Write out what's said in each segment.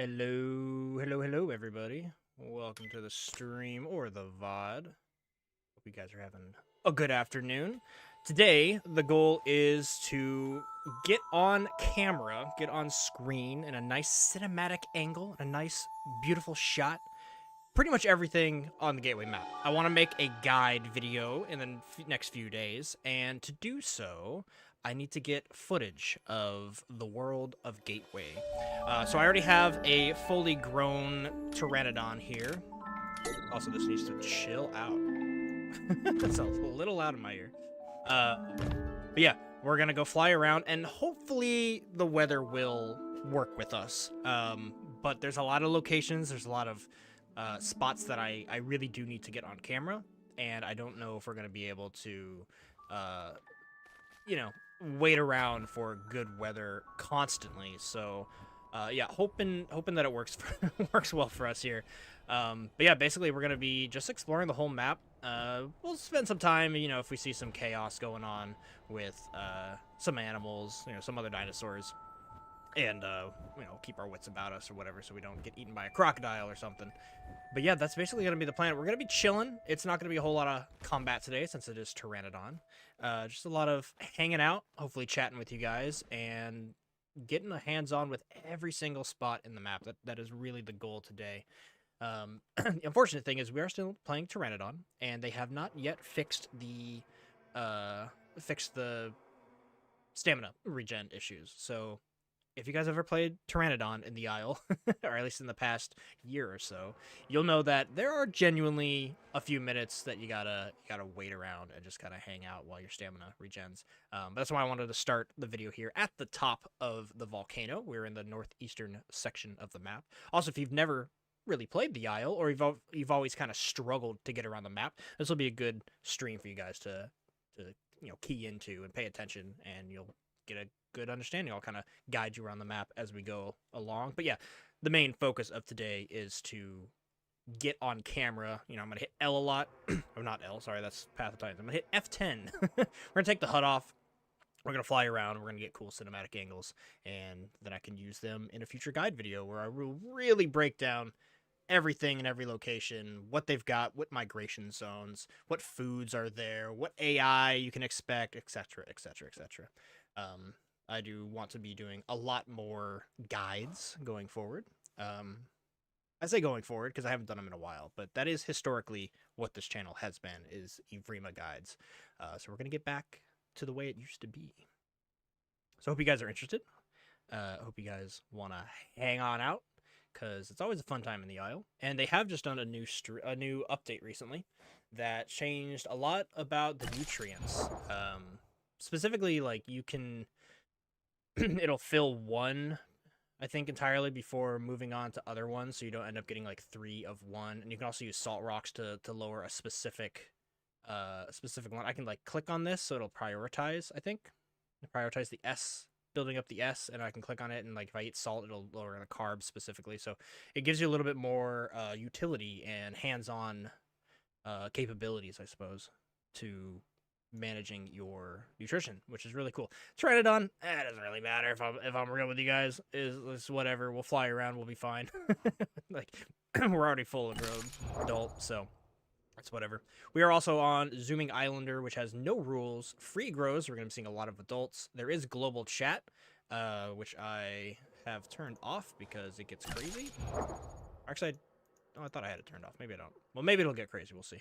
Hello, hello, hello, everybody. Welcome to the stream or the VOD. Hope you guys are having a good afternoon. Today, the goal is to get on camera, get on screen in a nice cinematic angle, a nice, beautiful shot. Pretty much everything on the Gateway map. I want to make a guide video in the next few days, and to do so, I need to get footage of the world of Gateway. So I already have a fully grown Pteranodon here. Also, this needs to chill out. That's a little loud in my ear. But yeah, we're gonna go fly around, and hopefully the weather will work with us. But there's a lot of locations, there's a lot of spots that I really do need to get on camera, and I don't know if we're gonna be able to, you know, wait around for good weather constantly. So, yeah, hoping that it works works well for us here. But yeah, basically we're gonna be just exploring the whole map. We'll spend some time, you know, if we see some chaos going on with some animals, you know, some other dinosaurs, and you know, keep our wits about us or whatever, so we don't get eaten by a crocodile or something. But yeah, that's basically gonna be the plan. We're gonna be chilling. It's not gonna be a whole lot of combat today since it is Pteranodon. Just a lot of hanging out, hopefully chatting with you guys, and getting a hands-on with every single spot in the map. That is really the goal today. The unfortunate thing is we are still playing Pteranodon, and they have not yet fixed the stamina regen issues. So if you guys ever played Pteranodon in the Isle, or at least in the past year or so, you'll know that there are genuinely a few minutes that you gotta wait around and just kind of hang out while your stamina regens. But that's why I wanted to start the video here at the top of the volcano. We're in the northeastern section of the map. Also, if you've never really played the Isle, or you've always kind of struggled to get around the map, this will be a good stream for you guys to you know, key into and pay attention, and you'll get a good understanding. I'll kind of guide you around the map as we go along. But yeah, the main focus of today is to get on camera. You know, I'm gonna hit L a lot. Or not L, sorry, that's Path of Titans. I'm gonna hit F10. We're gonna take the HUD off. We're gonna fly around. We're gonna get cool cinematic angles, and then I can use them in a future guide video where I will really break down everything in every location, what they've got, what migration zones, what foods are there, what AI you can expect, etc., etc., etc. I do want to be doing a lot more guides going forward. I say going forward because I haven't done them in a while, but that is historically what this channel has been, is Evrima guides. So we're going to get back to the way it used to be. So I hope you guys are interested. I hope you guys want to hang on out, because it's always a fun time in the Isle. And they have just done a new update recently that changed a lot about the nutrients. Specifically, like, you can it'll fill one, I think, entirely before moving on to other ones, so you don't end up getting like 3 of one. And you can also use salt rocks to lower a specific one. I can like click on this so it'll prioritize, I think. Prioritize the S, building up the S, and I can click on it, and like if I eat salt, it'll lower the carbs specifically. So it gives you a little bit more utility and hands-on capabilities, I suppose, to managing your nutrition, which is really cool. Pteranodon, it doesn't really matter if I'm real with you guys. Is whatever. We'll fly around. We'll be fine. Like, we're already full of grown adult, so that's whatever. We are also on Zooming Islander, which has no rules. Free grows. We're going to be seeing a lot of adults. There is global chat, which I have turned off because it gets crazy. Actually, I thought I had it turned off. Maybe I don't. Well, maybe it'll get crazy. We'll see.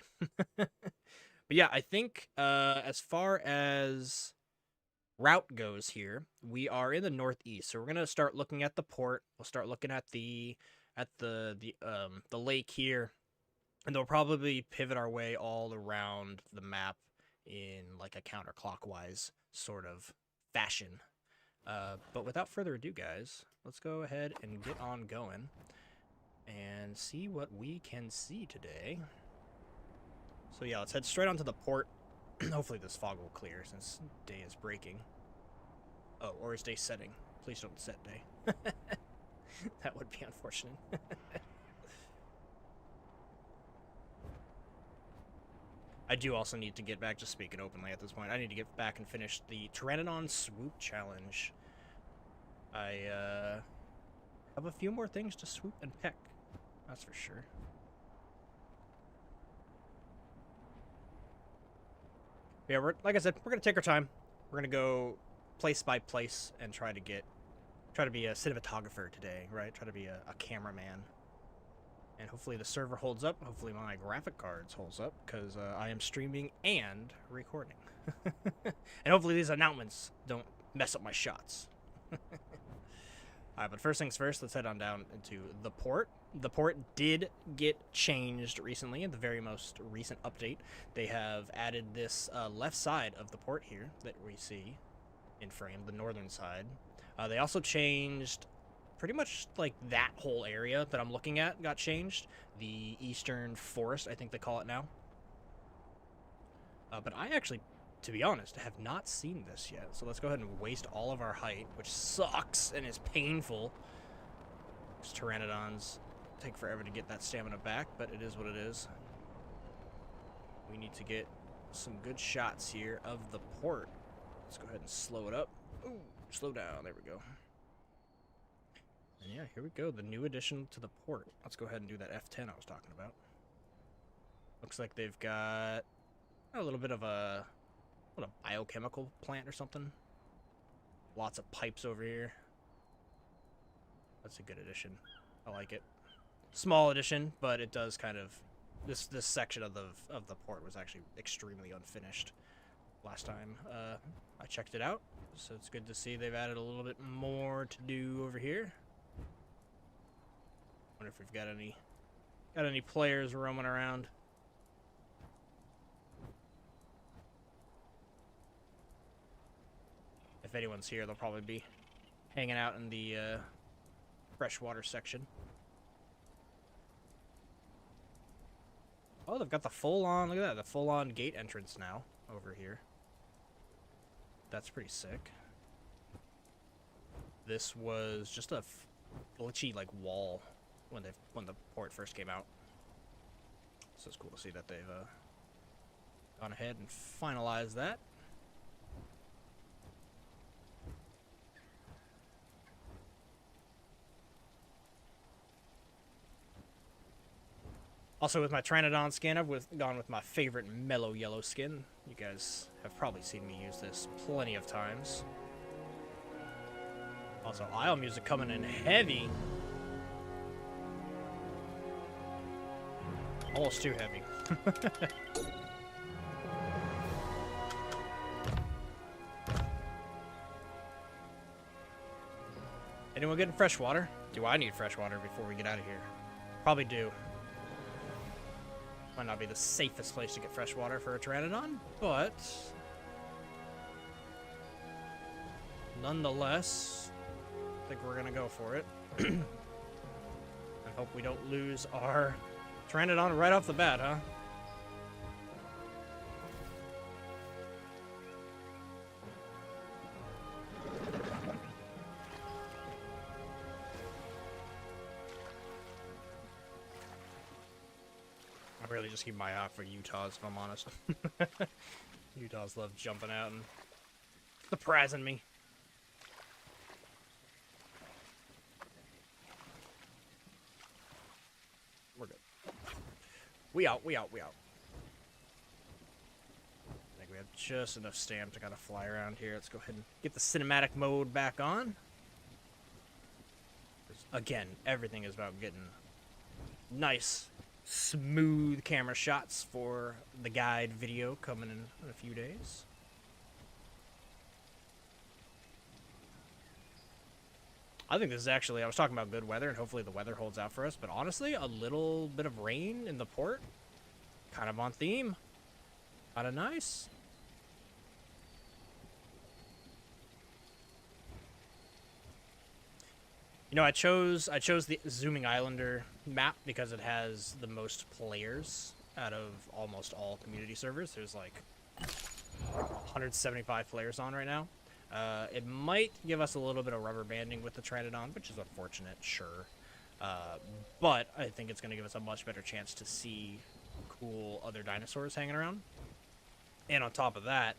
But yeah, I think as far as route goes here, we are in the northeast. So we're going to start looking at the port. We'll start looking at the lake here. And they'll probably pivot our way all around the map in like a counterclockwise sort of fashion. But without further ado, guys, let's go ahead and get on going and see what we can see today. So yeah, let's head straight onto the port. Hopefully this fog will clear since day is breaking. Oh, or is day setting? Please don't set day. That would be unfortunate. I do also need to get back, just speaking openly at this point, I need to get back and finish the Pteranodon Swoop Challenge. I Have a few more things to swoop and peck. That's for sure. Yeah, like I said, we're gonna take our time. We're gonna go place by place and try to be a cinematographer today, right? Try to be a cameraman. And hopefully the server holds up. Hopefully my graphic cards holds up, because I am streaming and recording. And hopefully these announcements don't mess up my shots. Alright, but first things first, let's head on down into the port. The port did get changed recently in the very most recent update. They have added this left side of the port here that we see in frame, the northern side. They also changed pretty much like that whole area that I'm looking at got changed. The eastern forest, I think they call it now. But I actually, to be honest, have not seen this yet. So let's go ahead and waste all of our height, which sucks and is painful. These pteranodons take forever to get that stamina back, but it is what it is. We need to get some good shots here of the port. Let's go ahead and slow it up. Ooh, slow down. There we go. And yeah, here we go. The new addition to the port. Let's go ahead and do that F10 I was talking about. Looks like they've got a little bit of a biochemical plant or something. Lots of pipes over here. That's a good addition. I like it. Small addition, but it does kind of this section of the port was actually extremely unfinished last time I checked it out. So it's good to see they've added a little bit more to do over here. Wonder if we've got any players roaming around. If anyone's here, they'll probably be hanging out in the freshwater section. Oh, they've got the full-on, look at that, the full-on gate entrance now over here. That's pretty sick. This was just a glitchy, like, wall when the port first came out. So it's cool to see that they've gone ahead and finalized that. Also, with my Pteranodon skin, I've gone with my favorite mellow yellow skin. You guys have probably seen me use this plenty of times. Also, Isle music coming in heavy. Almost too heavy. Anyone getting fresh water? Do I need fresh water before we get out of here? Probably do. Might not be the safest place to get fresh water for a Pteranodon, but nonetheless, I think we're gonna go for it. And hope we don't lose our Pteranodon right off the bat, huh? I really just keep my eye for Utahs, if I'm honest. Utahs love jumping out and surprising me. We're good. We out, we out, we out. I think we have just enough stamina to kind of fly around here. Let's go ahead and get the cinematic mode back on. Again, everything is about getting nice, smooth camera shots for the guide video coming in a few days. I think this is actually, I was talking about good weather and hopefully the weather holds out for us, but honestly, a little bit of rain in the port, kind of on theme, kind of nice. You know, I chose the Zooming Islander map because it has the most players out of almost all community servers. There's like 175 players on right now. It might give us a little bit of rubber banding with the Pteranodon, which is unfortunate, sure. But I think it's going to give us a much better chance to see cool other dinosaurs hanging around. And on top of that,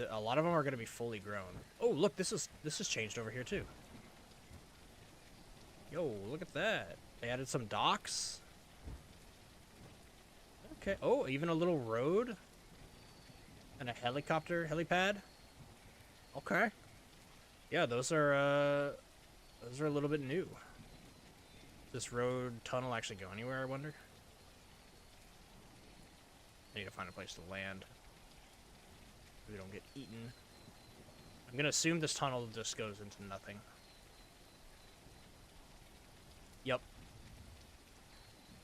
a lot of them are going to be fully grown. Oh, look, this is changed over here too. Yo, look at that. They added some docks. Okay. Oh, even a little road. And a helicopter helipad. Okay. Yeah, those are a little bit new. This road tunnel actually go anywhere, I wonder? I need to find a place to land. So we don't get eaten. I'm gonna assume this tunnel just goes into nothing. Yep.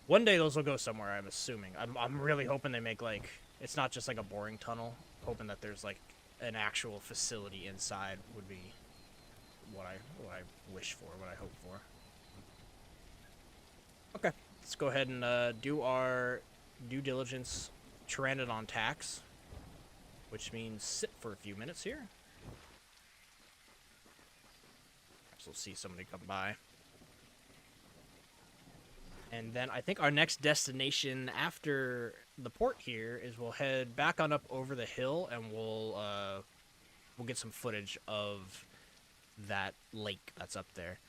One day those will go somewhere, I'm assuming. I'm really hoping they make, like, it's not just like a boring tunnel. Hoping that there's like an actual facility inside would be what I wish for, what I hope for. Okay, let's go ahead and do our due diligence Pteranodon tax, which means sit for a few minutes here. So we'll see somebody come by. And then I think our next destination after the port here is we'll head back on up over the hill, and we'll get some footage of that lake that's up there.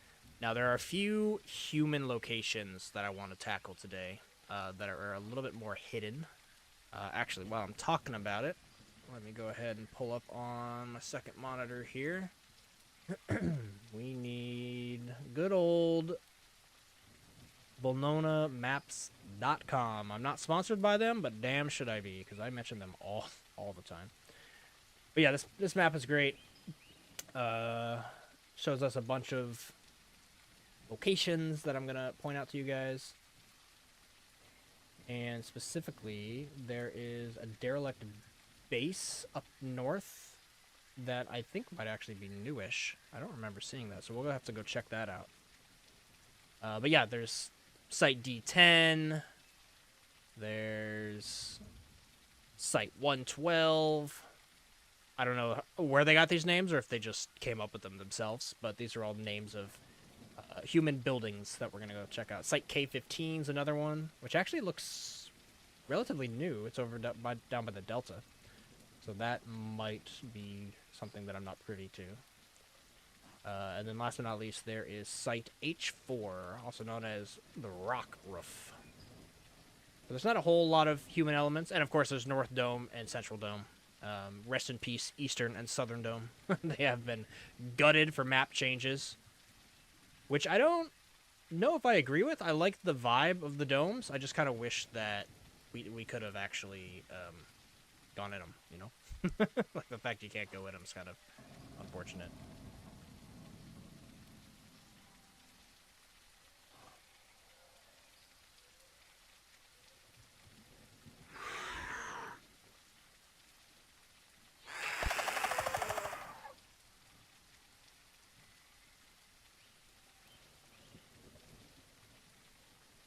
Now, there are a few human locations that I want to tackle today that are a little bit more hidden. Actually, while I'm talking about it, let me go ahead and pull up on my second monitor here. We need good old BolnonaMaps.com. I'm not sponsored by them, but damn should I be, because I mention them all the time. But yeah, this map is great. Shows us a bunch of locations that I'm going to point out to you guys. And specifically, there is a derelict base up north that I think might actually be newish. I don't remember seeing that, so we'll have to go check that out. But yeah, there's Site D10. There's Site 112. I don't know where they got these names or if they just came up with them themselves, but these are all names of human buildings that we're going to go check out. Site K15 is another one, which actually looks relatively new. It's over down by the Delta. So that might be something that I'm not privy to. And then last but not least, there is Site H4, also known as the Rock Roof. But there's not a whole lot of human elements. And of course, there's North Dome and Central Dome. Rest in peace, Eastern and Southern Dome. They have been gutted for map changes, which I don't know if I agree with. I like the vibe of the domes. I just kind of wish that we could have actually gone in them, you know? Like the fact you can't go in them is kind of unfortunate.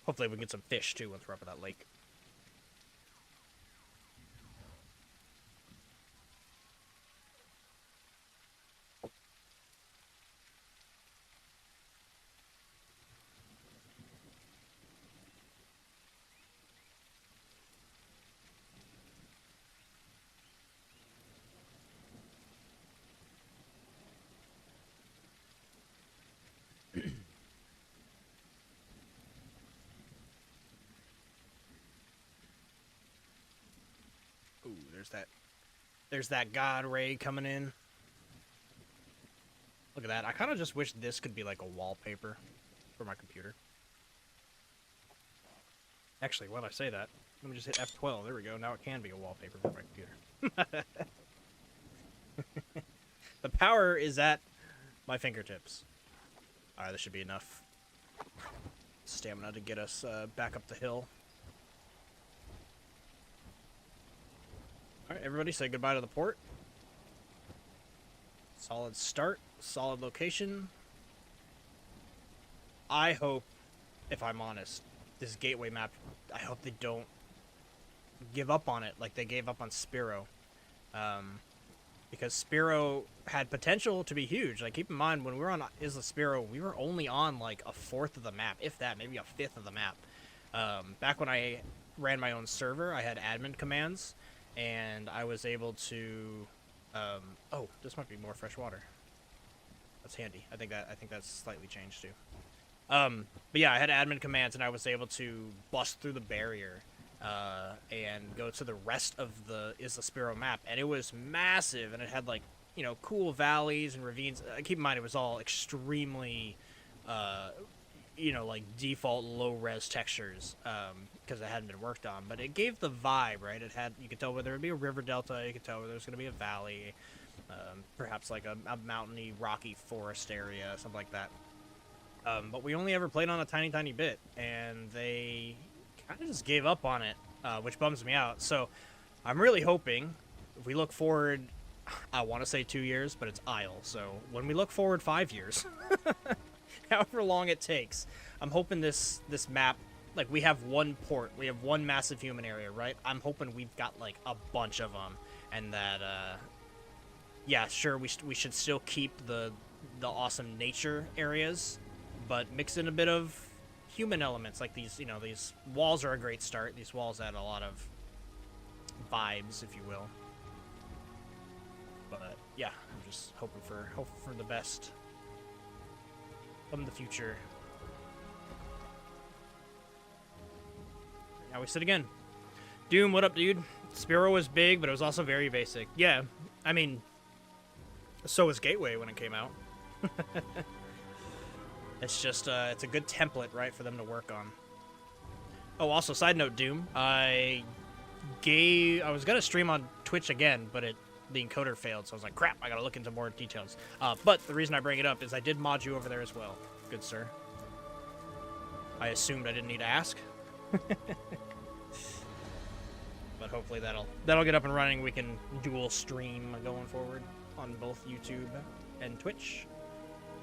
Hopefully we can get some fish, too, once we're up at that lake. Ooh, there's that god ray coming in. Look at that. I kind of just wish this could be like a wallpaper for my computer. Actually, while I say that, let me just hit F12. There we go. Now it can be a wallpaper for my computer. The power is at my fingertips. Alright, this should be enough stamina to get us back up the hill. Alright, everybody say goodbye to the port. Solid start, solid location. I hope, if I'm honest, this gateway map, I hope they don't give up on it like they gave up on Spiro. Because Spiro had potential to be huge. Like, keep in mind, when we were on Isla Spiro, we were only on, like, a fourth of the map, if that, maybe a fifth of the map. Back when I ran my own server, I had admin commands, and I was able to... oh, this might be more fresh water. That's handy. I think that's slightly changed, too. But yeah, I had admin commands, and I was able to bust through the barrier and go to the rest of the Isla Spiro map, and it was massive, and it had like, you know, cool valleys and ravines. Keep in mind, it was all extremely, you know, like default low res textures because it hadn't been worked on. But it gave the vibe, right? It had, you could tell where there would be a river delta, you could tell where there was going to be a valley, perhaps like a mountainy, rocky forest area, something like that. But we only ever played on a tiny, tiny bit, and they kind of just gave up on it, which bums me out. So I'm really hoping, if we look forward, I want to say 2 years, but it's Isle. So when we look forward 5 years, however long it takes, I'm hoping this map, like, we have one port, we have one massive human area, right? I'm hoping we've got like a bunch of them, and that yeah, sure, we should still keep the awesome nature areas, but mix in a bit of human elements, like these, you know, these walls are a great start. These walls add a lot of vibes, if you will. But yeah, I'm just hoping for the best from the future. Now we sit again. Doom, what up, dude? Spiro was big, but it was also very basic. Yeah, I mean, so was Gateway when it came out. It's just, it's a good template, right, for them to work on. Oh, also, side note, Doom, I was gonna stream on Twitch again, but the encoder failed, so I was like, crap, I gotta look into more details. But the reason I bring it up is I did mod you over there as well, good sir. I assumed I didn't need to ask. But hopefully that'll get up and running. We can dual stream going forward on both YouTube and Twitch.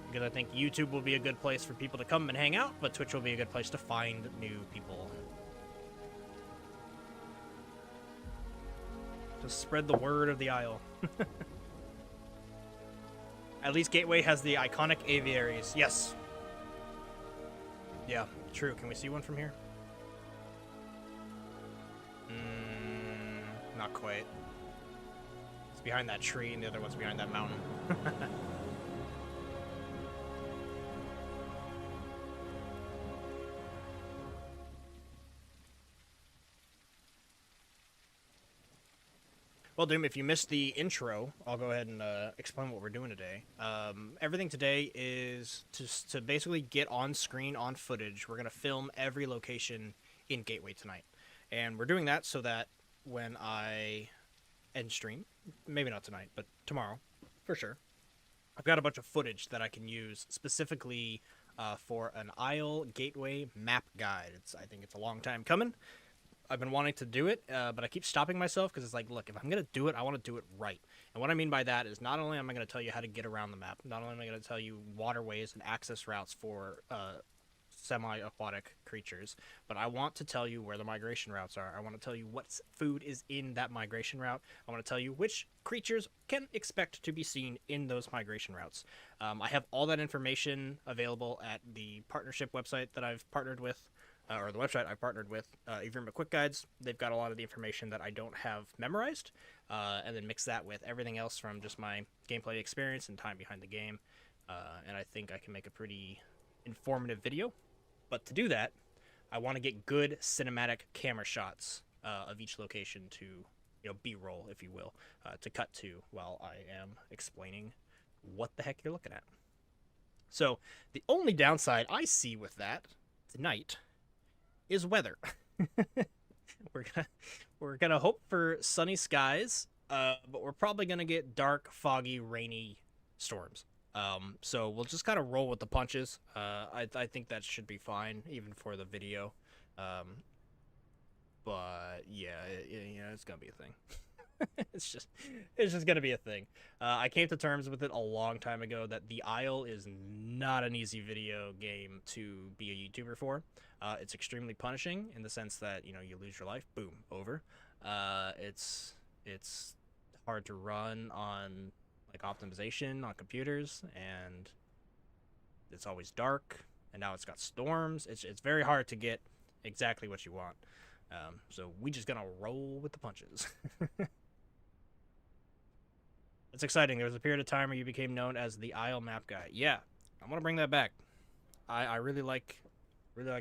Because I think YouTube will be a good place for people to come and hang out, but Twitch will be a good place to find new people. Just spread the word of the Isle. At least Gateway has the iconic aviaries. Yes. Yeah, true. Can we see one from here? Not quite. It's behind that tree, and the other one's behind that mountain. Well, Doom, if you missed the intro, I'll go ahead and explain what we're doing today. Everything today is to basically get on screen, on footage. We're going to film every location in Gateway tonight. And we're doing that so that when I end stream, maybe not tonight, but tomorrow, for sure, I've got a bunch of footage that I can use specifically for an Isle Gateway map guide. I think it's a long time coming. I've been wanting to do it, but I keep stopping myself because it's like, look, if I'm going to do it, I want to do it right. And what I mean by that is not only am I going to tell you how to get around the map, not only am I going to tell you waterways and access routes for semi-aquatic creatures, but I want to tell you where the migration routes are. I want to tell you what food is in that migration route. I want to tell you which creatures can expect to be seen in those migration routes. I have all that information available at the partnership website that I've partnered with, or the website I've partnered with, Evirma Quick Guides. They've got a lot of the information that I don't have memorized, and then mix that with everything else from just my gameplay experience and time behind the game, and I think I can make a pretty informative video. But to do that, I want to get good cinematic camera shots of each location to, you know, B-roll, if you will, to cut to while I am explaining what the heck you're looking at. So the only downside I see with that tonight is weather. we're gonna hope for sunny skies, but we're probably gonna get dark, foggy, rainy storms. So we'll just kind of roll with the punches. I think that should be fine, even for the video. But yeah, it's gonna be a thing. it's just gonna be a thing. I came to terms with it a long time ago that the Isle is not an easy video game to be a YouTuber for. It's extremely punishing in the sense that, you know, you lose your life, boom, over. It's hard to run on like optimization on computers, and it's always dark, and now it's got storms. It's very hard to get exactly what you want. So we just gonna roll with the punches. It's exciting. There was a period of time where you became known as the Isle map guy. Yeah, I'm gonna bring that back. I really like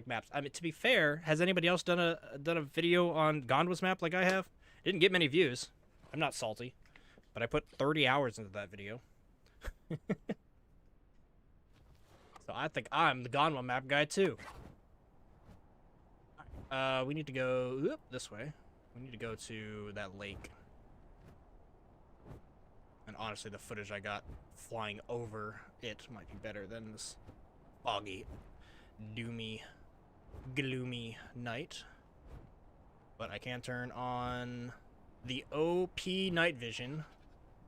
maps. I mean, to be fair, has anybody else done a video on Gondwa's map like I have? Didn't get many views. I'm not salty, but I put 30 hours into that video. So I think I'm the Gondwa map guy too. We need to go this way. We need to go to that lake. And honestly, the footage I got flying over it might be better than this foggy, doomy, gloomy night. But I can turn on the OP night vision,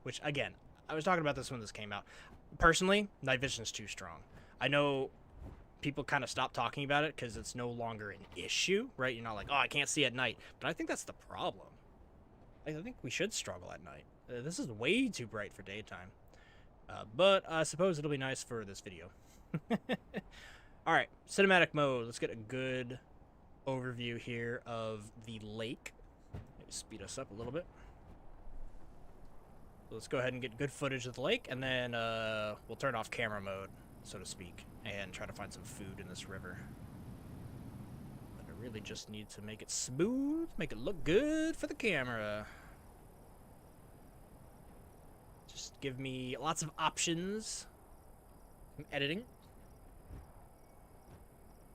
which, again, I was talking about this when this came out. Personally, night vision is too strong. I know people kind of stop talking about it because it's no longer an issue, right? You're not like, oh, I can't see at night. But I think that's the problem. I think we should struggle at night. This is way too bright for daytime. But I suppose it'll be nice for this video. Alright, cinematic mode. Let's get a good overview here of the lake. Maybe speed us up a little bit. Let's go ahead and get good footage of the lake, and then we'll turn off camera mode, so to speak, and try to find some food in this river. But I really just need to make it smooth, make it look good for the camera. Just give me lots of options in editing.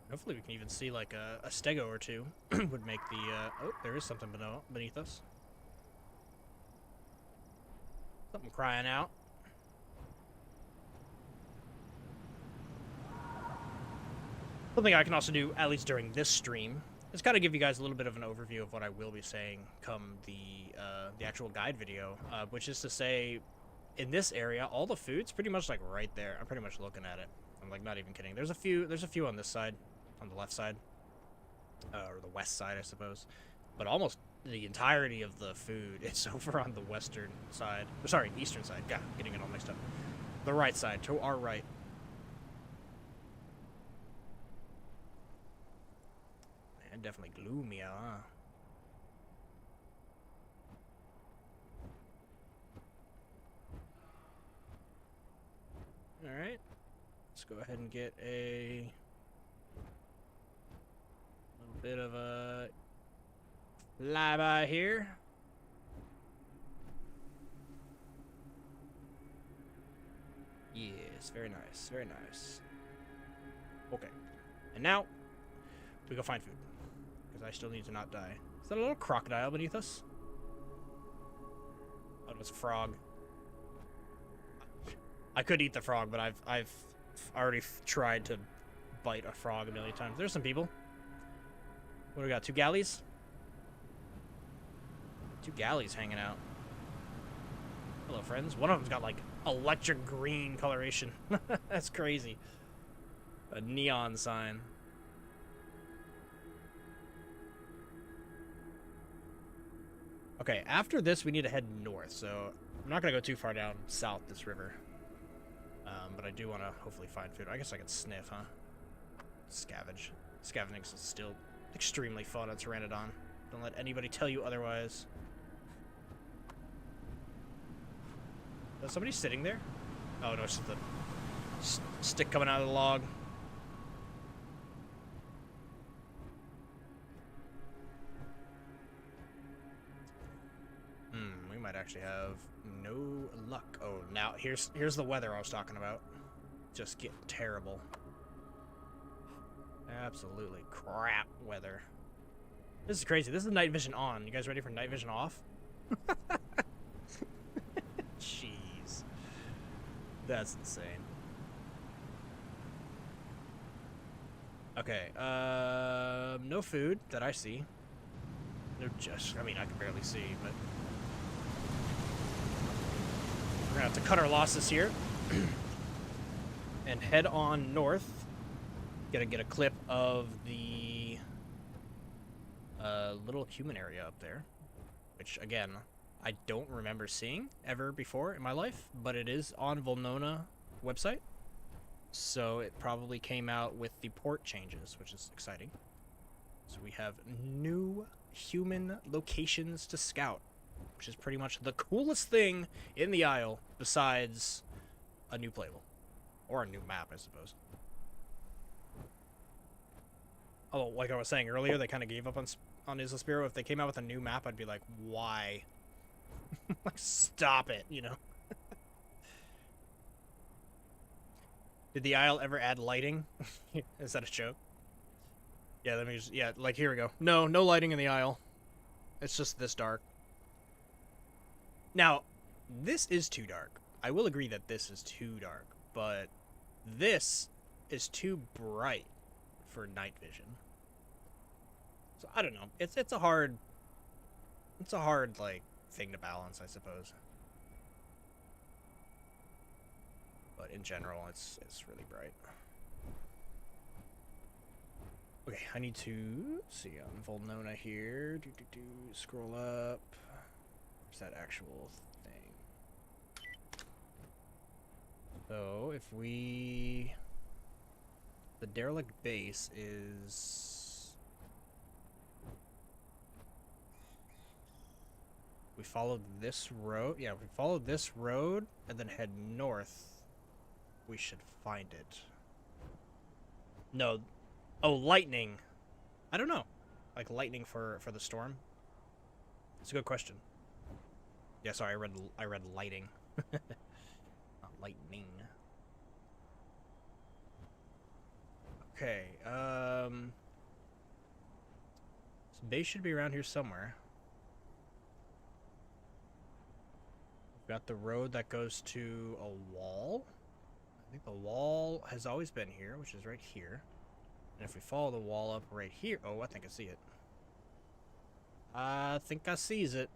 Hopefully we can even see like a stego or two would make the, oh, there is something beneath us. Something crying out. Something I can also do, at least during this stream, is kind of give you guys a little bit of an overview of what I will be saying come the actual guide video, which is to say, in this area, all the food's pretty much like right there. I'm pretty much looking at it. I'm like not even kidding. There's a few on this side, on the left side, or the west side, I suppose. But almost the entirety of the food is over on the western side. Sorry, eastern side. God, getting it all mixed up. The right side, to our right. Man, definitely gloomy out, huh? Alright, let's go ahead and get a little bit of a flyby here. Yes, very nice, very nice. Okay, and now we go find food, because I still need to not die. Is that a little crocodile beneath us? Oh, it's a frog. I could eat the frog, but I've already tried to bite a frog a million times. There's some people. What do we got? 2 galleys? 2 galleys hanging out. Hello, friends. One of them's got like electric green coloration. That's crazy. A neon sign. Okay, after this we need to head north, so I'm not gonna go too far down south this river. But I do want to hopefully find food. I guess I could sniff, huh? Scavenge. Scavenging is still extremely fun on Pteranodon. Don't let anybody tell you otherwise. Is somebody sitting there? Oh no, it's just the stick coming out of the log. We might actually have no luck. Oh, now here's the weather I was talking about. Just getting terrible. Absolutely crap weather. This is crazy. This is night vision on. You guys ready for night vision off? Jeez. That's insane. Okay, no food that I see. No, I mean, I can barely see, but we're gonna have to cut our losses here and head on north. Gotta get a clip of the little human area up there, which again, I don't remember seeing ever before in my life, but it is on Volnona website, so it probably came out with the port changes, which is exciting. So we have new human locations to scout, which is pretty much the coolest thing in the Isle, besides a new playable. Or a new map, I suppose. Oh, like I was saying earlier, they kind of gave up on Isla Spiro. If they came out with a new map, I'd be like, why? Like, stop it, you know? Did the Isle ever add lighting? Is that a joke? Yeah, let me just, yeah, like, here we go. No, no lighting in the Isle. It's just this dark. Now, this is too dark. I will agree that this is too dark, but this is too bright for night vision. So I don't know. It's a hard like thing to balance, I suppose. But in general, it's really bright. Okay, I need to see on Volnona here. Scroll up. Where's that actual thing? So if we, the derelict base is, we followed this road. Yeah, we followed this road and then head north. We should find it. No. Oh, lightning. I don't know. Like lightning for the storm? It's a good question. Yeah, sorry, I read lighting. Not lightning. Okay, this base should be around here somewhere. We've got the road that goes to a wall. I think the wall has always been here, which is right here. And if we follow the wall up right here... Oh, I think I see it. I think I sees it.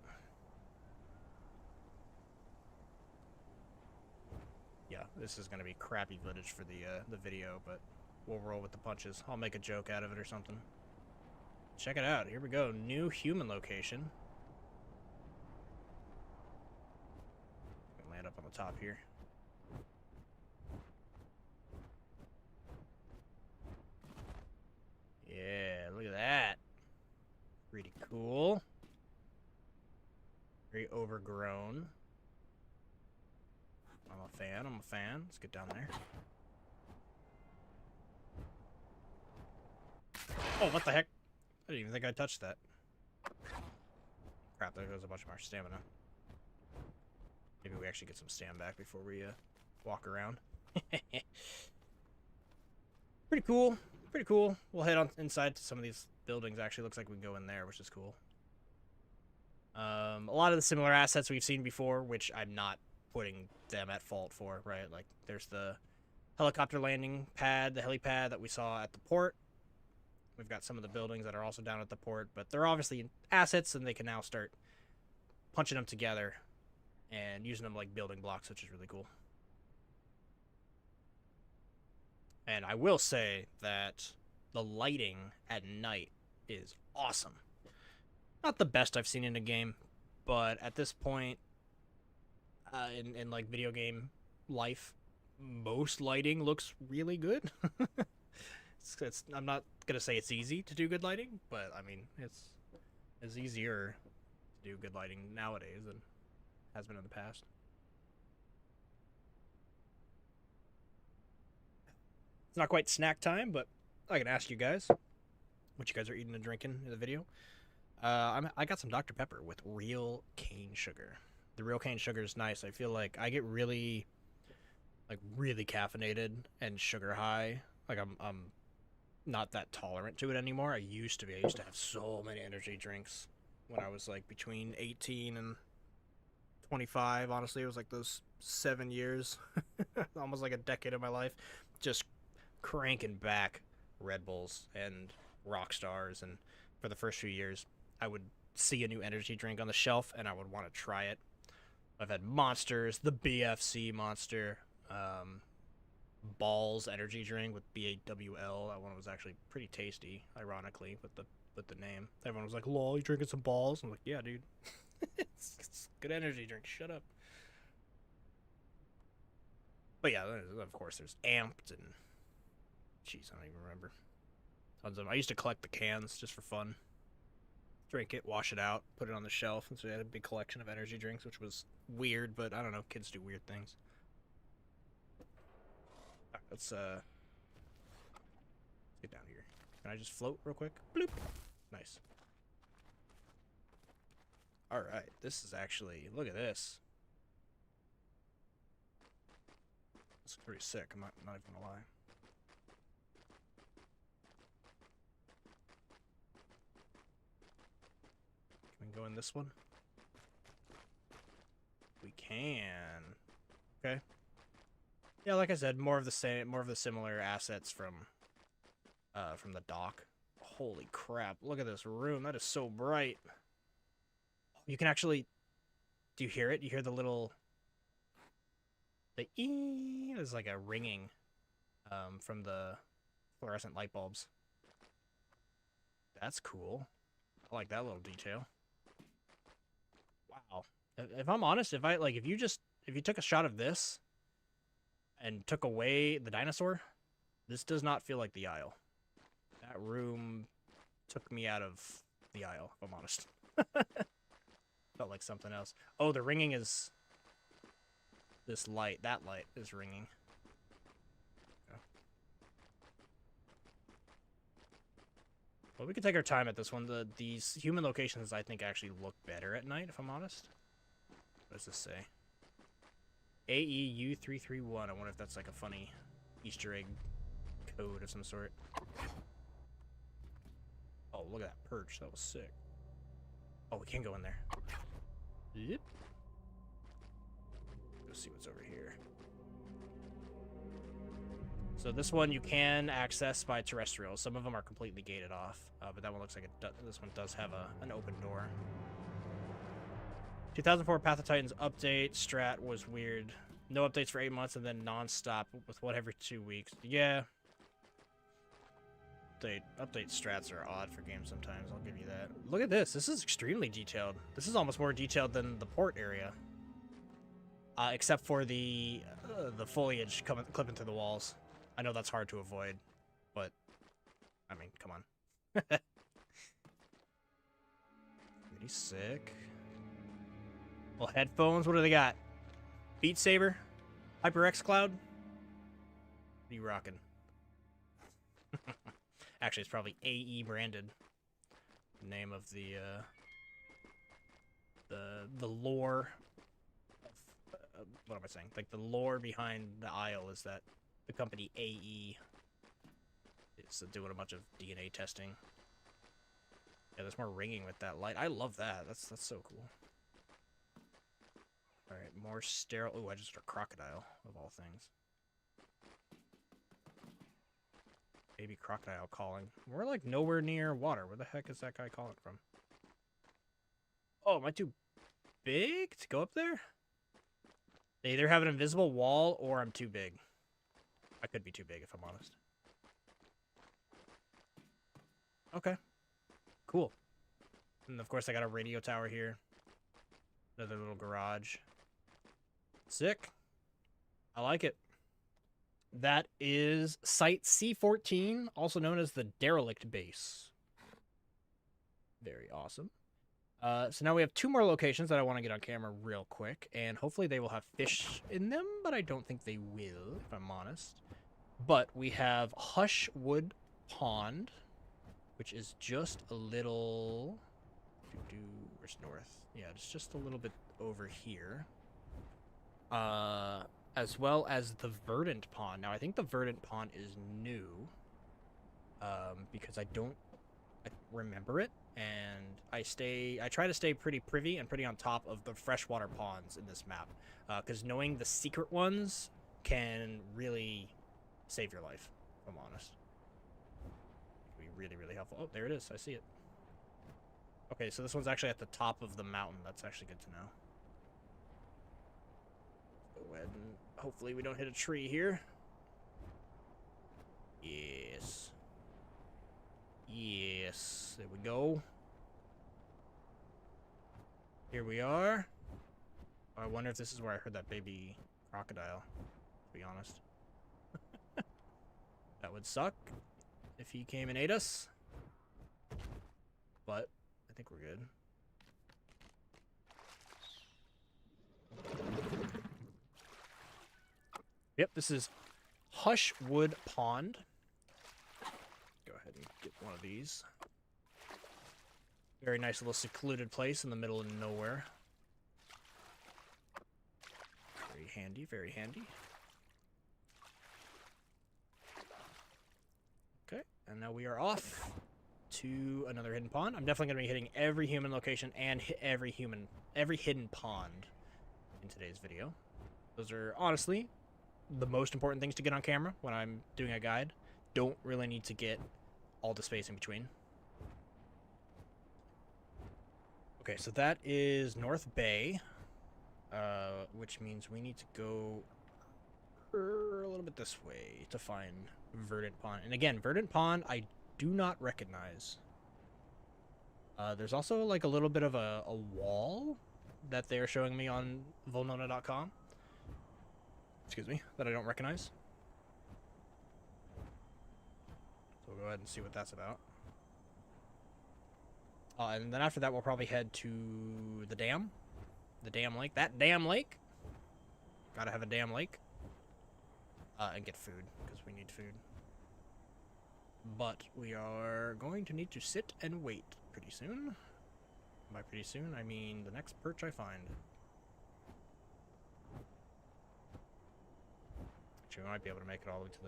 Yeah, this is going to be crappy footage for the video, but we'll roll with the punches. I'll make a joke out of it or something. Check it out. Here we go. New human location. Land up on the top here. Yeah, look at that. Pretty cool. Very overgrown. I'm a fan. I'm a fan. Let's get down there. Oh, what the heck? I didn't even think I touched that. Crap, there goes a bunch of our stamina. Maybe we actually get some stam back before we walk around. Pretty cool. Pretty cool. We'll head on inside to some of these buildings. Actually, looks like we can go in there, which is cool. A lot of the similar assets we've seen before, which I'm not putting them at fault for, right? Like, there's the helicopter landing pad, the helipad that we saw at the port. We've got some of the buildings that are also down at the port, but they're obviously assets, and they can now start punching them together and using them like building blocks, which is really cool. And I will say that the lighting at night is awesome. Not the best I've seen in a game, but at this point, in like video game life, most lighting looks really good. I'm not gonna say it's easy to do good lighting, but I mean it's easier to do good lighting nowadays than has been in the past. It's not quite snack time, but I can ask you guys what you guys are eating and drinking in the video. I got some Dr. Pepper with real cane sugar. The real cane sugar is nice. I feel like I get really caffeinated and sugar high. Like I'm not that tolerant to it anymore. I used to be. I used to have so many energy drinks when I was like between 18 and 25. Honestly, it was like those 7 years, almost like a decade of my life, just cranking back Red Bulls and Rockstars. And for the first few years, I would see a new energy drink on the shelf and I would want to try it. I've had Monsters, the BFC Monster, Balls energy drink with BAWL. That one was actually pretty tasty, ironically, with the name. Everyone was like, "Lol, you drinking some balls?" I'm like, "Yeah, dude, it's good energy drink. Shut up." But yeah, of course, there's Amped and, jeez, I don't even remember. Tons of them. I used to collect the cans just for fun. Drink it, wash it out, put it on the shelf, and so I had a big collection of energy drinks, which was weird, but I don't know, kids do weird things. Alright, let's get down here. Can I just float real quick? Bloop. Nice. All right, this is actually, look at this. This is pretty sick. I'm not even gonna lie. Can we go in this one? We can. Okay. Yeah, like I said, more of the same, more of the similar assets from the dock. Holy crap! Look at this room. That is so bright. You can actually. Do you hear it? You hear the little. The ee is like a ringing, from the fluorescent light bulbs. That's cool. I like that little detail. Wow. If I'm honest, if you took a shot of this and took away the dinosaur, this does not feel like the Isle. That room took me out of the Isle, if I'm honest. Felt like something else. Oh, the ringing is this light. That light is ringing. Okay. Well, we can take our time at this one. These human locations, I think, actually look better at night, if I'm honest. What does this say? AEU331. I wonder if that's like a funny Easter egg code of some sort. Oh, look at that perch. That was sick. Oh, we can go in there. Yep. Let's see what's over here. So this one you can access by terrestrial. Some of them are completely gated off, but that one looks like this one does have an open door. 2004 Path of Titans update. Strat was weird. No updates for 8 months and then non-stop with what every 2 weeks. Yeah. Update strats are odd for games sometimes, I'll give you that. Look at this. This is extremely detailed. This is almost more detailed than the port area. Except for the foliage clipping through the walls. I know that's hard to avoid, but I mean, come on. Pretty sick. Well, headphones, what do they got? Beat Saber? HyperX Cloud? What are you rocking? Actually, it's probably AE branded. The name of the lore. What am I saying? Like the lore behind the Isle is that the company AE is doing a bunch of DNA testing. Yeah, there's more ringing with that light. I love that. That's so cool. All right, more sterile. Oh, I just heard a crocodile of all things. Baby crocodile calling. We're like nowhere near water. Where the heck is that guy calling from? Oh, am I too big to go up there? They either have an invisible wall or I'm too big. I could be too big if I'm honest. Okay. Cool. And of course I got a radio tower here. Another little garage. Sick. I like it. That is Site C14, also known as the Derelict Base. Very awesome. So now we have 2 more locations that I want to get on camera real quick, and hopefully they will have fish in them, but I don't think they will, if I'm honest. But we have Hushwood Pond, which is just a little... Where's north? Yeah, it's just a little bit over here. As well as the Verdant Pond. Now, I think the Verdant Pond is new, because I remember it, and I try to stay pretty privy and pretty on top of the freshwater ponds in this map, because knowing the secret ones can really save your life, if I'm honest. It can be really, really helpful. Oh, there it is. I see it. Okay, so this one's actually at the top of the mountain. That's actually good to know. Go ahead and hopefully we don't hit a tree here. Yes. Yes. There we go. Here we are. I wonder if this is where I heard that baby crocodile, to be honest. That would suck if he came and ate us. But I think we're good. Yep, this is Hushwood Pond. Go ahead ahead and get one of these. Very nice little secluded place in the middle of nowhere. Very handy, very handy. Okay, and now we are off to another hidden pond. I'm definitely going to be hitting every human location and every hidden pond in today's video. Those are honestly the most important things to get on camera when I'm doing a guide. Don't really need to get all the space in between. Okay, so that is North Bay, which means we need to go a little bit this way to find Verdant Pond. And again, Verdant Pond, I do not recognize. There's also like a little bit of a wall that they're showing me on Volnona.com. Excuse me, that I don't recognize. So we'll go ahead and see what that's about. And then after that, we'll probably head to the dam. The dam lake. That damn lake! Gotta have a damn lake. And get food, because we need food. But we are going to need to sit and wait pretty soon. By pretty soon, I mean the next perch I find. Actually, we might be able to make it all the way to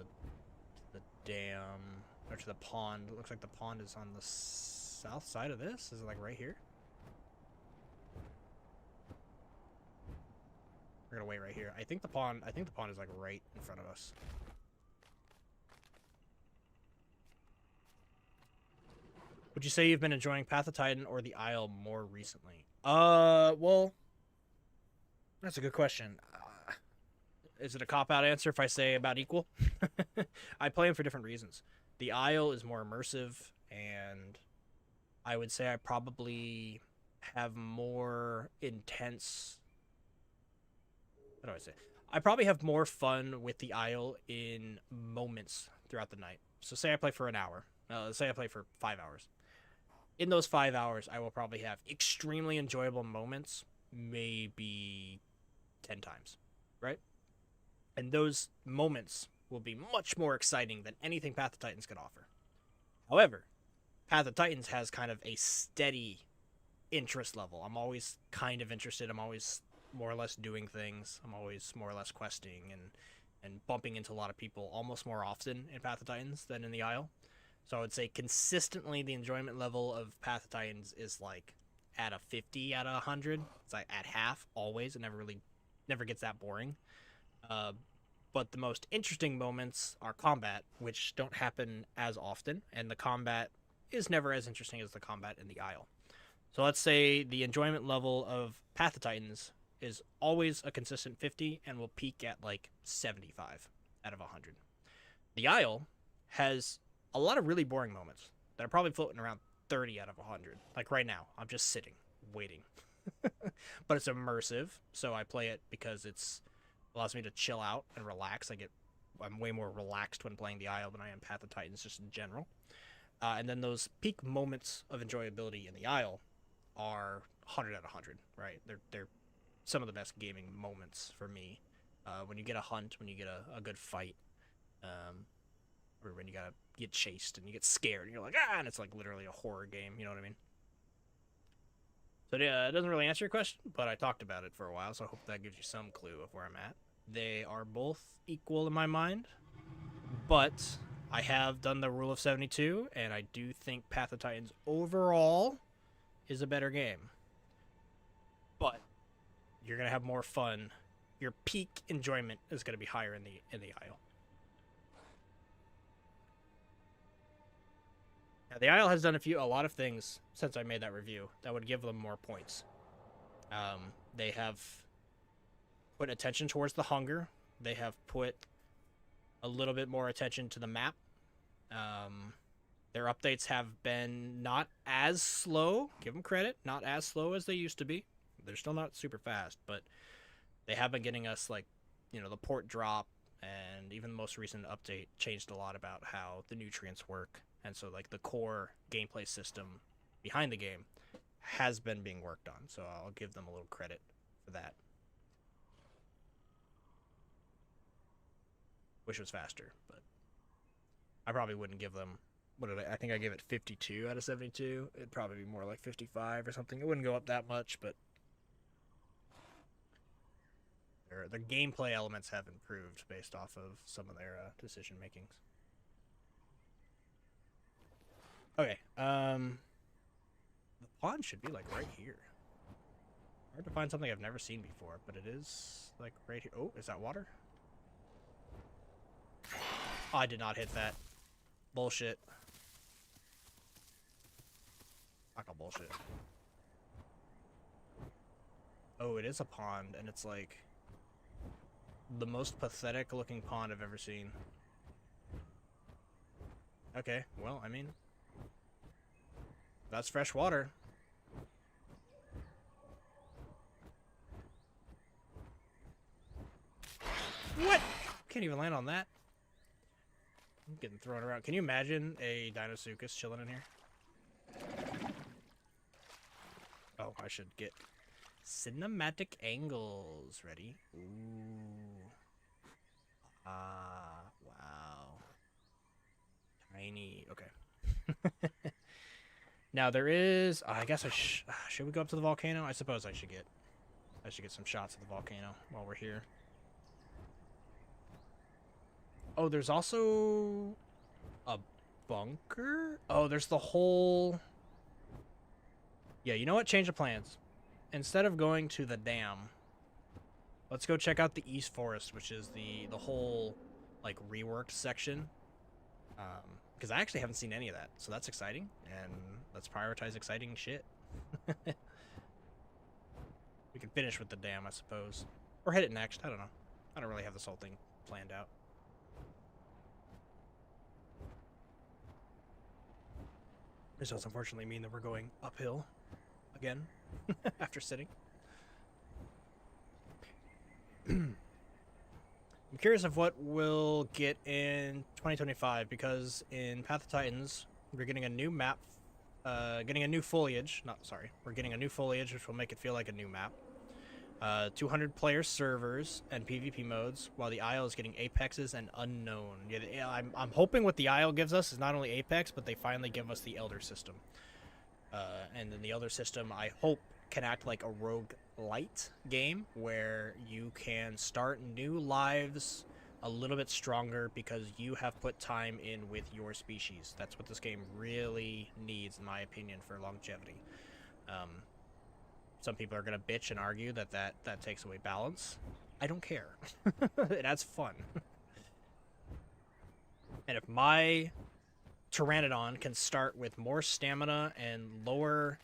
the dam, or to the pond. It looks like the pond is on the south side of this. Is it like right here? We're gonna wait right here. I think the pond is like right in front of us. Would you say you've been enjoying Path of Titan or the Isle more recently? Well, that's a good question. Is it a cop-out answer if I say about equal? I play them for different reasons. The Isle is more immersive, and I would say I probably have more intense... What do I say? I probably have more fun with the Isle in moments throughout the night. So say I play for an hour. Say I play for 5 hours. In those 5 hours, I will probably have extremely enjoyable moments, maybe 10 times, right? And those moments will be much more exciting than anything Path of Titans can offer. However, Path of Titans has kind of a steady interest level. I'm always kind of interested. I'm always more or less doing things. I'm always more or less questing and bumping into a lot of people almost more often in Path of Titans than in the Isle. So I would say consistently the enjoyment level of Path of Titans is like at a 50 out of 100. It's like at half always. It never gets that boring. But the most interesting moments are combat, which don't happen as often, and the combat is never as interesting as the combat in the Isle. So let's say the enjoyment level of Path of Titans is always a consistent 50 and will peak at like 75 out of 100. The Isle has a lot of really boring moments that are probably floating around 30 out of 100. Like right now, I'm just sitting, waiting. But it's immersive, so I play it because it's allows me to chill out and relax. I'm way more relaxed when playing the Isle than I am Path of Titans, just in general. And then those peak moments of enjoyability in the Isle are 100 out of 100, right? They're some of the best gaming moments for me. When you get a hunt, when you get a good fight, or when you gotta get chased and you get scared and you're like, and it's like literally a horror game, you know what I mean? So yeah, it doesn't really answer your question, but I talked about it for a while, so I hope that gives you some clue of where I'm at. They are both equal in my mind, but I have done the rule of 72, and I do think Path of Titans overall is a better game. But you're gonna have more fun. Your peak enjoyment is gonna be higher in the Isle. Now, the Isle has done a lot of things since I made that review that would give them more points. They have put attention towards the hunger. They have put a little bit more attention to the map. Their updates have been not as slow. Give them credit. Not as slow as they used to be. They're still not super fast, but they have been getting us, like, the port drop, and even the most recent update changed a lot about how the nutrients work. And so, like, the core gameplay system behind the game has been being worked on. So I'll give them a little credit for that. Wish it was faster, but I probably wouldn't give them what did I think I gave it 52 out of 72. It'd probably be more like 55 or something. It wouldn't go up that much, but their gameplay elements have improved based off of some of their decision makings. Okay, the pond should be like right here. Hard to find something I've never seen before, but it is like right here. Oh, is that water? Oh, I did not hit that. Bullshit. Not gonna bullshit. Oh, it is a pond, and it's like the most pathetic looking pond I've ever seen. Okay, well, I mean, that's fresh water. What? Can't even land on that. I'm getting thrown around. Can you imagine a Dinosuchus chilling in here? Oh, I should get cinematic angles ready. Ooh. Ah, wow. Tiny. Okay. Now there is. I guess I should we go up to the volcano? I suppose I should get some shots of the volcano while we're here. Oh, there's also a bunker? Oh, there's the whole... Yeah, you know what? Change of plans. Instead of going to the dam, let's go check out the East Forest, which is the whole, like, reworked section. Because I actually haven't seen any of that, so that's exciting, and let's prioritize exciting shit. We can finish with the dam, I suppose. Or hit it next, I don't know. I don't really have this whole thing planned out. This does unfortunately mean that we're going uphill again after sitting. I'm curious of what we'll get in 2025, because in Path of Titans we're getting a new map, getting a new foliage. We're getting a new foliage, which will make it feel like a new map. 200 player servers and PvP modes, while the Isle is getting Apexes and Unknown. Yeah, I'm hoping what the Isle gives us is not only Apex, but they finally give us the Elder system. And then the Elder system, I hope, can act like a roguelite game, where you can start new lives a little bit stronger because you have put time in with your species. That's what this game really needs, in my opinion, for longevity. Some people are going to bitch and argue that takes away balance. I don't care. It adds fun. And if my Pteranodon can start with more stamina and lower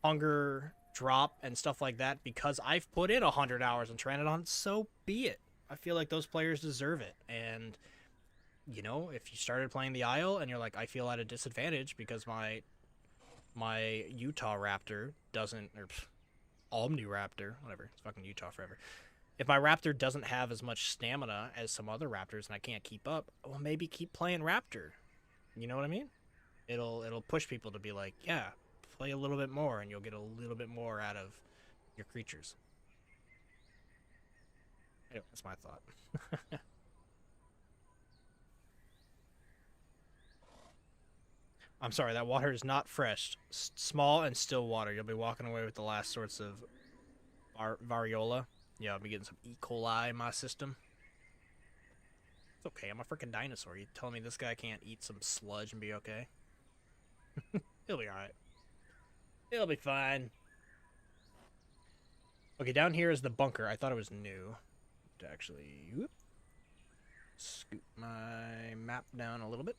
hunger drop and stuff like that because I've put in 100 hours in Pteranodon, so be it. I feel like those players deserve it. And, you know, if you started playing the Isle and you're like, I feel at a disadvantage because my Utah Raptor doesn't, or Omniraptor, whatever, it's fucking Utah forever. If my Raptor doesn't have as much stamina as some other Raptors and I can't keep up, well, maybe keep playing Raptor. You know what I mean? It'll push people to be like, yeah, play a little bit more and you'll get a little bit more out of your creatures. Anyway, that's my thought. I'm sorry, that water is not fresh. Small and still water. You'll be walking away with the last sorts of variola. Yeah, I'll be getting some E. coli in my system. It's okay, I'm a freaking dinosaur. You telling me this guy can't eat some sludge and be okay? He'll be alright. He'll be fine. Okay, down here is the bunker. I thought it was new. To actually scoot my map down a little bit.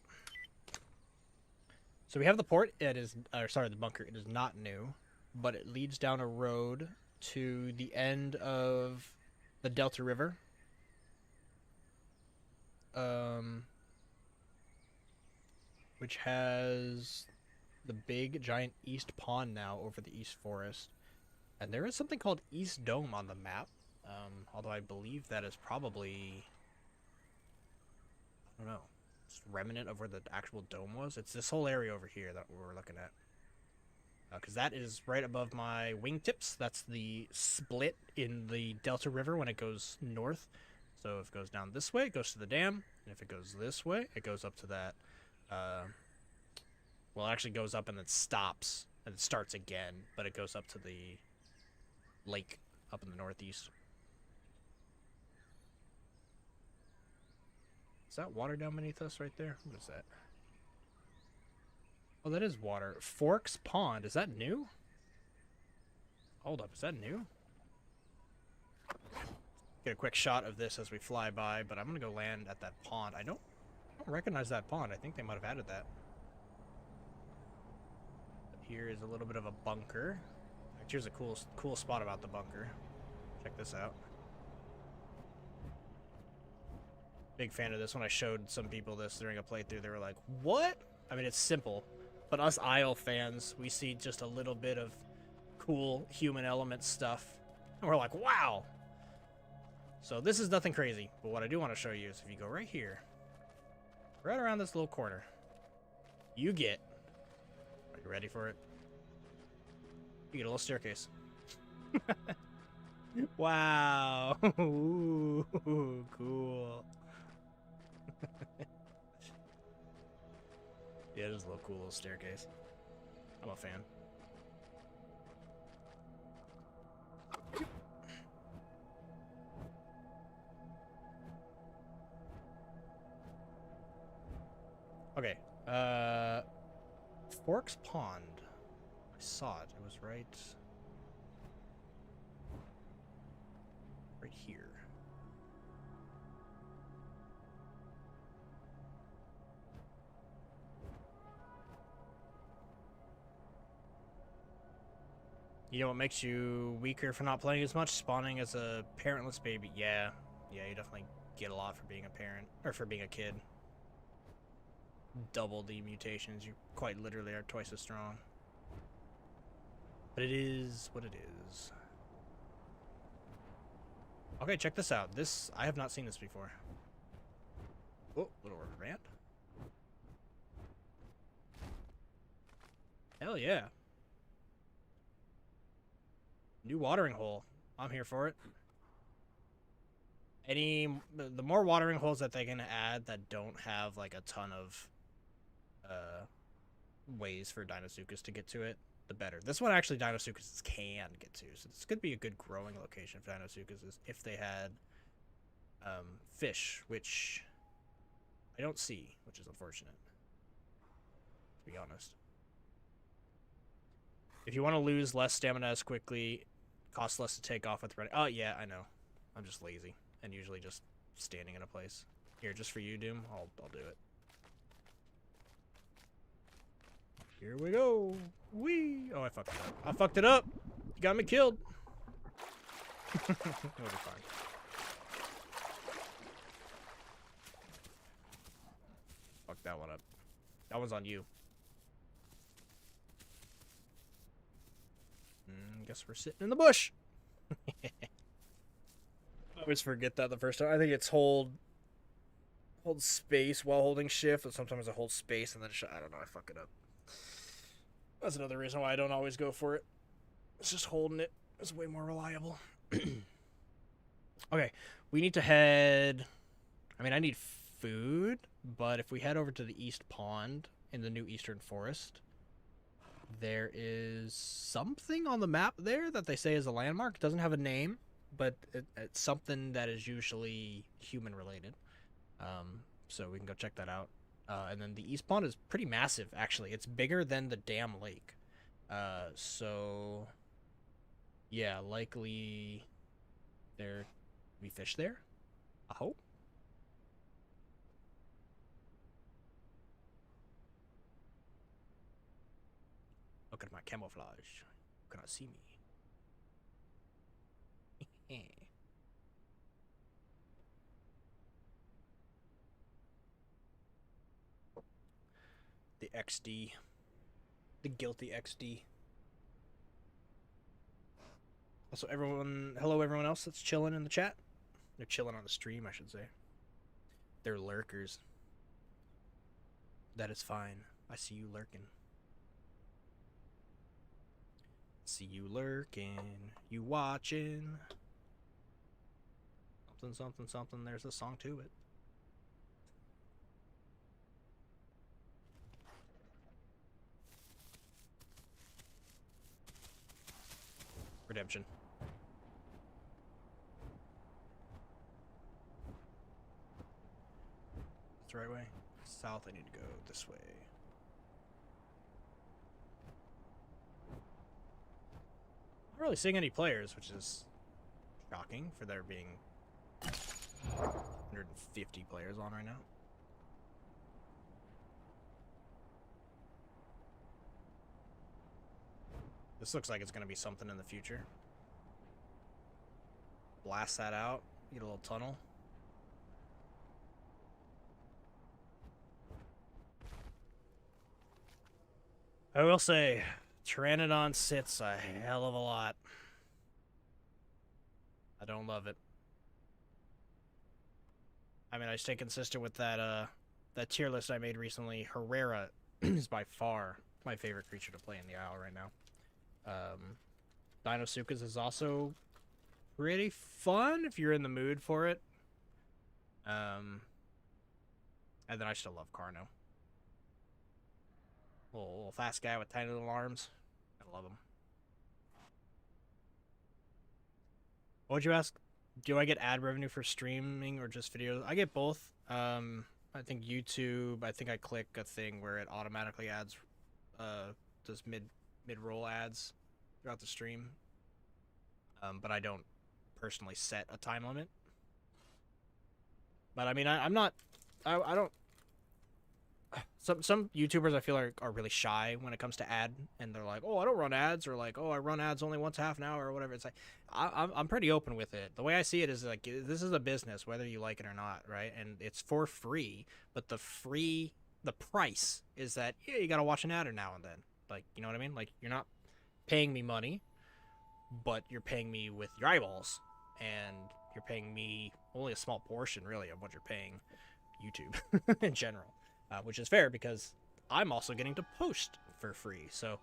So we have the port. It is, sorry, the bunker. It is not new, but it leads down a road to the end of the Delta River. Which has the big giant East Pond now over the East Forest. And there is something called East Dome on the map. Although I believe that is probably, I don't know, it's remnant of where the actual dome was. It's this whole area over here that we're looking at. Because that is right above my wingtips. That's the split in the Delta River when it goes north. So if it goes down this way, it goes to the dam. And if it goes this way, it goes up to that Well, it actually goes up and then stops, and it starts again, but it goes up to the lake up in the northeast. Is that water down beneath us right there? What is that? Oh, that is water. Forks Pond. Is that new? Hold up. Is that new? Get a quick shot of this as we fly by, but I'm going to go land at that pond. I don't recognize that pond. I think they might have added that. But here is a little bit of a bunker. Here's a cool spot about the bunker. Check this out. Big fan of this. When I showed some people this during a playthrough, they were like, what? I mean, it's simple. But us Isle fans, we see just a little bit of cool human element stuff. And we're like, wow. So this is nothing crazy. But what I do want to show you is if you go right here, right around this little corner, you get... Are you ready for it? You get a little staircase. Wow. Ooh, cool. Yeah, it is a little cool little staircase. I'm a fan. Okay. Forks Pond. I saw it. It was right here. You know what makes you weaker for not playing as much? Spawning as a parentless baby. Yeah, you definitely get a lot for being a parent, or for being a kid. Double the mutations. You quite literally are twice as strong. But it is what it is. Okay, check this out. This, I have not seen this before. Oh, little rant. Hell yeah. New watering hole. I'm here for it. The more watering holes that they can add that don't have like a ton of ways for Deinosuchus to get to it, the better. This one actually Deinosuchus can get to, so this could be a good growing location for Deinosuchus if they had fish, which I don't see, which is unfortunate, to be honest. If you want to lose less stamina as quickly, costs less to take off with running. Oh yeah, I know. I'm just lazy and usually just standing in a place. Here, just for you, Doom, I'll do it. Here we go. Whee! Oh, I fucked it up. I fucked it up. You got me killed. It'll be fine. Fuck that one up. That one's on you. Guess we're sitting in the bush. I always forget that the first time. I think it's hold space while holding shift, and sometimes I hold space and then I don't know, I fuck it up. That's another reason why I don't always go for it. It's just holding it. It's way more reliable. Okay, we need to head... I mean, I need food, but if we head over to the East Pond in the new Eastern Forest, there is something on the map there that they say is a landmark. It doesn't have a name, but it's something that is usually human-related. So we can go check that out. And then the East Pond is pretty massive, actually. It's bigger than the damn lake. So, yeah, likely there be fish there. I hope. Look at my camouflage. You cannot see me. The XD. The guilty XD. Also, hello everyone else that's chilling in the chat. They're chilling on the stream, I should say. They're lurkers. That is fine. I see you lurking. See you lurking. You watching. Something, something, something. There's a song to it. Redemption. That's the right way. South, I need to go this way. Not really seeing any players, which is shocking for there being 150 players on right now. This looks like it's going to be something in the future. Blast that out, get a little tunnel. I will say, Pteranodon sits a hell of a lot. I don't love it. I mean, I stay consistent with that that tier list I made recently. Herrera is by far my favorite creature to play in the Isle right now. Dinosuchus is also pretty fun if you're in the mood for it. And then I still love Carno. Little fast guy with tiny little arms. I love him. What would you ask? Do I get ad revenue for streaming or just videos? I get both. I think YouTube, I think I click a thing where it automatically adds does mid-roll ads throughout the stream. But I don't personally set a time limit. But I mean, I don't. Some YouTubers I feel are really shy when it comes to ad, and they're like, oh, I don't run ads, or like, oh, I run ads only once half an hour or whatever. It's like I'm pretty open with it. The way I see it is like, this is a business, whether you like it or not, right? And it's for free, but the price is that, yeah, you gotta watch an ad now and then. Like, you know what I mean? Like, you're not paying me money, but you're paying me with your eyeballs, and you're paying me only a small portion, really, of what you're paying YouTube in general. Which is fair because I'm also getting to post for free. So,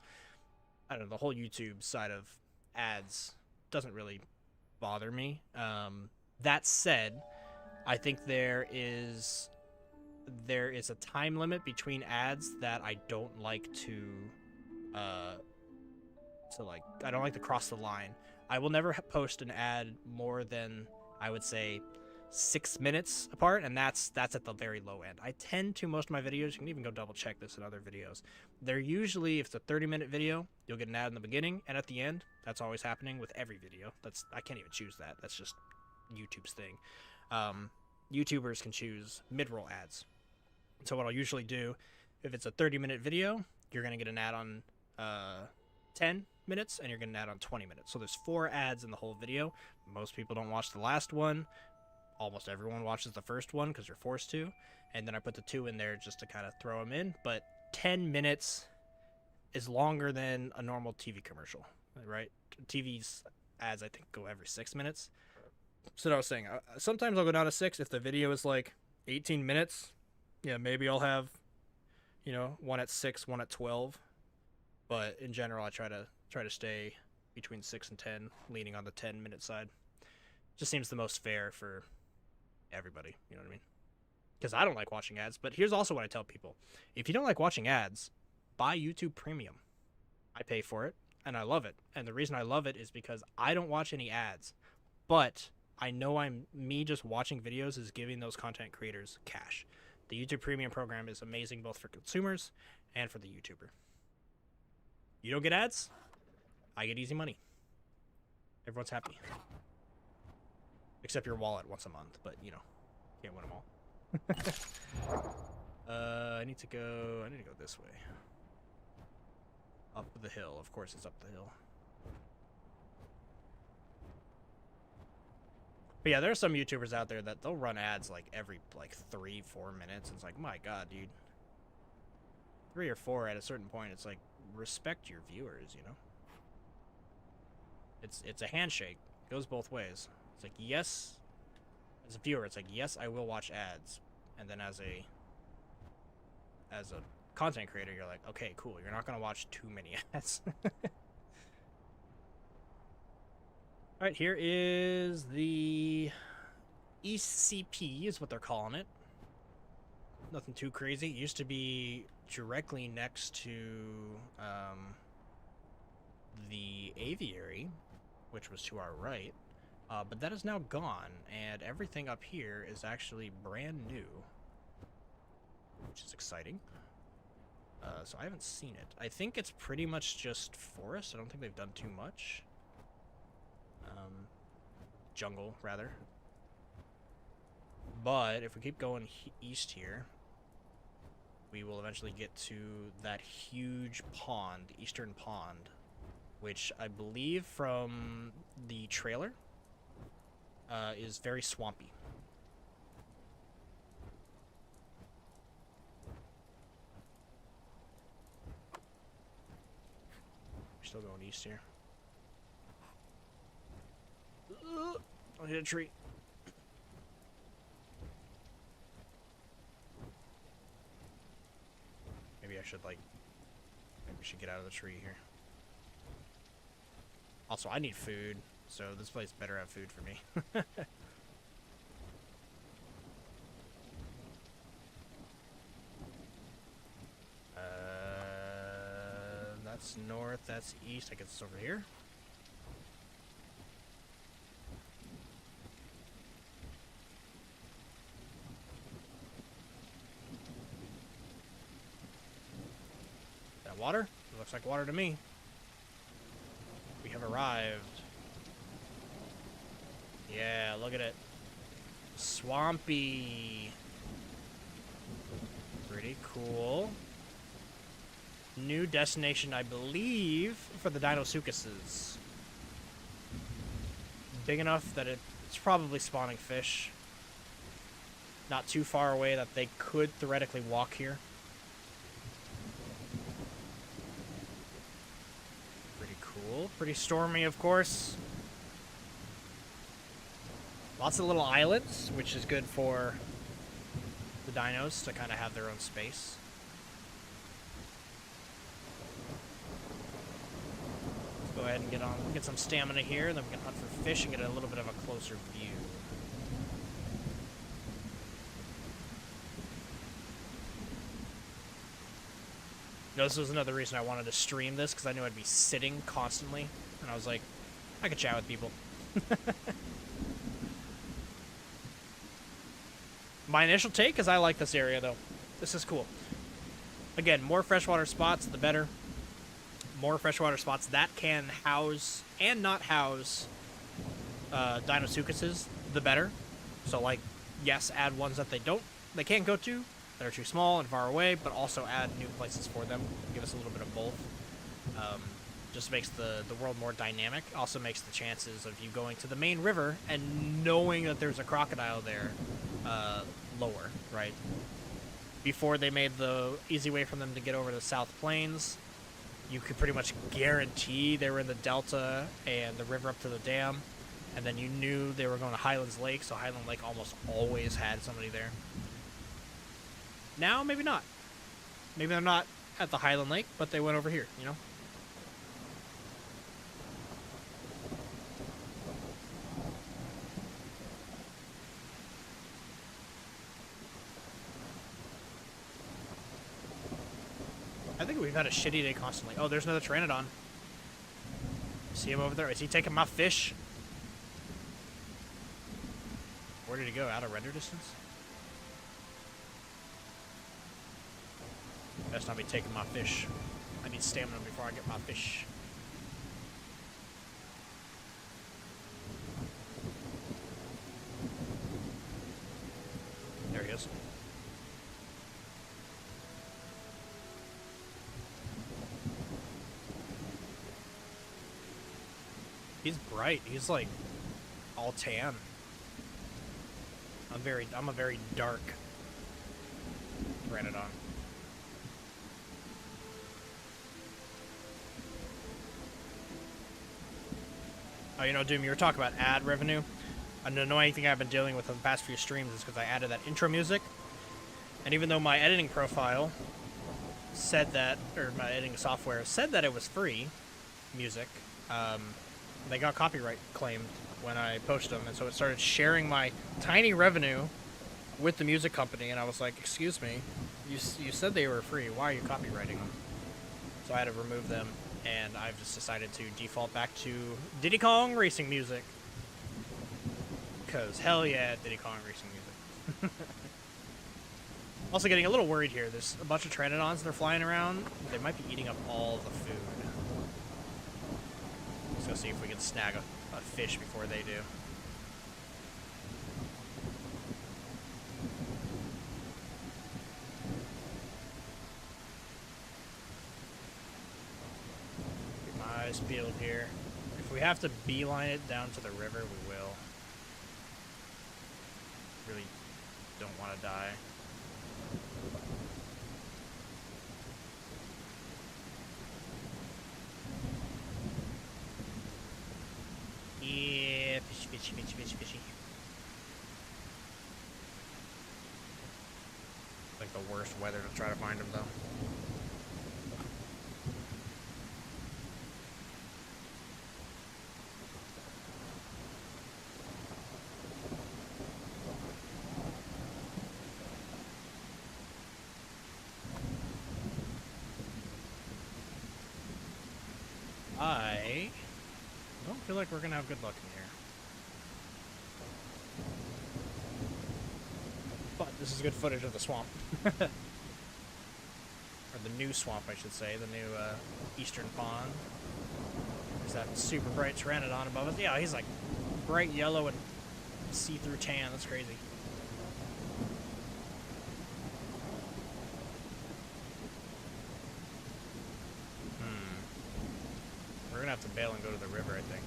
I don't know, the whole YouTube side of ads doesn't really bother me. That said, I think there is a time limit between ads that I don't like to I don't like to cross the line. I will never post an ad more than, I would say, 6 minutes apart, and that's at the very low end. I tend to, most of my videos, you can even go double check this in other videos, they're usually, if it's a 30-minute video, you'll get an ad in the beginning and at the end. That's always happening with every video. I can't even choose that. That's just YouTube's thing. YouTubers can choose mid-roll ads. So what I'll usually do, if it's a 30-minute video, you're going to get an ad on 10 minutes, and you're getting an ad on 20 minutes. So there's 4 ads in the whole video. Most people don't watch the last one. Almost everyone watches the first one because you're forced to, and then I put the 2 in there just to kind of throw them in. But 10 minutes is longer than a normal TV commercial, right? TV's ads, I think, go every 6 minutes. So what I was saying, sometimes I'll go down to 6 if the video is like 18 minutes. Yeah, maybe I'll have, one at 6, one at 12. But in general, I try to stay between 6 and 10, leaning on the 10-minute side. Just seems the most fair for everybody, you know what I mean? Because I don't like watching ads, but here's also what I tell people. If you don't like watching ads, buy YouTube Premium. I pay for it, and I love it. And the reason I love it is because I don't watch any ads, but I know me just watching videos is giving those content creators cash. The YouTube Premium program is amazing both for consumers and for the YouTuber. You don't get ads, I get easy money. Everyone's happy. Except your wallet once a month, but, can't win them all. I need to go this way. Up the hill. Of course it's up the hill. But yeah, there are some YouTubers out there that they'll run ads like every 3-4 minutes. It's like, my God, dude. 3 or 4 at a certain point, it's like, respect your viewers, It's a handshake. It goes both ways. It's like, yes, as a viewer, it's like, yes, I will watch ads. And then as a content creator, you're like, okay, cool, you're not going to watch too many ads. Alright, here is the ECP, is what they're calling it. Nothing too crazy. It used to be directly next to the aviary. which was to our right. But that is now gone, and everything up here is actually brand new, which is exciting. So I haven't seen it. I think it's pretty much just forest. I don't think they've done too much. Jungle, rather. But if we keep going east here, we will eventually get to that huge pond, the eastern pond, which I believe from the trailer is very swampy. We're still going east here. I'll hit a tree. Maybe I should, like, maybe we should get out of the tree here. Also, I need food, so this place better have food for me. That's north, that's east. I guess it's over here. That water? It looks like water to me. We have arrived. Yeah, look at it. Swampy. Pretty cool. New destination, I believe, for the Deinosuchuses. Big enough that it's probably spawning fish. Not too far away that they could theoretically walk here. Pretty cool. Pretty stormy, of course. Lots of little islands, which is good for the dinos to kind of have their own space. Let's go ahead and get some stamina here, and then we can hunt for fish and get a little bit of a closer view. No, this was another reason I wanted to stream this, because I knew I'd be sitting constantly, and I was like, I could chat with people. My initial take is I like this area, though. This is cool. Again, more freshwater spots, the better. More freshwater spots that can house and not house Deinosuchuses, the better. So, like, yes, add ones that they can't go to, that are too small and far away, but also add new places for them. Give us a little bit of both. Just makes the world more dynamic. Also makes the chances of you going to the main river and knowing that there's a crocodile there lower, right? Before they made the easy way for them to get over to the South Plains, you could pretty much guarantee they were in the delta and the river up to the dam, and then you knew they were going to Highlands Lake, so Highland Lake almost always had somebody there. Now, maybe not. Maybe they're not at the Highland Lake, but they went over here, you know? I think we've had a shitty day constantly. Oh, there's another Pteranodon. See him over there? Is he taking my fish? Where did he go? Out of render distance? Best not be taking my fish. I need stamina before I get my fish. There he is. He's bright. He's like all tan. I'm a very dark Pteranodon. Oh, you know, Doom, you were talking about ad revenue. An annoying thing I've been dealing with in the past few streams is because I added that intro music. And even though my editing profile said that, or my editing software said that it was free music, they got copyright claimed when I posted them. And so it started sharing my tiny revenue with the music company. And I was like, excuse me, you said they were free. Why are you copywriting them? So I had to remove them. and I've just decided to default back to Diddy Kong racing music. Because hell yeah, Diddy Kong racing music. Also getting a little worried here. There's a bunch of Pteranodons that are flying around. They might be eating up all the food. Let's go see if we can snag a fish before they do. Keep my eyes peeled here. If we have to beeline it down to the river, we will. Really don't want to die. Yeah, fishy. Like the worst weather to try to find him, though. I don't feel like we're gonna have good luck in here. But this is good footage of the swamp. Or the new swamp, I should say. The new eastern pond. There's that super bright Pteranodon above us. Yeah, he's like bright yellow and see-through tan. That's crazy. We're gonna have to bail and go to the river, I think.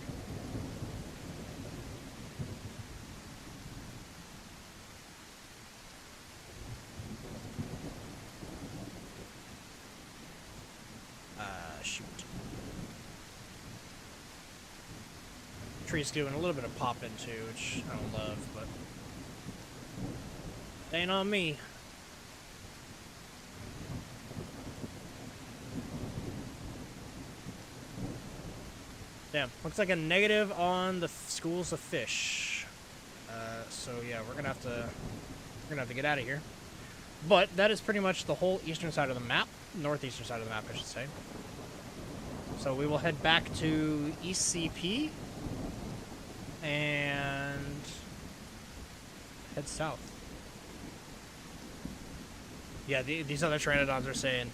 Shoot. Tree's doing a little bit of popping too, which I don't love, but it ain't on me. Damn, looks like a negative on the schools of fish. So yeah, we're gonna have to get out of here. But that is pretty much the whole eastern side of the map, northeastern side of the map, I should say. So we will head back to ECP and head south. Yeah, these other Pteranodons are saying,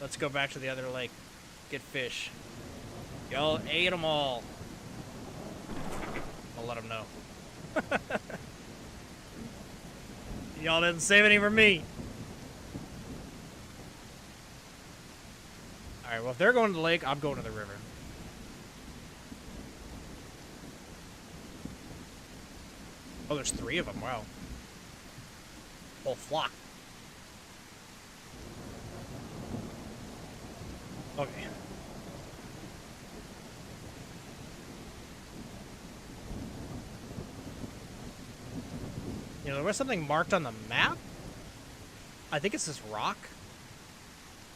let's go back to the other lake, get fish. Y'all ate them all. I'll let them know. Y'all didn't save any for me. Alright, well, if they're going to the lake, I'm going to the river. Oh, there's 3 of them. Wow. Whole flock. Okay. You know, there was something marked on the map. I think it's this rock.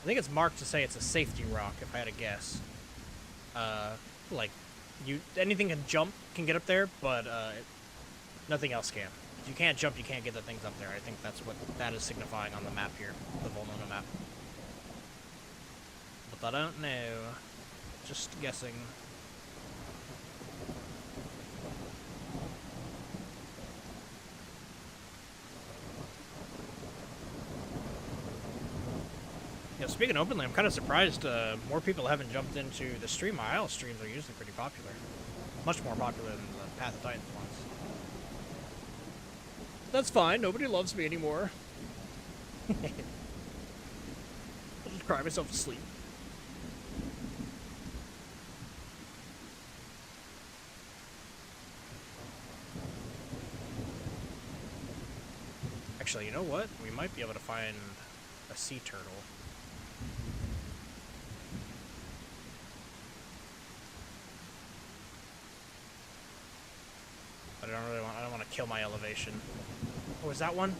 I think it's marked to say it's a safety rock, if I had to guess. Like, anything can jump, can get up there, but nothing else can. If you can't jump, you can't get the things up there. I think that's what that is signifying on the map here, the Volnona map. But I don't know. Just guessing. Yeah, speaking openly, I'm kind of surprised more people haven't jumped into the stream. My Isle streams are usually pretty popular. Much more popular than the Path of Titans ones. That's fine, nobody loves me anymore. I'll just cry myself to sleep. Actually, you know what? We might be able to find a sea turtle. But I don't want to kill my elevation. Oh, is that one?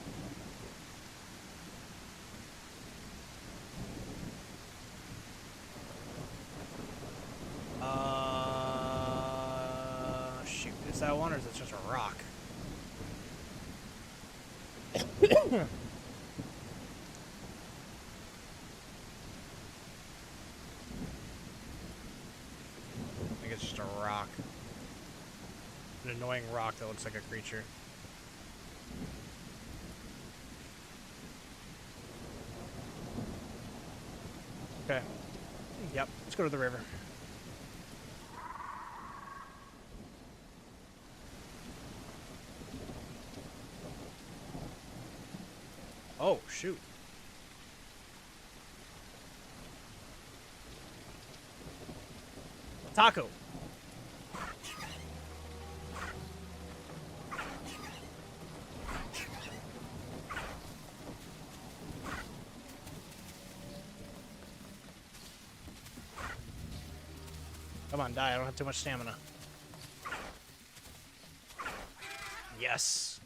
Shoot, is that one or is it just a rock? rock. An annoying rock that looks like a creature. Okay. Yep, let's go to the river. Oh, shoot. Taco. Come on, die. I don't have too much stamina. Yes.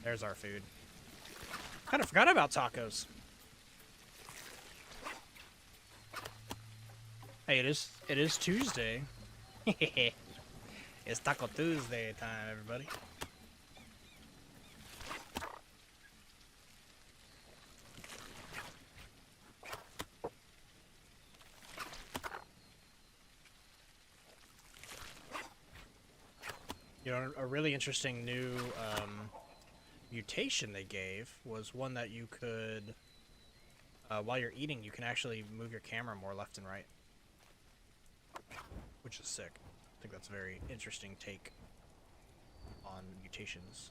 There's our food. Kind of forgot about tacos. Hey, it is Tuesday. It's Taco Tuesday time, everybody. You know, a really interesting new mutation they gave was one that you could, while you're eating, you can actually move your camera more left and right, which is sick. I think that's a very interesting take on mutations.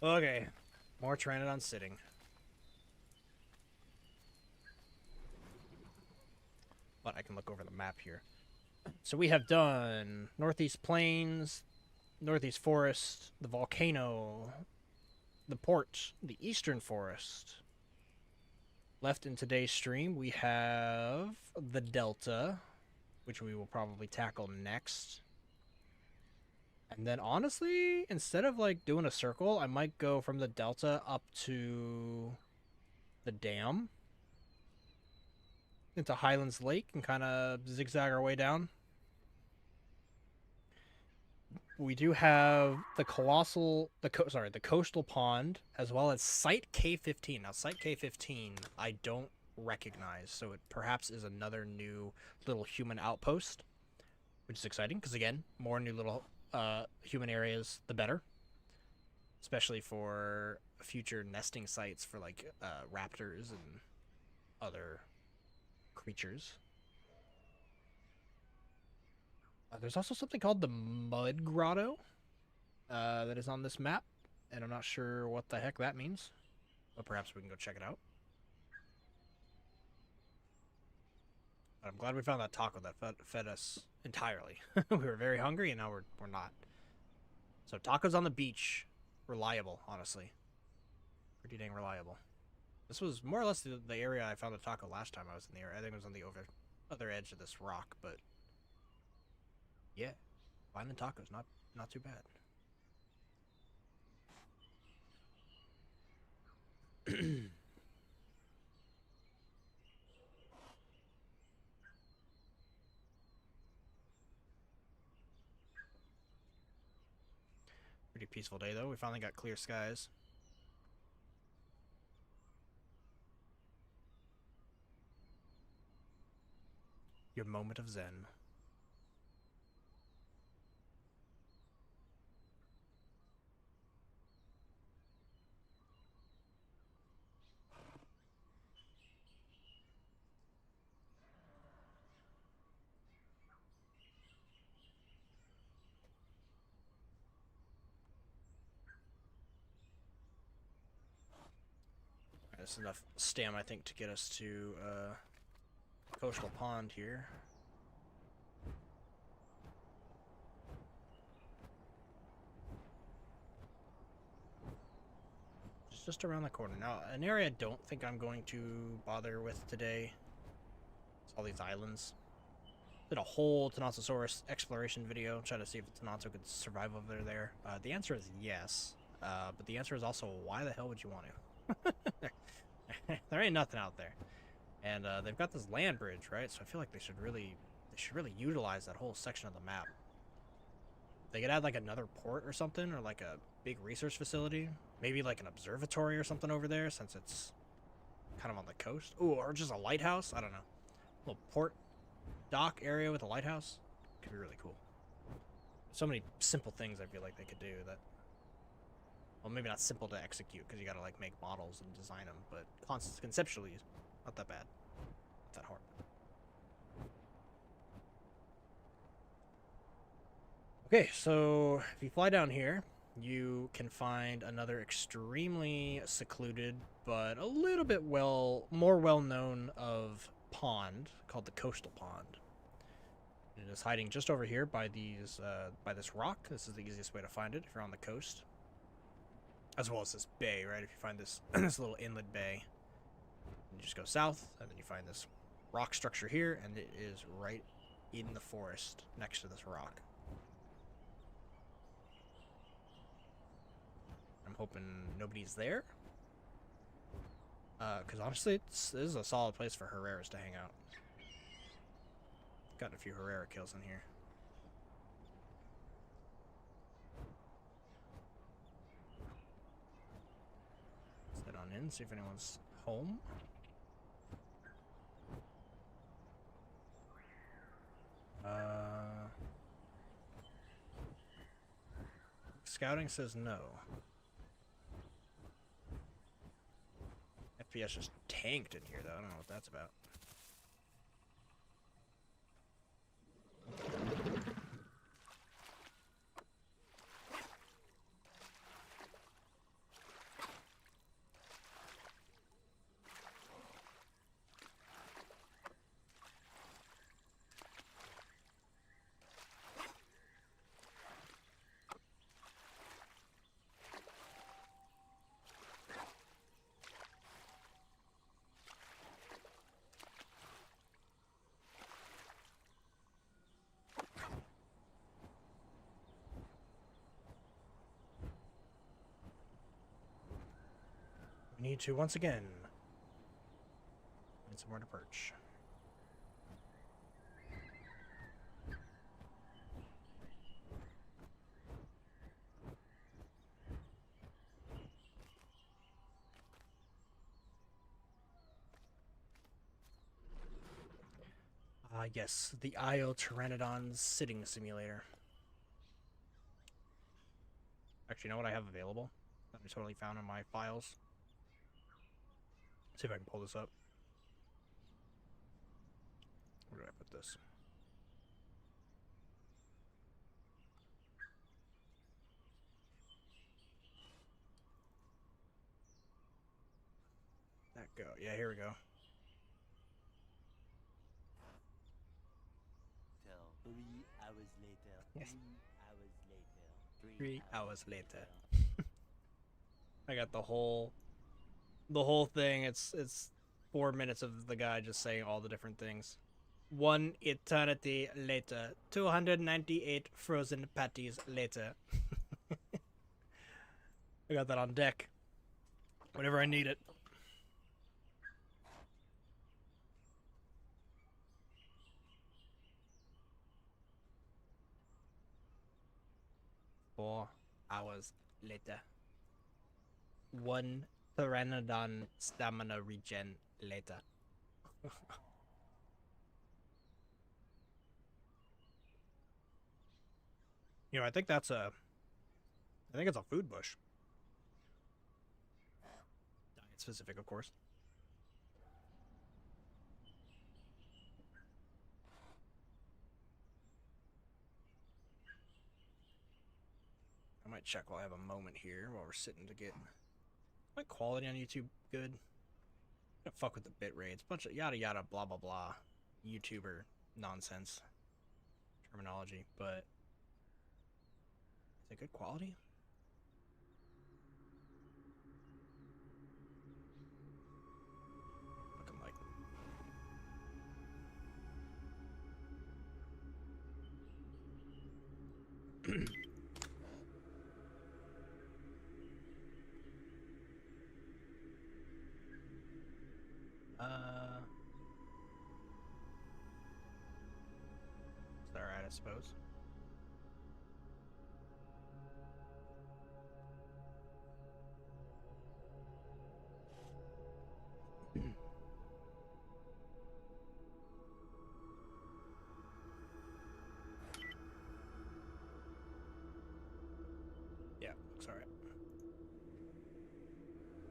Okay, more Pteranodon sitting. But I can look over the map here. So we have done Northeast Plains, Northeast Forest, the volcano, the port, the Eastern Forest. Left in today's stream, we have the Delta, which we will probably tackle next. And then honestly, instead of like doing a circle, I might go from the Delta up to the dam into Highlands Lake and kind of zigzag our way down. We do have the the coastal pond, as well as Site K15. Now, Site K15, I don't recognize, so it perhaps is another new little human outpost, which is exciting, because again, more new little human areas, the better. Especially for future nesting sites for, like, raptors and other creatures. There's also something called the Mud Grotto that is on this map, and I'm not sure what the heck that means, but perhaps we can go check it out. But I'm glad we found that taco that fed us entirely. We were very hungry, and now we're not. So tacos on the beach, reliable, honestly. Pretty dang reliable. This was more or less the area I found the taco last time I was in the area. I think it was on the other edge of this rock, but yeah, finding tacos, not too bad. Pretty peaceful day though. We finally got clear skies. Your moment of zen. That's enough stam, I think, to get us to coastal pond here. It's just around the corner. Now, an area I don't think I'm going to bother with today is all these islands. Did a whole Tenontosaurus exploration video, trying to see if the Tenonto could survive over there. The answer is yes, but the answer is also, why the hell would you want to? There ain't nothing out there, and they've got this land bridge, right? So I feel like they should really utilize that whole section of the map. They could add like another port or something, or like a big research facility, maybe like an observatory or something over there, since it's kind of on the coast. Ooh, or just a lighthouse. I don't know. A little port dock area with a lighthouse could be really cool. So many simple things I feel like they could do that. Well, maybe not simple to execute because you gotta like make models and design them, but conceptually, not that bad, not that hard. Okay, so if you fly down here, you can find another extremely secluded, but a little bit more well-known of pond called the Coastal Pond. It is hiding just over here by by this rock. This is the easiest way to find it if you're on the coast. As well as this bay, right? If you find this this little inlet bay, you just go south, and then you find this rock structure here, and it is right in the forest next to this rock. I'm hoping nobody's there. Because honestly, this is a solid place for Herreras to hang out. Gotten a few Herrera kills in here. Let's head on in, see if anyone's home. Scouting says no. FPS just tanked in here, though. I don't know what that's about. We need to, once again, find somewhere to perch. Yes, the Io Pteranodon sitting simulator. Actually, you know what I have available? That I totally found in my files. Let's see if I can pull this up. Where do I put this? That go. Yeah, here we go. 3 hours later. Yes. 3 hours later. 3 hours later. I got the whole thing. It's 4 minutes of the guy just saying all the different things. 1 eternity later. 298 frozen patties later. I got that on deck. Whenever I need it. Four hours later. 1 Pteranodon stamina regen later. You know, I think it's a food bush. Diet specific, of course. I might check while I have a moment here while we're sitting to get my quality on YouTube good. Don't fuck with the bit rates, bunch of yada yada blah blah blah YouTuber nonsense terminology, but is it good quality? Looking like it's alright, I suppose.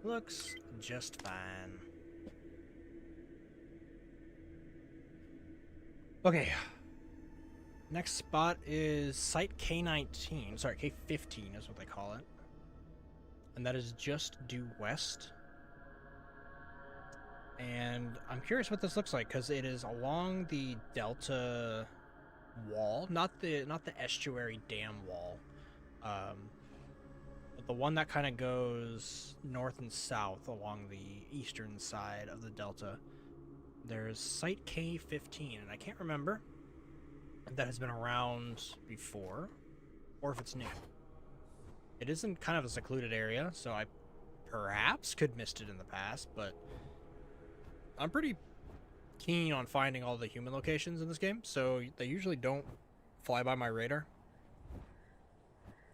Looks just fine. Okay. Next spot is Site K19. Sorry, K15 is what they call it. And that is just due west. And I'm curious what this looks like because it is along the delta wall, not the estuary dam wall, but the one that kind of goes north and south along the eastern side of the delta. There's Site K15, and I can't remember if that has been around before or if it's new. It is in kind of a secluded area, so I perhaps could missed it in the past, but I'm pretty keen on finding all the human locations in this game, so they usually don't fly by my radar.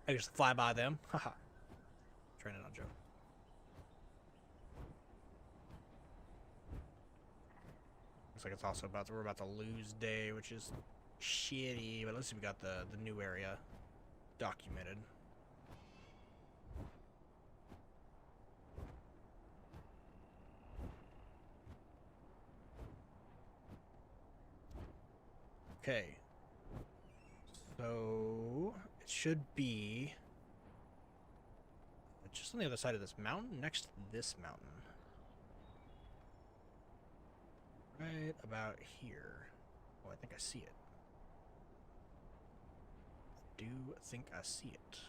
I just fly by them. Haha. Trying it on Joe. Looks like it's also we're about to lose day, which is shitty, but at least we got the new area documented. Okay. So it should be just on the other side of this mountain, next to this mountain. Right about here. Oh, I think I see it. I do think I see it.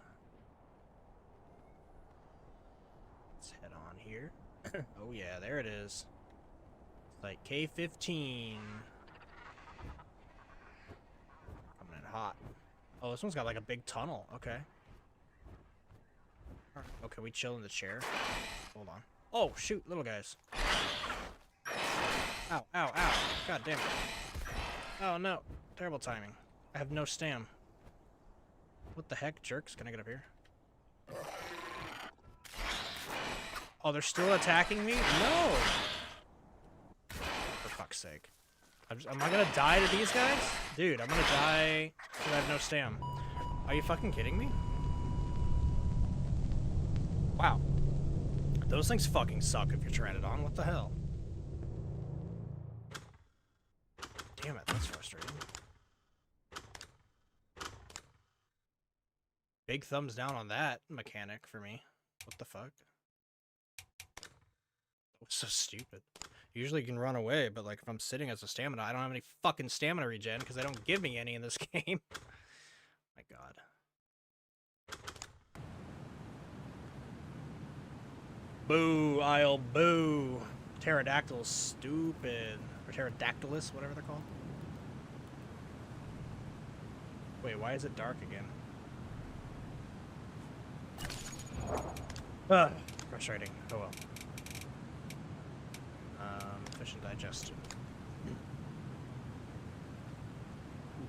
Let's head on here. Oh yeah, there it is. It's like K15. Coming in hot. Oh, this one's got like a big tunnel. Okay. Okay, we chill in the chair. Hold on. Oh, shoot, little guys. Ow, ow, ow. God damn it. Oh, no. Terrible timing. I have no stam. What the heck, jerks? Can I get up here? Oh, they're still attacking me? No! For fuck's sake. Am I gonna die to these guys? Dude, I'm gonna die because I have no stam. Are you fucking kidding me? Wow. Those things fucking suck if you're Pteranodon. What the hell? Damn it, that's frustrating. Big thumbs down on that mechanic for me. What the fuck? That was so stupid. Usually you can run away, but like if I'm sitting as a stamina, I don't have any fucking stamina regen because they don't give me any in this game. My god. Boo, Isle, boo. Pterodactyl's stupid. Or Pterodactylus, whatever they're called. Wait, why is it dark again? Frustrating. Oh well. Efficient digestion.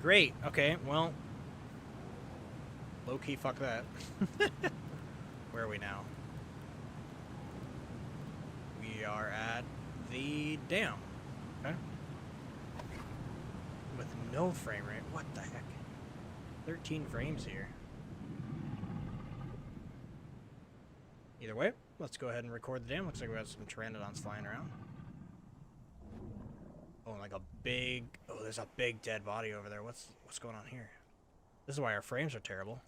Great. Okay, well. Low-key, fuck that. Where are we now? We are at the dam. Okay. With no frame rate. What the heck? 13 frames here. Either way, let's go ahead and record the dam. Looks like we have some pteranodons flying around. Oh, like a big... Oh, there's a big dead body over there. What's going on here? This is why our frames are terrible.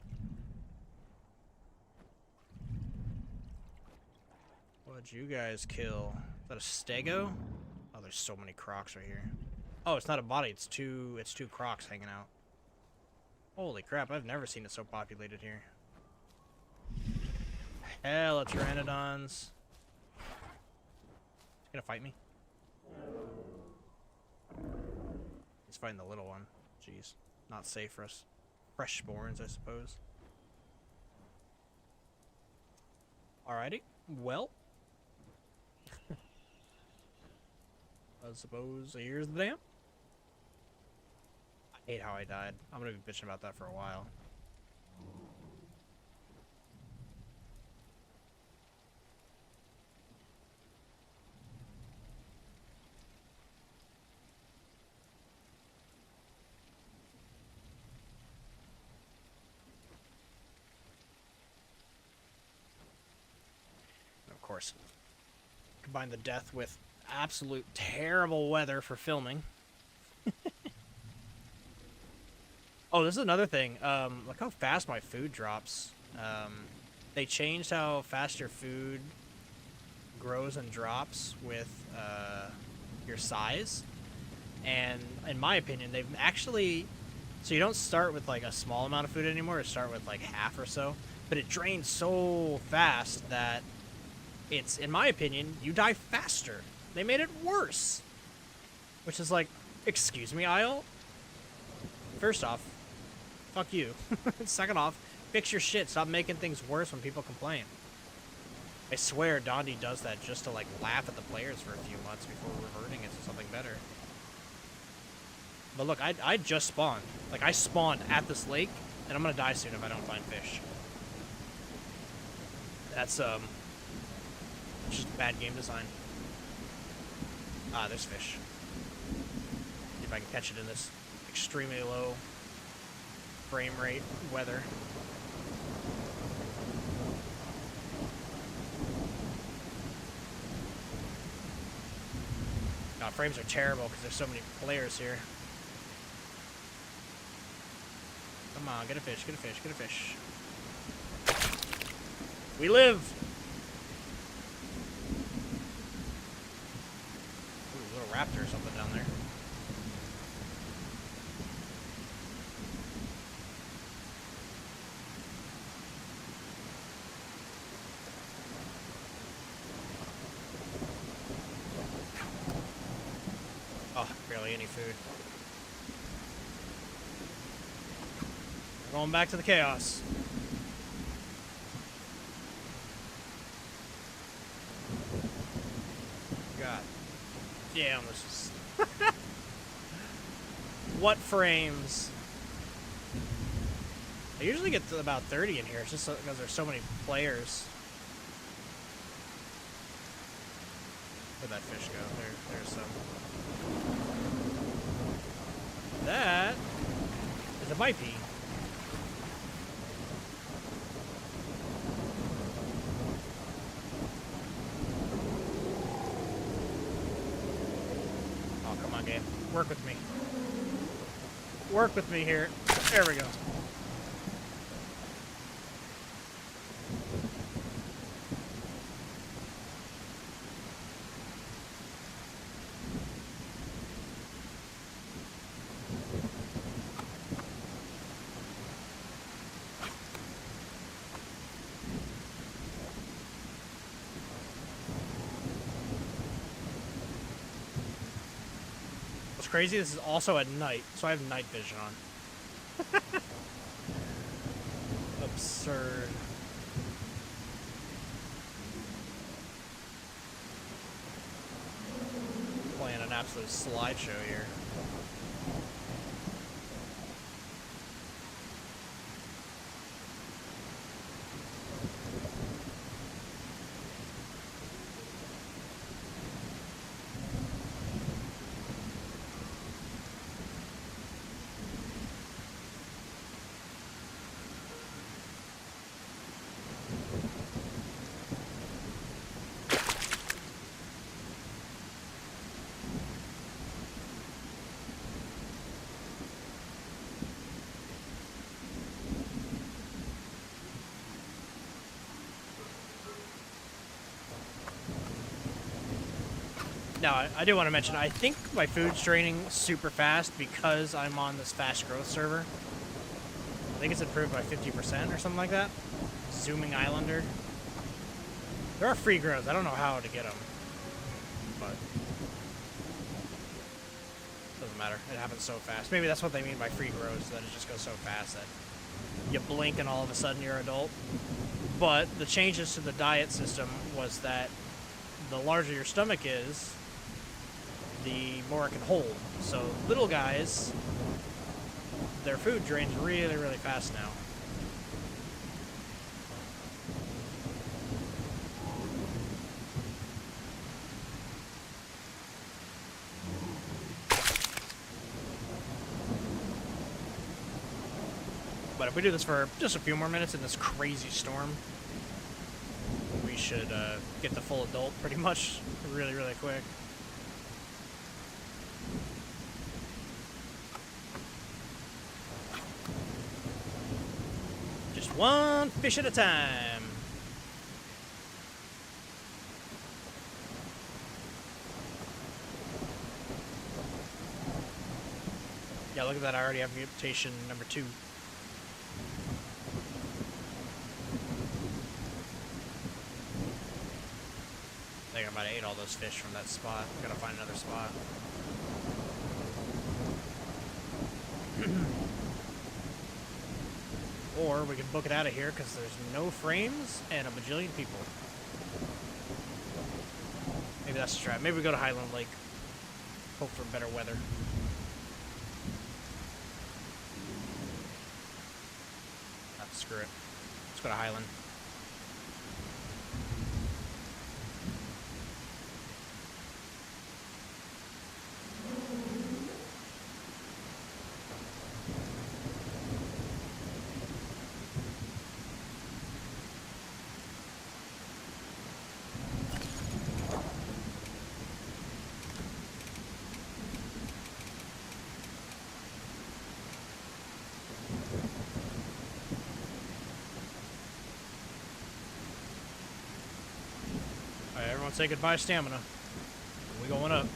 What'd you guys kill? Is that a stego? Oh, there's so many crocs right here. Oh, it's not a body. It's two crocs hanging out. Holy crap, I've never seen it so populated here. Hella pteranodons. He's gonna fight me? He's fighting the little one. Jeez. Not safe for us. Fresh spawns, I suppose. Alrighty. Well. I suppose here's the dam. I hate how I died. I'm gonna be bitching about that for a while. Of course. Combine the death with absolute terrible weather for filming. Oh, this is another thing. Look how fast my food drops. They changed how fast your food grows and drops with your size. And in my opinion, they've actually... So you don't start with like a small amount of food anymore. You start with like half or so. But it drains so fast that it's, in my opinion, you die faster. They made it worse. Which is like, excuse me, Isle? First off, fuck you. Second off, fix your shit. Stop making things worse when people complain. I swear Dondi does that just to like laugh at the players for a few months before reverting it to something better. But look, I just spawned. Like, I spawned at this lake, and I'm gonna die soon if I don't find fish. That's, just bad game design. Ah, there's fish. See if I can catch it in this extremely low frame rate weather. God, frames are terrible because there's so many players here. Come on, get a fish, get a fish, get a fish. We live! Ooh, little raptor or something down there. Oh, barely any food. Going back to the chaos. God damn, this is... What frames? I usually get to about 30 in here. It's just because there's so many players. Where'd that fish go? There's some. That is a bipede. Game. Work with me. Work with me here. There we go. Crazy, this is also at night, so I have night vision on. Absurd. Playing an absolute slideshow here. Now, I do want to mention, I think my food's draining super fast because I'm on this fast growth server. I think it's improved by 50% or something like that. Zooming Islander. There are free grows. I don't know how to get them. But doesn't matter. It happens so fast. Maybe that's what they mean by free grows, that it just goes so fast that you blink and all of a sudden you're an adult. But the changes to the diet system was that the larger your stomach is, the more it can hold. So little guys, their food drains really, really fast now. But if we do this for just a few more minutes in this crazy storm, we should get the full adult pretty much really, really quick. Just one fish at a time. Yeah, look at that. I already have mutation number 2. I think I might have ate all those fish from that spot. Gotta find another spot. Or we can book it out of here because there's no frames and a bajillion people. Maybe that's a trap. Maybe we go to Highland Lake. Hope for better weather. Screw it. Let's go to Highland. Everyone say goodbye stamina. We going up.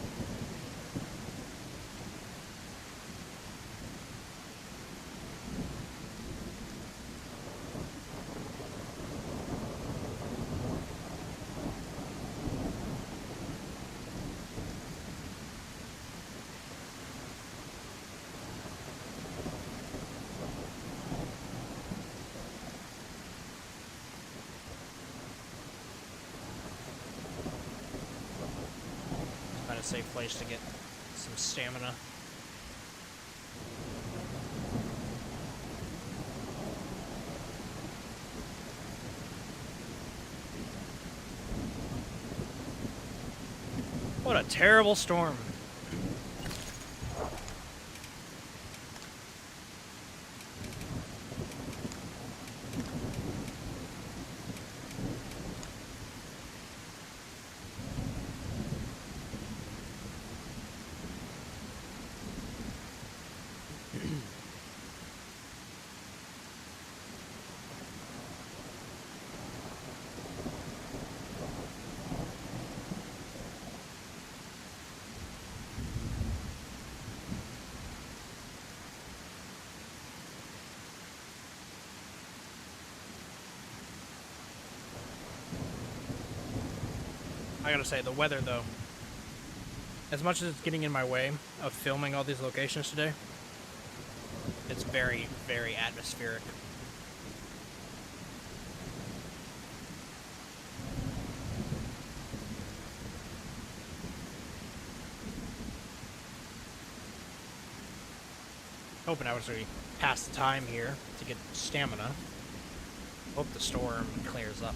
A safe place to get some stamina. What a terrible storm. I gotta say, the weather, though, as much as it's getting in my way of filming all these locations today, it's very, very atmospheric. Hoping I was really past the time here to get stamina. Hope the storm clears up.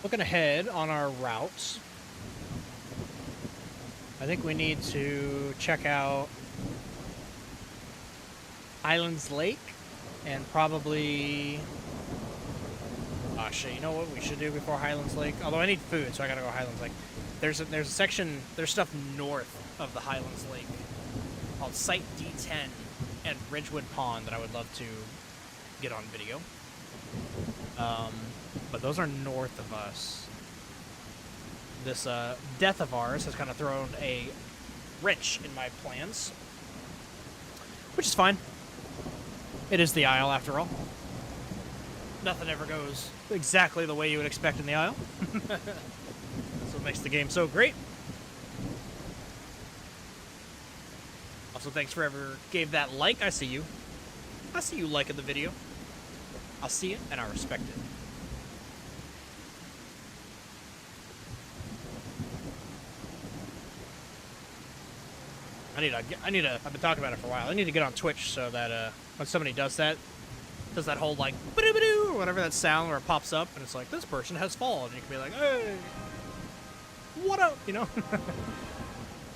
Looking ahead on our routes, I think we need to check out Highlands Lake and probably... Oh shit, you know what we should do before Highlands Lake? Although I need food, so I gotta go Highlands Lake. There's a section, there's stuff north of the Highlands Lake called Site D10 and Ridgewood Pond that I would love to get on video. But those are north of us. This death of ours has kind of thrown a wrench in my plans, which is fine. It is the Isle, after all. Nothing ever goes exactly the way you would expect in the Isle. That's what makes the game so great. Also, thanks for whoever gave that like. I see you. I see you liking the video. I'll see it, and I respect it. I've been talking about it for a while. I need to get on Twitch so that when somebody does that whole like, or whatever that sound where it pops up and it's like, this person has fallen. And you can be like, hey, what up? You know?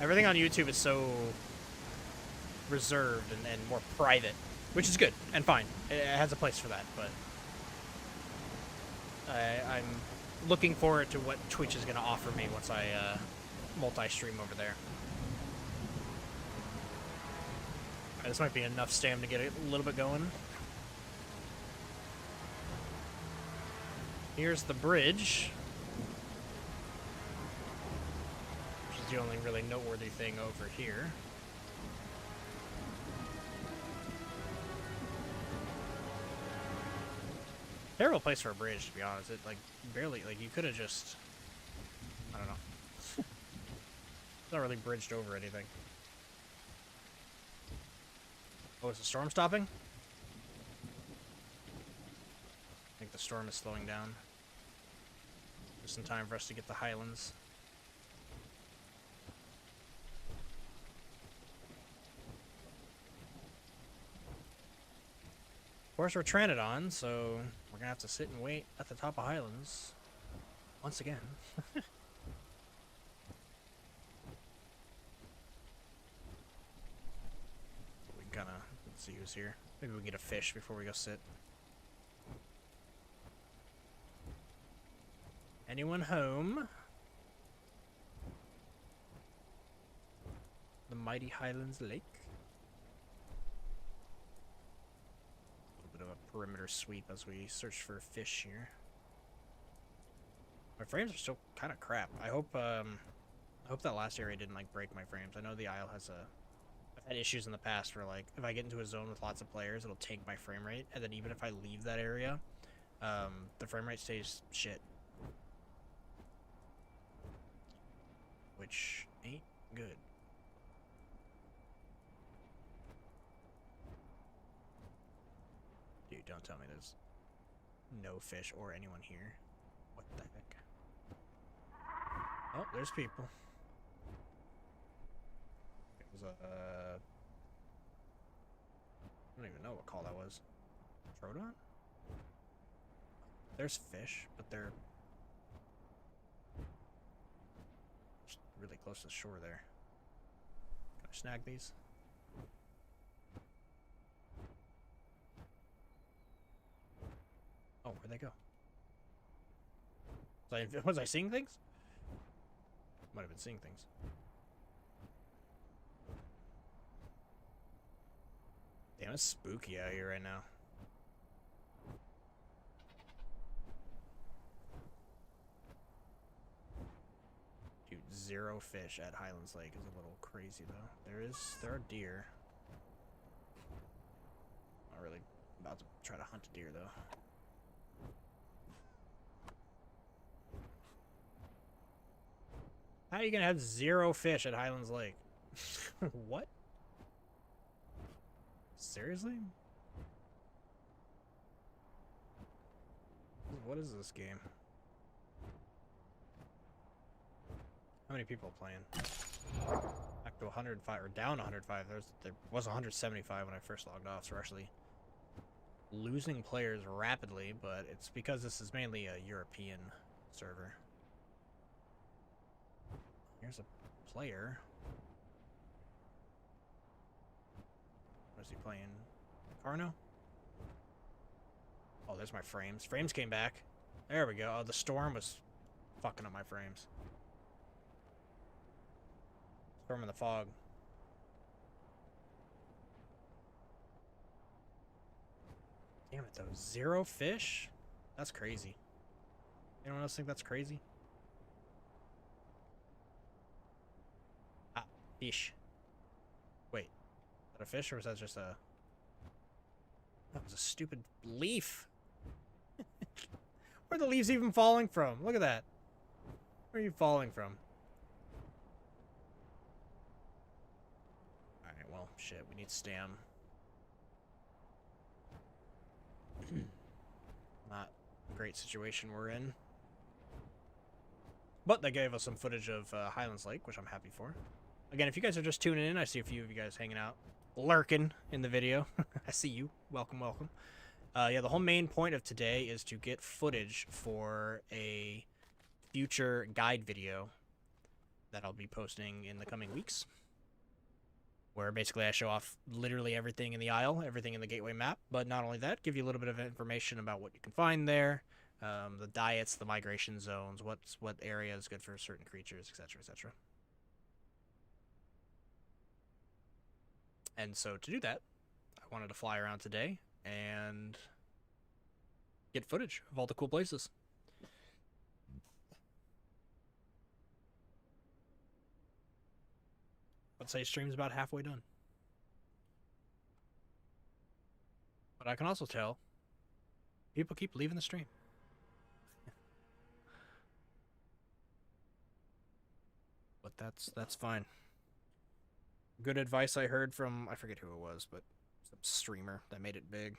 Everything on YouTube is so reserved and more private, which is good and fine. It has a place for that, but I'm looking forward to what Twitch is going to offer me once I multi-stream over there. This might be enough stam to get it a little bit going. Here's the bridge, which is the only really noteworthy thing over here. Terrible place for a bridge, to be honest. It, like, barely, like, you could have just, I don't know. It's not really bridged over anything. Oh, is the storm stopping? I think the storm is slowing down. Just in time for us to get the Highlands. Of course, we're Tranodon, so we're gonna have to sit and wait at the top of Highlands once again. We can kind of see who's here. Maybe we can get a fish before we go sit. Anyone home? The mighty Highlands Lake. A little bit of a perimeter sweep as we search for fish here. My frames are still kind of crap. I hope that last area didn't like break my frames. I know the Isle has I've had issues in the past where like if I get into a zone with lots of players, it'll tank my frame rate, and then even if I leave that area, the frame rate stays shit. Which ain't good. Dude, don't tell me there's no fish or anyone here. What the heck? Oh, there's people. It was a... I don't even know what call that was. Troodon? There's fish, but they're really close to the shore there. Can I snag these? Oh, where'd they go? Was I seeing things? Might have been seeing things. Damn, it's spooky out here right now. Dude, 0 fish at Highlands Lake is a little crazy though. There are deer. Not really about to try to hunt a deer though. How are you gonna have 0 fish at Highlands Lake? What? Seriously? What is this game? How many people are playing? Back to 105, or down 105. There was 175 when I first logged off, so we're actually losing players rapidly, but it's because this is mainly a European server. Here's a player. What is he playing? Carno? Oh, there's my frames. Frames came back. There we go. Oh, the storm was fucking up my frames. Storm in the fog. Damn it, though. 0 fish? That's crazy. Anyone else think that's crazy? Ah, fish. Wait, is that a fish or was that just a... That was a stupid leaf. Where are the leaves even falling from? Look at that. Where are you falling from? Alright, well, shit, we need stam. Not a great situation we're in. But they gave us some footage of Highlands Lake, which I'm happy for. Again, if you guys are just tuning in, I see a few of you guys hanging out, lurking in the video. I see you. Welcome, welcome. Yeah, the whole main point of today is to get footage for a future guide video that I'll be posting in the coming weeks, where basically I show off literally everything in the Isle, everything in the Gateway map, but not only that, give you a little bit of information about what you can find there, the diets, the migration zones, what area is good for certain creatures, etc., etc. And so to do that, I wanted to fly around today and get footage of all the cool places. I'd say stream's about halfway done. But I can also tell people keep leaving the stream. But that's fine. Good advice I heard from, I forget who it was, but some streamer that made it big.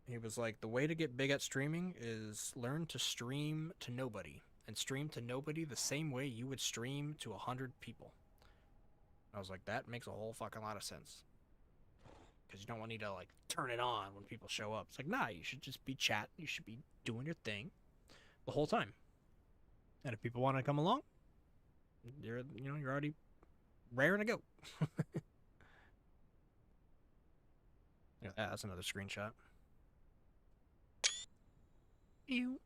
He was like, the way to get big at streaming is learn to stream to nobody, and stream to nobody the same way you would stream to 100 people. I was like, that makes a whole fucking lot of sense. Because you don't want to like turn it on when people show up. It's like, nah, you should just be chatting. You should be doing your thing the whole time. And if people want to come along, you're already raring to go. Yeah, that's another screenshot. Ew.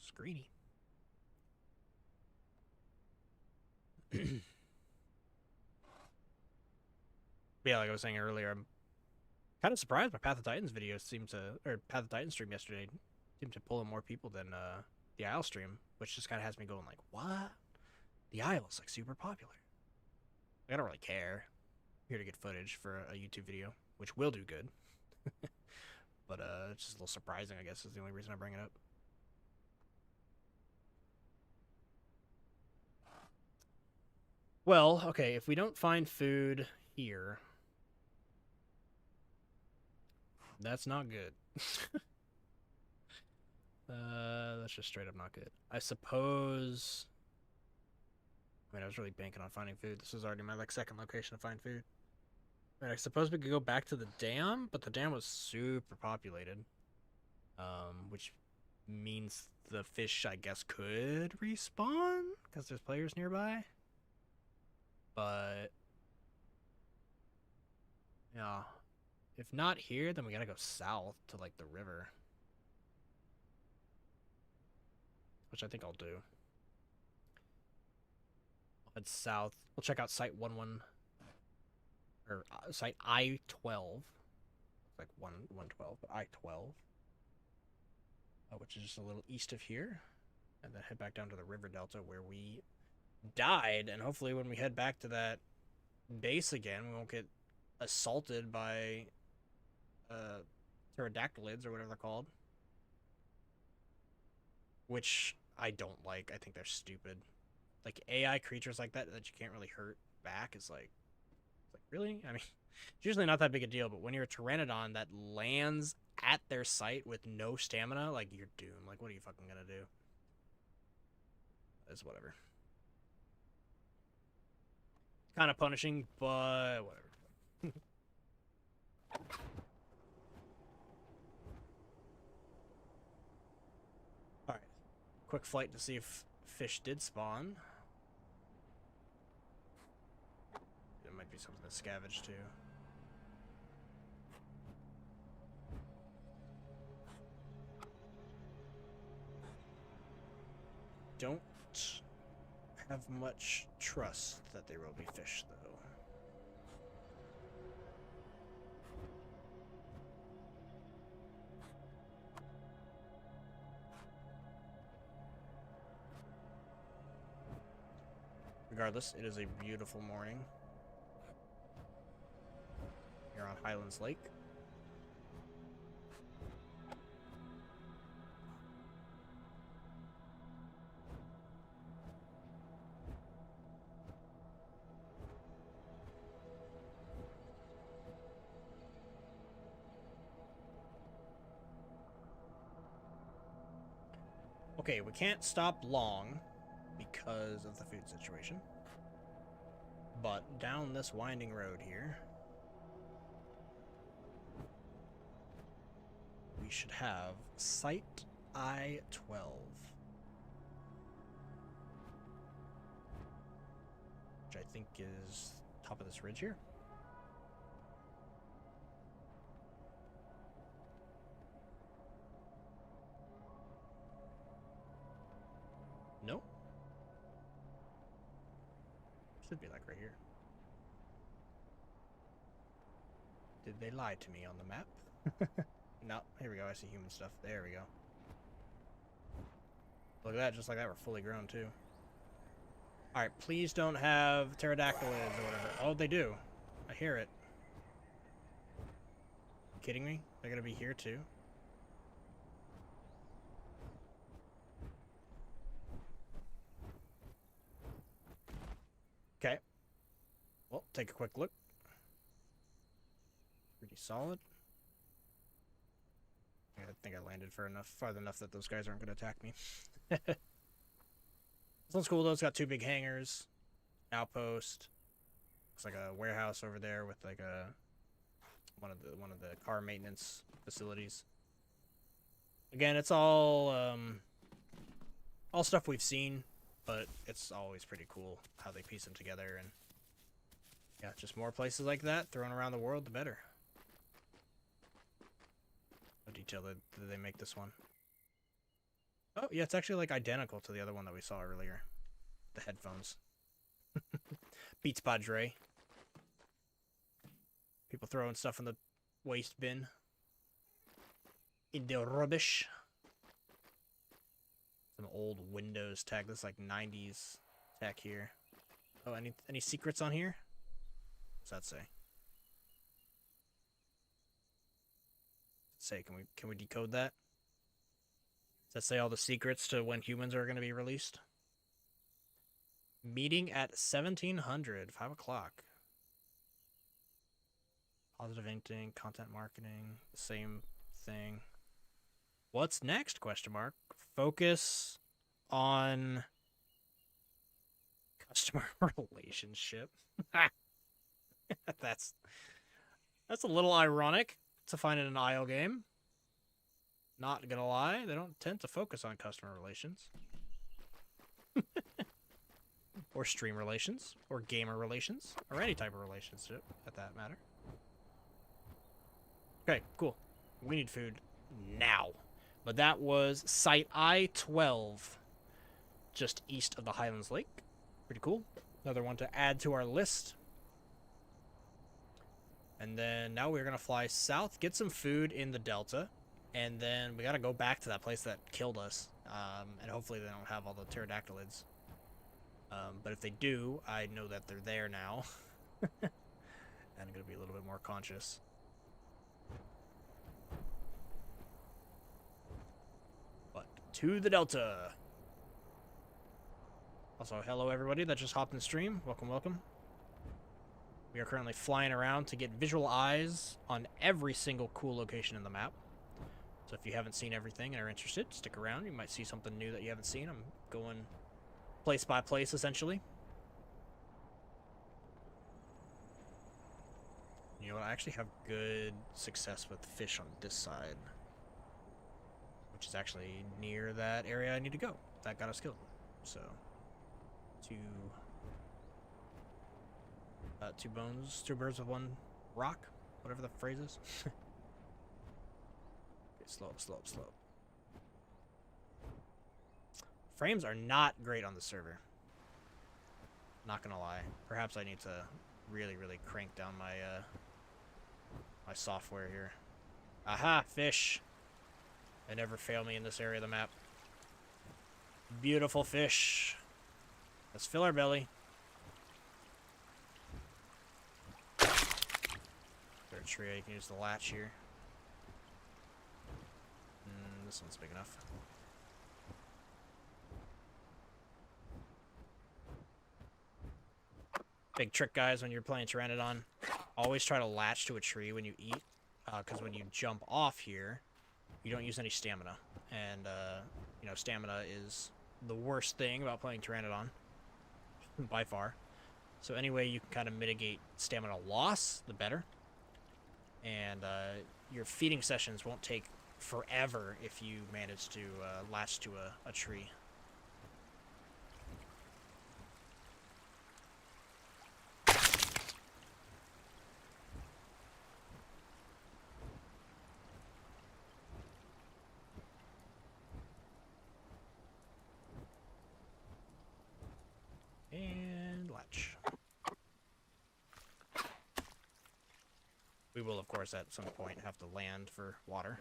Screeny. Yeah, like I was saying earlier, I'm kind of surprised my Path of Titans video Path of Titans stream yesterday seemed to pull in more people than the Isle stream, which just kind of has me going like, what? The Isle is like super popular. I don't really care. I'm here to get footage for a YouTube video, which will do good. But it's just a little surprising, I guess, is the only reason I bring it up. Well, okay, if we don't find food here, that's not good. That's just straight up not good. I suppose... I mean, I was really banking on finding food. This is already my, like, second location to find food. I mean, I suppose we could go back to the dam, but the dam was super populated. Which means the fish, I guess, could respawn, because there's players nearby. But... yeah. If not here, then we gotta go south to, like, the river. Which I think I'll do. I'll head south. We'll check out Site 11... or Site I-12. It's like 112, but I-12. Which is just a little east of here. And then head back down to the river delta where we died. And hopefully when we head back to that base again, we won't get assaulted by pterodactylids or whatever they're called. Which I don't like. I think they're stupid. Like AI creatures like that you can't really hurt back is like really? I mean, it's usually not that big a deal, but when you're a pteranodon that lands at their site with no stamina, like, you're doomed. Like, what are you fucking gonna do? It's whatever. Kind of punishing, but whatever. Alright. Quick flight to see if fish did spawn. There might be something to scavenge too. Don't have much trust that there will be fish, though. Regardless, it is a beautiful morning here on Highlands Lake. Okay, we can't stop long because of the food situation. But down this winding road here, we should have Site I-12. Which I think is top of this ridge here. Nope. Should be like right here. Did they lie to me on the map? No, here we go. I see human stuff. There we go. Look at that, just like that, we're fully grown too. Alright, please don't have pterodactylids or whatever. Oh, they do. I hear it. You kidding me? They're gonna be here too. Okay. Well, take a quick look. Pretty solid. I think I landed far enough that those guys aren't going to attack me. This one's cool though. It's got two big hangars, outpost. Looks like a warehouse over there with like one of the car maintenance facilities. Again, it's all stuff we've seen, but it's always pretty cool how they piece them together. And yeah, just more places like that thrown around the world, the better. What detail did they make this one? Oh, yeah, it's actually like identical to the other one that we saw earlier. The headphones. Beats Padre. People throwing stuff in the waste bin. In the rubbish. Some old Windows tech. This is like 90s tech here. Oh, any secrets on here? What's that say? Say, can we decode that? Does that say all the secrets to when humans are going to be released? Meeting at 1700, 5 o'clock. Positive inking, content marketing, same thing. What's next? Question mark. Focus on customer relationship. That's a little ironic to find in an IO game. Not gonna lie, they don't tend to focus on customer relations. Or stream relations, or gamer relations, or any type of relationship, at that matter. Okay, cool. We need food now. But that was Site I-12, just east of the Highlands Lake. Pretty cool. Another one to add to our list. And then now we're going to fly south, get some food in the Delta, and then we got to go back to that place that killed us. And hopefully they don't have all the pterodactylids. But if they do, I know that they're there now. And I'm going to be a little bit more conscious. But to the Delta. Also, hello everybody that just hopped in the stream. Welcome, welcome. We are currently flying around to get visual eyes on every single cool location in the map. So if you haven't seen everything and are interested, stick around. You might see something new that you haven't seen. I'm going place by place, essentially. You know what? I actually have good success with fish on this side, which is actually near that area I need to go. That got us killed. So, two birds with one rock, whatever the phrase is. Okay, slow up. Frames are not great on the server. Not gonna lie. Perhaps I need to really crank down my my software here. Aha, fish. They never fail me in this area of the map. Beautiful fish. Let's fill our belly. Third tree, you can use the latch here. This one's big enough. Big trick, guys, when you're playing Pteranodon. Always try to latch to a tree when you eat, because when you jump off here, you don't use any stamina. And, you know, stamina is the worst thing about playing Pteranodon, by far. So any way you can kind of mitigate stamina loss, the better. And your feeding sessions won't take forever if you manage to latch to a tree. And latch. We will, of course, at some point have to land for water.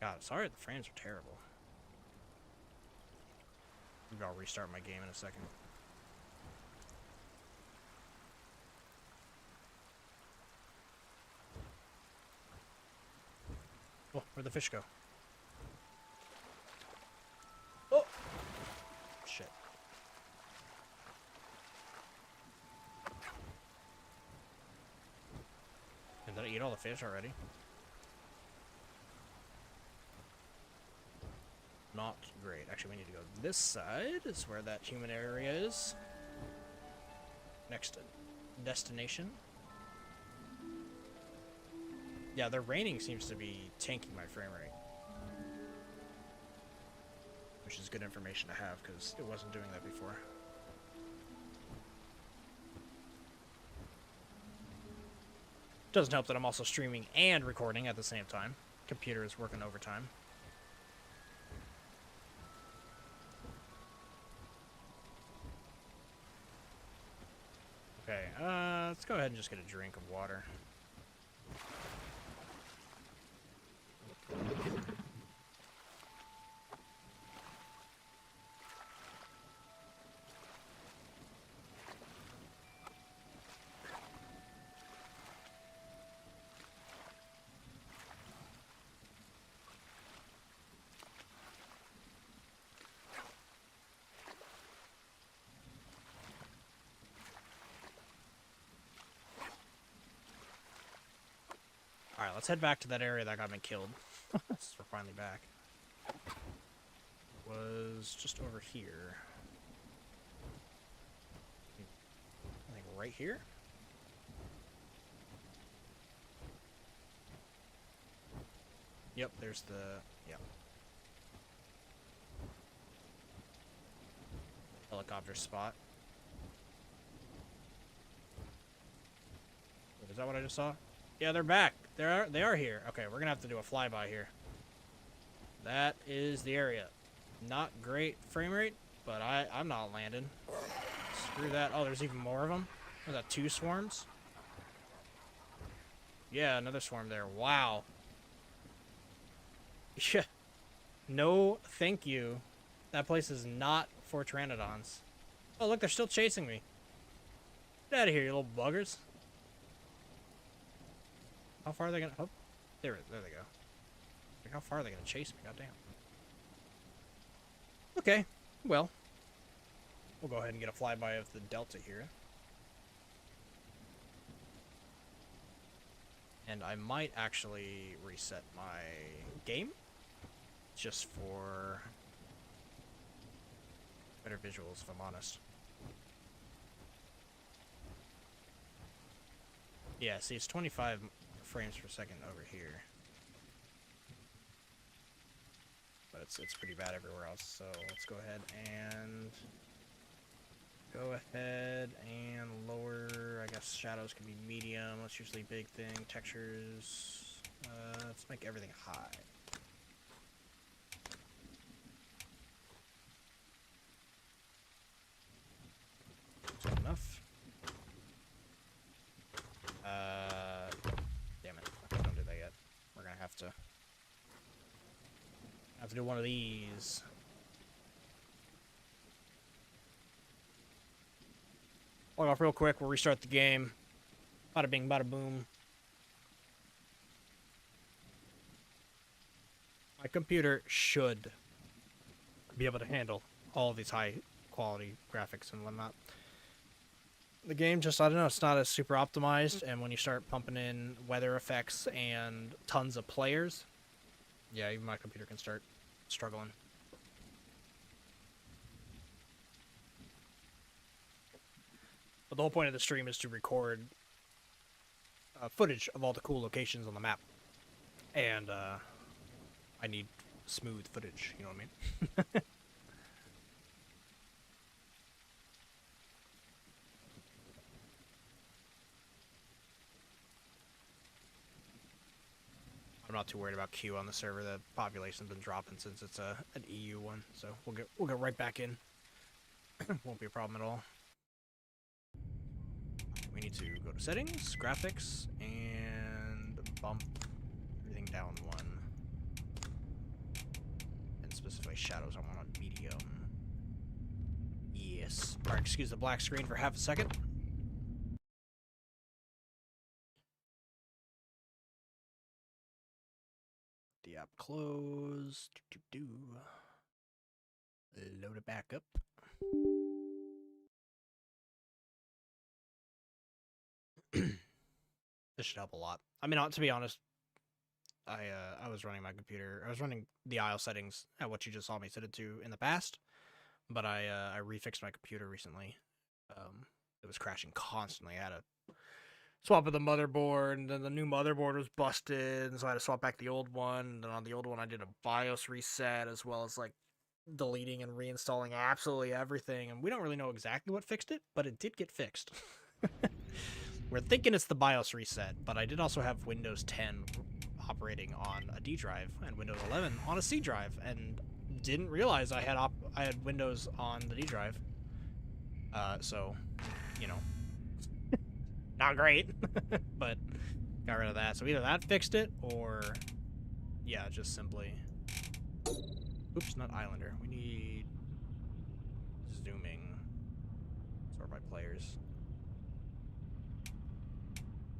God, sorry the frames are terrible. Maybe I'll restart my game in a second. Oh, where'd the fish go? Oh! Shit. And did I eat all the fish already? Not great. Actually, we need to go this side. Is where that human area is. Next destination. Yeah, the raining seems to be tanking my frame rate. Which is good information to have, because it wasn't doing that before. Doesn't help that I'm also streaming and recording at the same time. Computer is working overtime. Okay, let's go ahead and just get a drink of water. Alright, let's head back to that area that got me killed. Since we're finally back. Was just over here. I think right here? Yep, there's the... Yep. Helicopter spot. Wait, is that what I just saw? Yeah, they're back. They are here. Okay, we're gonna have to do a flyby here. That is the area. Not great frame rate, but I'm not landing. Screw that. Oh, there's even more of them. Was that 2 swarms? Yeah, another swarm there. Wow. Yeah. No, thank you. That place is not for pteranodons. Oh, look, they're still chasing me. Get out of here, you little buggers. How far are they gonna... Oh, there they go. Like, how far are they gonna chase me? Goddamn. Okay, well. We'll go ahead and get a flyby of the delta here. And I might actually reset my game. Just for better visuals, if I'm honest. Yeah, see, it's 25 frames per second over here. But it's pretty bad everywhere else, so let's go ahead and lower, I guess shadows can be medium, that's usually a big thing. Textures, let's make everything high. Is that enough? Damn it. Don't do that yet. We're gonna have to do one of these. Log off real quick, we'll restart the game. Bada bing, bada boom. My computer should be able to handle all of these high quality graphics and whatnot. The game just, I don't know, it's not as super optimized, and when you start pumping in weather effects and tons of players, yeah, even my computer can start struggling. But the whole point of the stream is to record footage of all the cool locations on the map. And I need smooth footage, you know what I mean? I'm not too worried about Q on the server. The population's been dropping since it's an EU one, so we'll get right back in. Won't be a problem at all. We need to go to settings, graphics, and bump everything down one. And specifically shadows I want on medium. Yes. Alright, excuse the black screen for half a second. The app closed. Load it back up. This should help a lot. I mean, to be honest, I was running my computer. I was running the IO settings at what you just saw me set it to in the past, but I refixed my computer recently. It was crashing constantly. I had to swap with the motherboard, and then the new motherboard was busted, and so I had to swap back the old one. And then on the old one, I did a BIOS reset as well as like deleting and reinstalling absolutely everything. And we don't really know exactly what fixed it, but it did get fixed. We're thinking it's the BIOS reset, but I did also have Windows 10 operating on a D drive and Windows 11 on a C drive, and didn't realize I had Windows on the D drive. So, you know, not great, but got rid of that. So either that fixed it, or yeah, just simply. Oops, not Islander. We need zooming. Sort by players.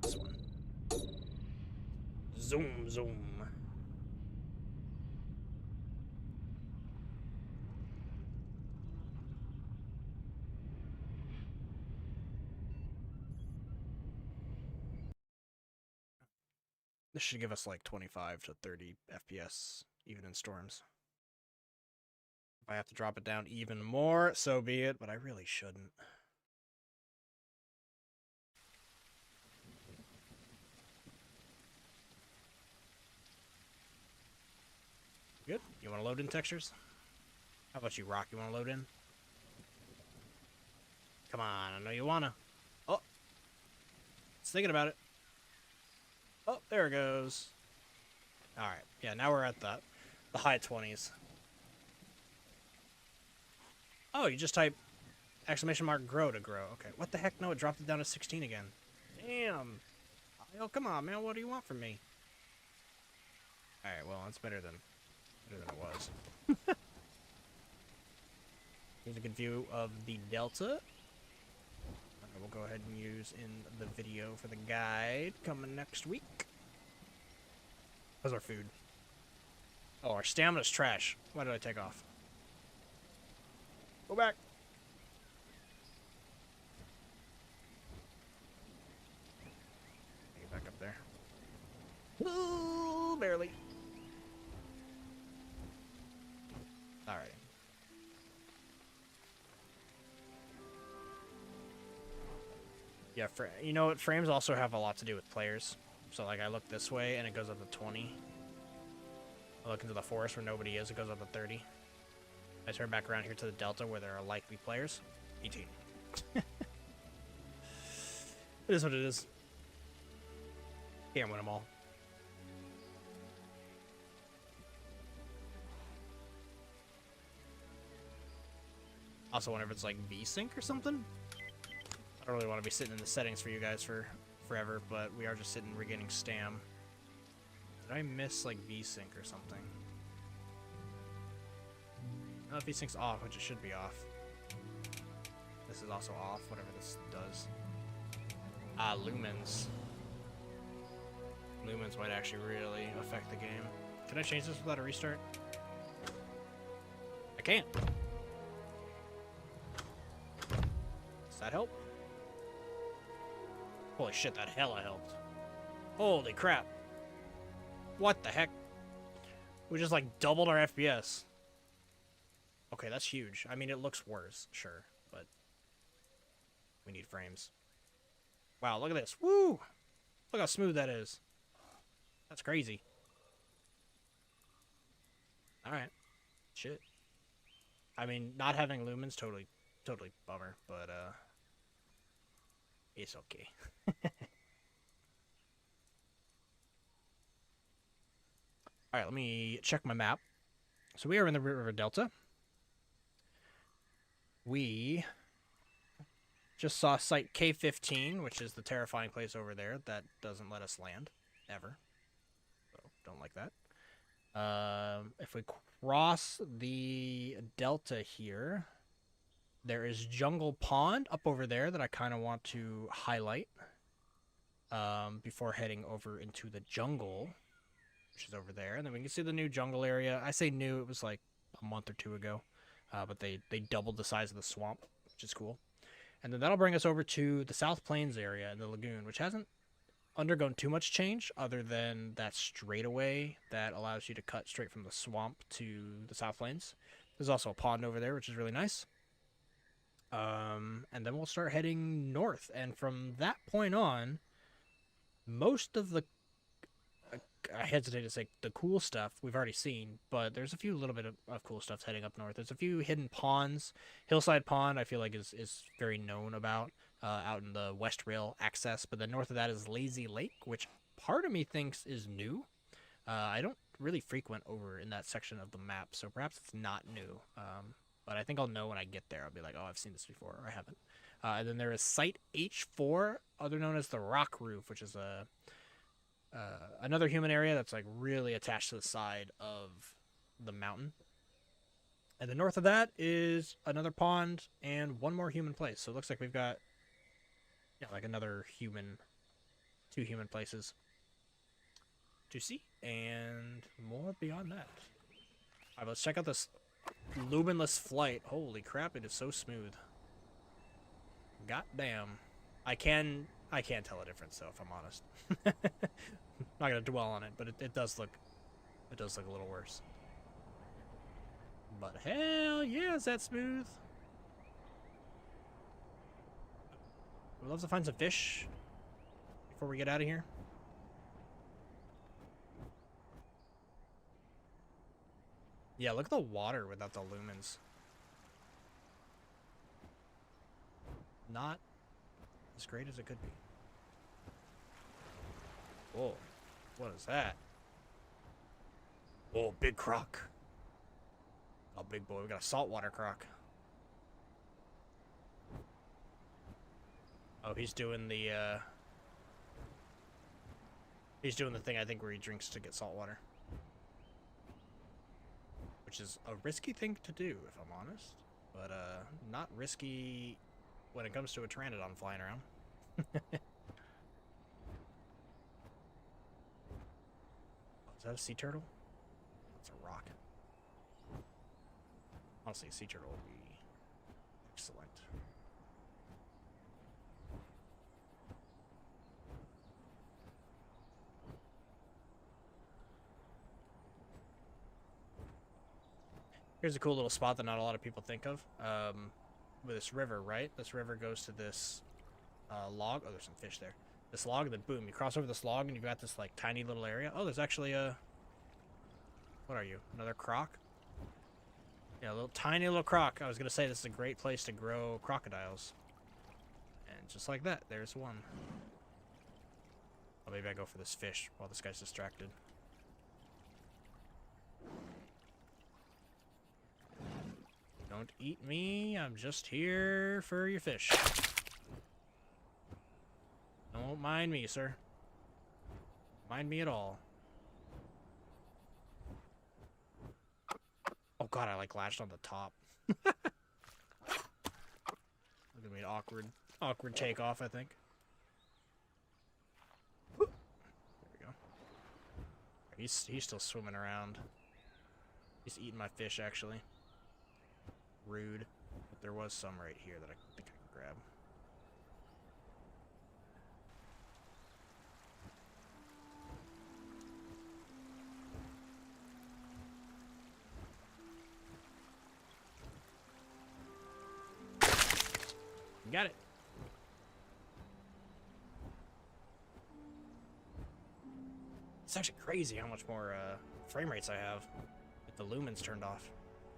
This one. Zoom, zoom. This should give us like 25 to 30 FPS, even in storms. If I have to drop it down even more, so be it, but I really shouldn't. Good? You want to load in textures? How about you, Rock? You want to load in? Come on, I know you want to. Oh! It's thinking about it. Oh, there it goes. Alright, yeah, now we're at the high 20s. Oh, you just type exclamation mark grow to grow. Okay, what the heck? No, it dropped it down to 16 again. Damn. Oh, come on, man. What do you want from me? Alright, well, it's better than it was. Here's a good view of the Delta. We'll go ahead and use in the video for the guide coming next week. How's our food? Oh, our stamina's trash. Why did I take off? Go back. Get back up there. Ooh, barely. Alright. Yeah, you know what? Frames also have a lot to do with players. So, like, I look this way, and it goes up to 20. I look into the forest where nobody is, it goes up to 30. I turn back around here to the Delta where there are likely players. 18. It is what it is. Can't win them all. Also wonder if it's like VSync or something. I don't really want to be sitting in the settings for you guys for forever, but we are just sitting regaining stam. Did I miss like VSync or something? No, VSync's off, which it should be off. This is also off, whatever this does. Ah, lumens. Lumens might actually really affect the game. Can I change this without a restart? I can't. Does that help? Holy shit, that hella helped. Holy crap. What the heck? We just like doubled our FPS. Okay, that's huge. I mean, it looks worse, sure, but We need frames. Wow, look at this. Woo! Look how smooth that is. That's crazy. Alright. Shit. I mean, not having lumens, totally bummer, but, it's okay. Alright, let me check my map. So we are in the River Delta. We just saw site K15, which is the terrifying place over there that doesn't let us land, ever. So, don't like that. If we cross the delta here, there is Jungle Pond up over there that I kind of want to highlight before heading over into the jungle, which is over there. And then we can see the new jungle area. I say new, it was like a month or two ago, but they doubled the size of the swamp, which is cool. And then that'll bring us over to the South Plains area and the lagoon, which hasn't undergone too much change other than that straightaway that allows you to cut straight from the swamp to the South Plains. There's also a pond over there, which is really nice. And then we'll start heading north. And from that point on, most of the, I hesitate to say the cool stuff we've already seen, but there's a few little bit of cool stuff heading up north. There's a few hidden ponds. Hillside Pond, I feel like is very known about. Out in the West Rail access, but then north of that is Lazy Lake, which part of me thinks is new. I don't really frequent over in that section of the map, so perhaps it's not new. But I think I'll know when I get there. I'll be like, oh, I've seen this before, or I haven't. And then there is Site H4, other known as the Rock Roof, which is another human area that's like really attached to the side of the mountain. And then north of that is another pond and one more human place. So it looks like we've got like another human, 2 human places to see, and more beyond that. Alright, let's check out this luminless flight. Holy crap, it is so smooth. God damn. I can tell a difference though, if I'm honest. Not gonna dwell on it, but it does look a little worse. But hell yeah, is that smooth? We'd love to find some fish before we get out of here. Yeah, look at the water without the lumens. Not as great as it could be. Whoa, what is that? Oh, big croc. Oh, big boy, we got a saltwater croc. Oh, he's doing the thing, I think, where he drinks to get salt water. Which is a risky thing to do, if I'm honest. But, not risky when it comes to a pteranodon flying around. Oh, is that a sea turtle? That's a rock. Honestly, a sea turtle would be excellent. Here's a cool little spot that not a lot of people think of. With this river, right? This river goes to this log. Oh, there's some fish there. This log, and then boom, you cross over this log, and you've got this like tiny little area. Oh, there's actually a. What are you? Another croc? Yeah, a little tiny little croc. I was gonna say this is a great place to grow crocodiles. And just like that, there's one. Oh, maybe I go for this fish while this guy's distracted. Don't eat me, I'm just here for your fish. Don't mind me, sir. Mind me at all. Oh god, I like latched on the top. Look at me, an awkward takeoff, I think. There we go. He's still swimming around. He's eating my fish, actually. Rude. But there was some right here that I think I can grab. Got it. It's actually crazy how much more frame rates I have with the lumens turned off.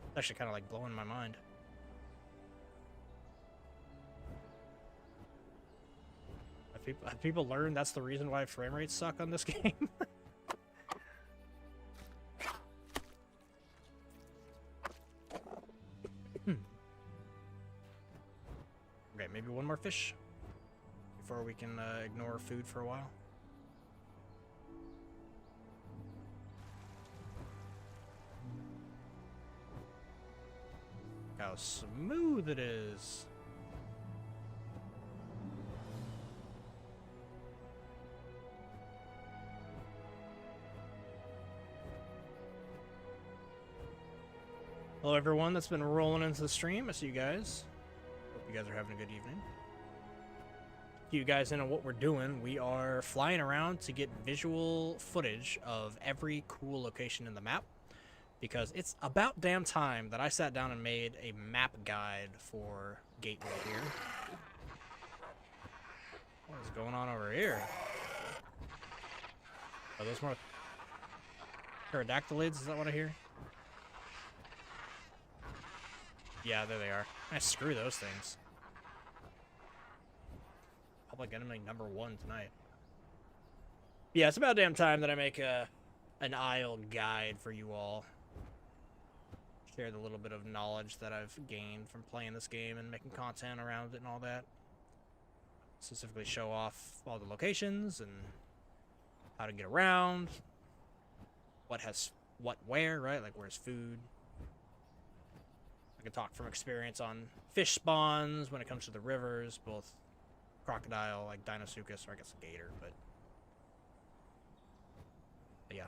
It's actually kind of like blowing my mind. Have people learned that's the reason why frame rates suck on this game? Okay, maybe one more fish before we can ignore food for a while. How smooth it is. Hello everyone that's been rolling into the stream. I see you guys. Hope you guys are having a good evening. To you guys into what we're doing, we are flying around to get visual footage of every cool location in the map, because it's about damn time that I sat down and made a map guide for Gateway here. What is going on over here? Are those more pterodactylids? Is that what I hear? Yeah, there they are. Screw those things. Public enemy number 1 tonight. Yeah, it's about damn time that I make an Isle guide for you all. Share the little bit of knowledge that I've gained from playing this game and making content around it and all that. Specifically show off all the locations and how to get around. What has what where, right? Like where's food. I can talk from experience on fish spawns when it comes to the rivers, both crocodile, like Deinosuchus, or I guess gator, but yeah,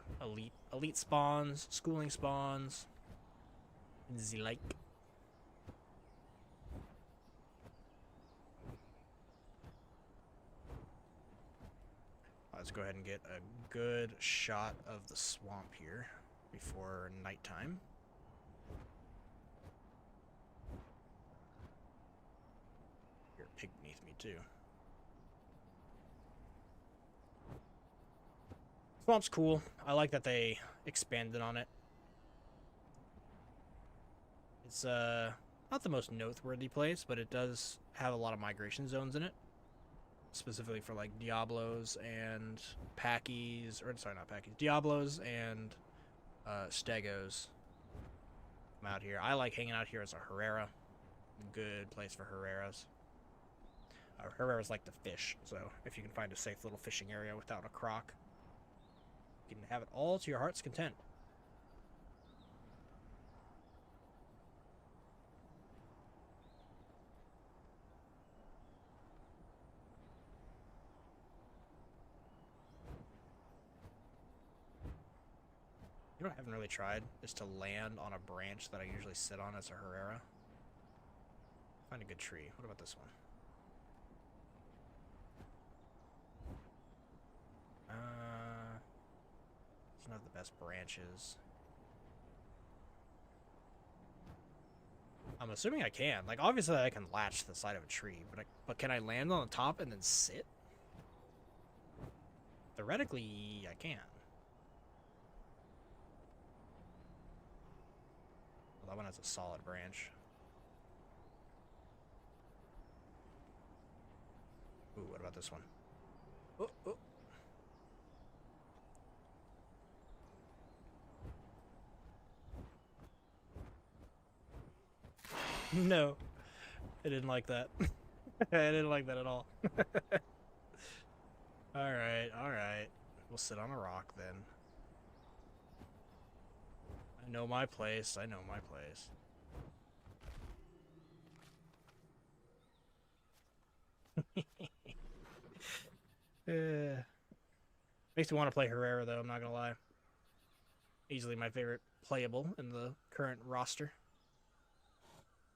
elite spawns, schooling spawns, the like. Let's go ahead and get a good shot of the swamp here before nighttime. You're a pig beneath me too. Swamp's cool. I like that they expanded on it. It's not the most noteworthy place, but it does have a lot of migration zones in it. Specifically for like Diablos and Packies, or sorry, not Packies, Diablos and Stegos. I'm out here. I like hanging out here as a Herrera. Good place for Herreras. Herreras like to fish, so if you can find a safe little fishing area without a croc, you can have it all to your heart's content. You know what I haven't really tried is to land on a branch that I usually sit on as a Herrera. Find a good tree. What about this one? It's not the best branches. I'm assuming I can. Like, obviously I can latch to the side of a tree, but can I land on the top and then sit? Theoretically, I can. Well, that one has a solid branch. Ooh, what about this one? Oh, oh. No, I didn't like that. I didn't like that at all. Alright, alright. We'll sit on a rock then. I know my place. I know my place. Makes me want to play Herrera, though, I'm not gonna lie. Easily my favorite playable in the current roster.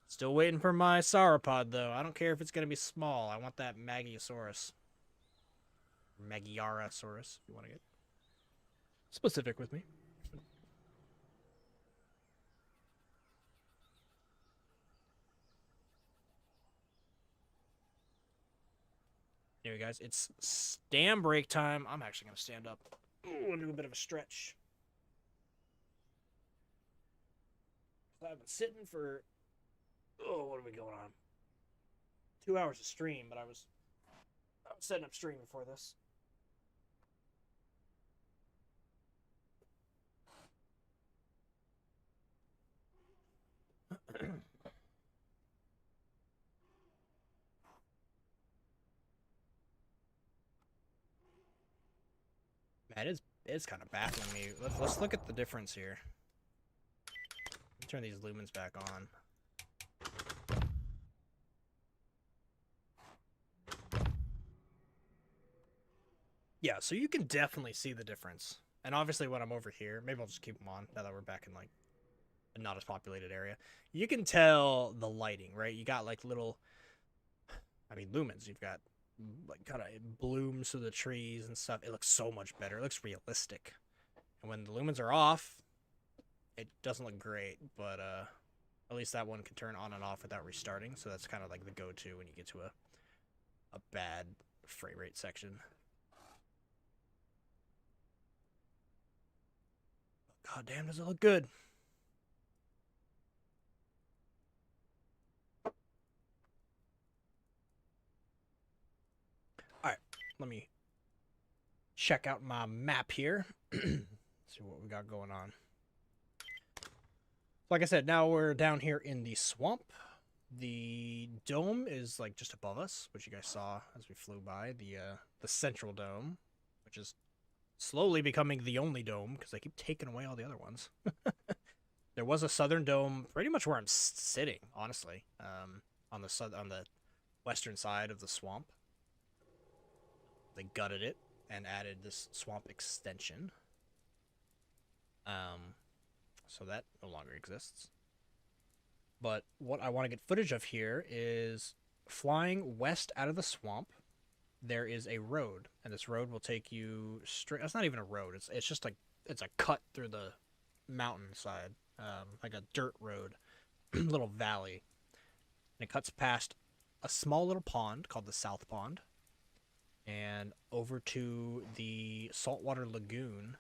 Still waiting for my sauropod, though. I don't care if it's gonna be small. I want that Magiosaurus. Magiarasaurus, if you want to get specific with me. Anyway, guys, it's stand break time. I'm actually going to stand up Ooh, do a bit of a stretch. I've been sitting for, oh, what are we going on? 2 hours of stream, but I was setting up stream before this. Man, it's kind of baffling me. Let's look at the difference here. Turn these lumens back on. Yeah, so you can definitely see the difference. And obviously when I'm over here, maybe I'll just keep them on now that we're back in like a not as populated area. You can tell the lighting, right? You got like little, I mean, lumens. You've got like kind of blooms through the trees and stuff. It looks so much better. It looks realistic. And when the lumens are off, it doesn't look great, but at least that one can turn on and off without restarting. So that's kind of like the go-to when you get to a bad frame rate section. God damn, does it look good? All right, let me check out my map here. See what we got going on. Like I said, now we're down here in the swamp. The dome is like just above us, which you guys saw as we flew by. The central dome, which is slowly becoming the only dome because they keep taking away all the other ones. There was a southern dome, pretty much where I'm sitting, honestly, on the western side of the swamp. They gutted it and added this swamp extension. So that no longer exists. But what I want to get footage of here is flying west out of the swamp. There is a road, and this road will take you straight. It's not even a road. It's just like it's a cut through the mountainside, like a dirt road, little valley, and it cuts past a small little pond called the South Pond, and over to the saltwater lagoon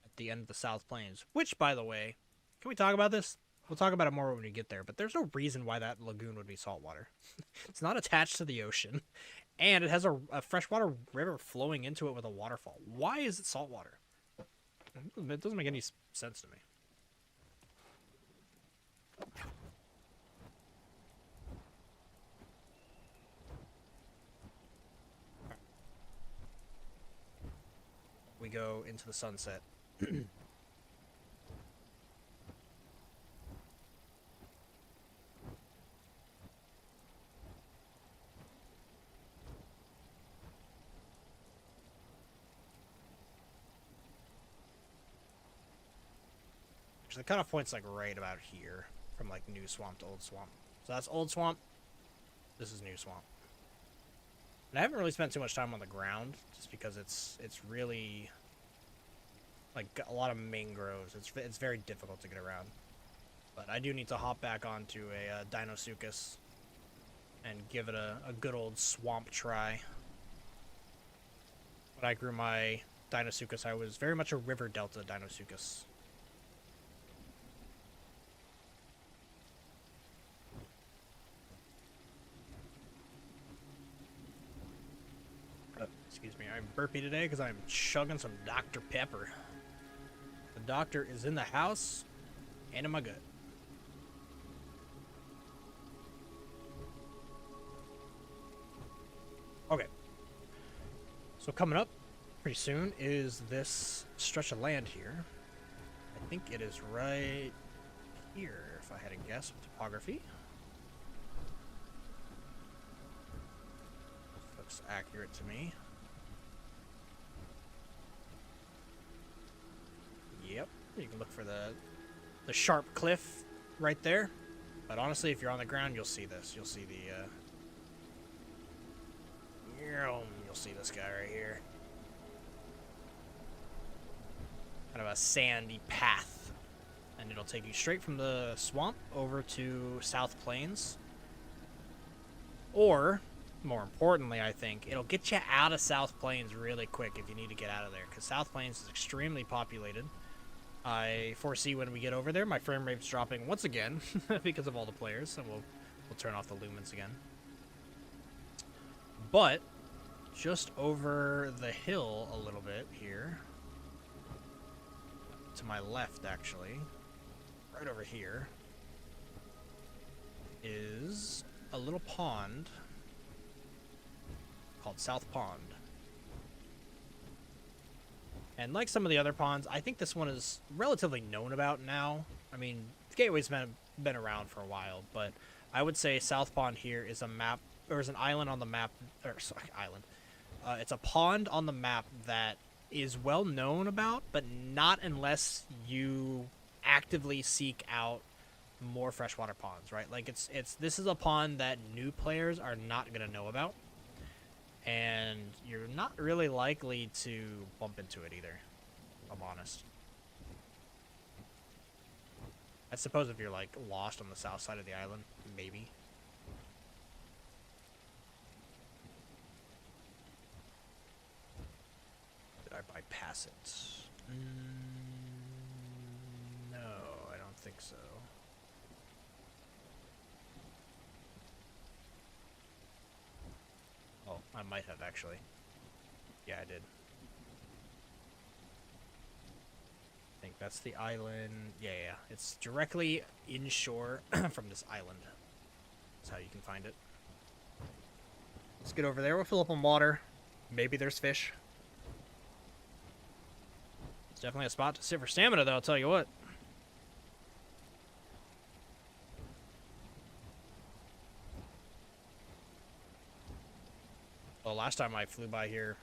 at the end of the South Plains. Which, by the way, can we talk about this? We'll talk about it more when we get there, but there's no reason why that lagoon would be saltwater. It's not attached to the ocean, and it has a freshwater river flowing into it with a waterfall. Why is it saltwater? It doesn't make any sense to me. We go into the sunset. The cutoff point's like right about here, from like new swamp to old swamp. So that's old swamp. This is new swamp. And I haven't really spent too much time on the ground, just because it's really like a lot of mangroves. It's very difficult to get around. But I do need to hop back onto a Deinosuchus and give it a good old swamp try. When I grew my Deinosuchus, I was very much a river delta Deinosuchus. Excuse me, I'm burpy today because I'm chugging some Dr. Pepper. The doctor is in the house and in my gut. Okay. So coming up pretty soon is this stretch of land here. I think it is right here, if I had to guess with topography. Looks accurate to me. Yep, you can look for the sharp cliff right there. But honestly, if you're on the ground, you'll see this. You'll see you'll see this guy right here. Kind of a sandy path. And it'll take you straight from the swamp over to South Plains. Or more importantly, I think, it'll get you out of South Plains really quick if you need to get out of there, because South Plains is extremely populated. I foresee when we get over there, my frame rate's dropping once again because of all the players, and we'll turn off the lumens again. But just over the hill a little bit here, to my left actually, right over here, is a little pond called South Pond. And like some of the other ponds, I think this one is relatively known about now. I mean, the Gateway's been around for a while, but I would say South Pond here is a map, or is an island on the map, or sorry, island. It's a pond on the map that is well known about, but not unless you actively seek out more freshwater ponds, right? Like this is a pond that new players are not gonna know about, and you're not really likely to bump into it either, if I'm honest. I suppose if you're like lost on the south side of the island, maybe. Did I bypass it? No, I don't think so. Oh, I might have actually. Yeah, I did. I think that's the island. Yeah. It's directly inshore from this island. That's how you can find it. Let's get over there. We'll fill up on water. Maybe there's fish. It's definitely a spot to sit for stamina, though, I'll tell you what. Well, last time I flew by here,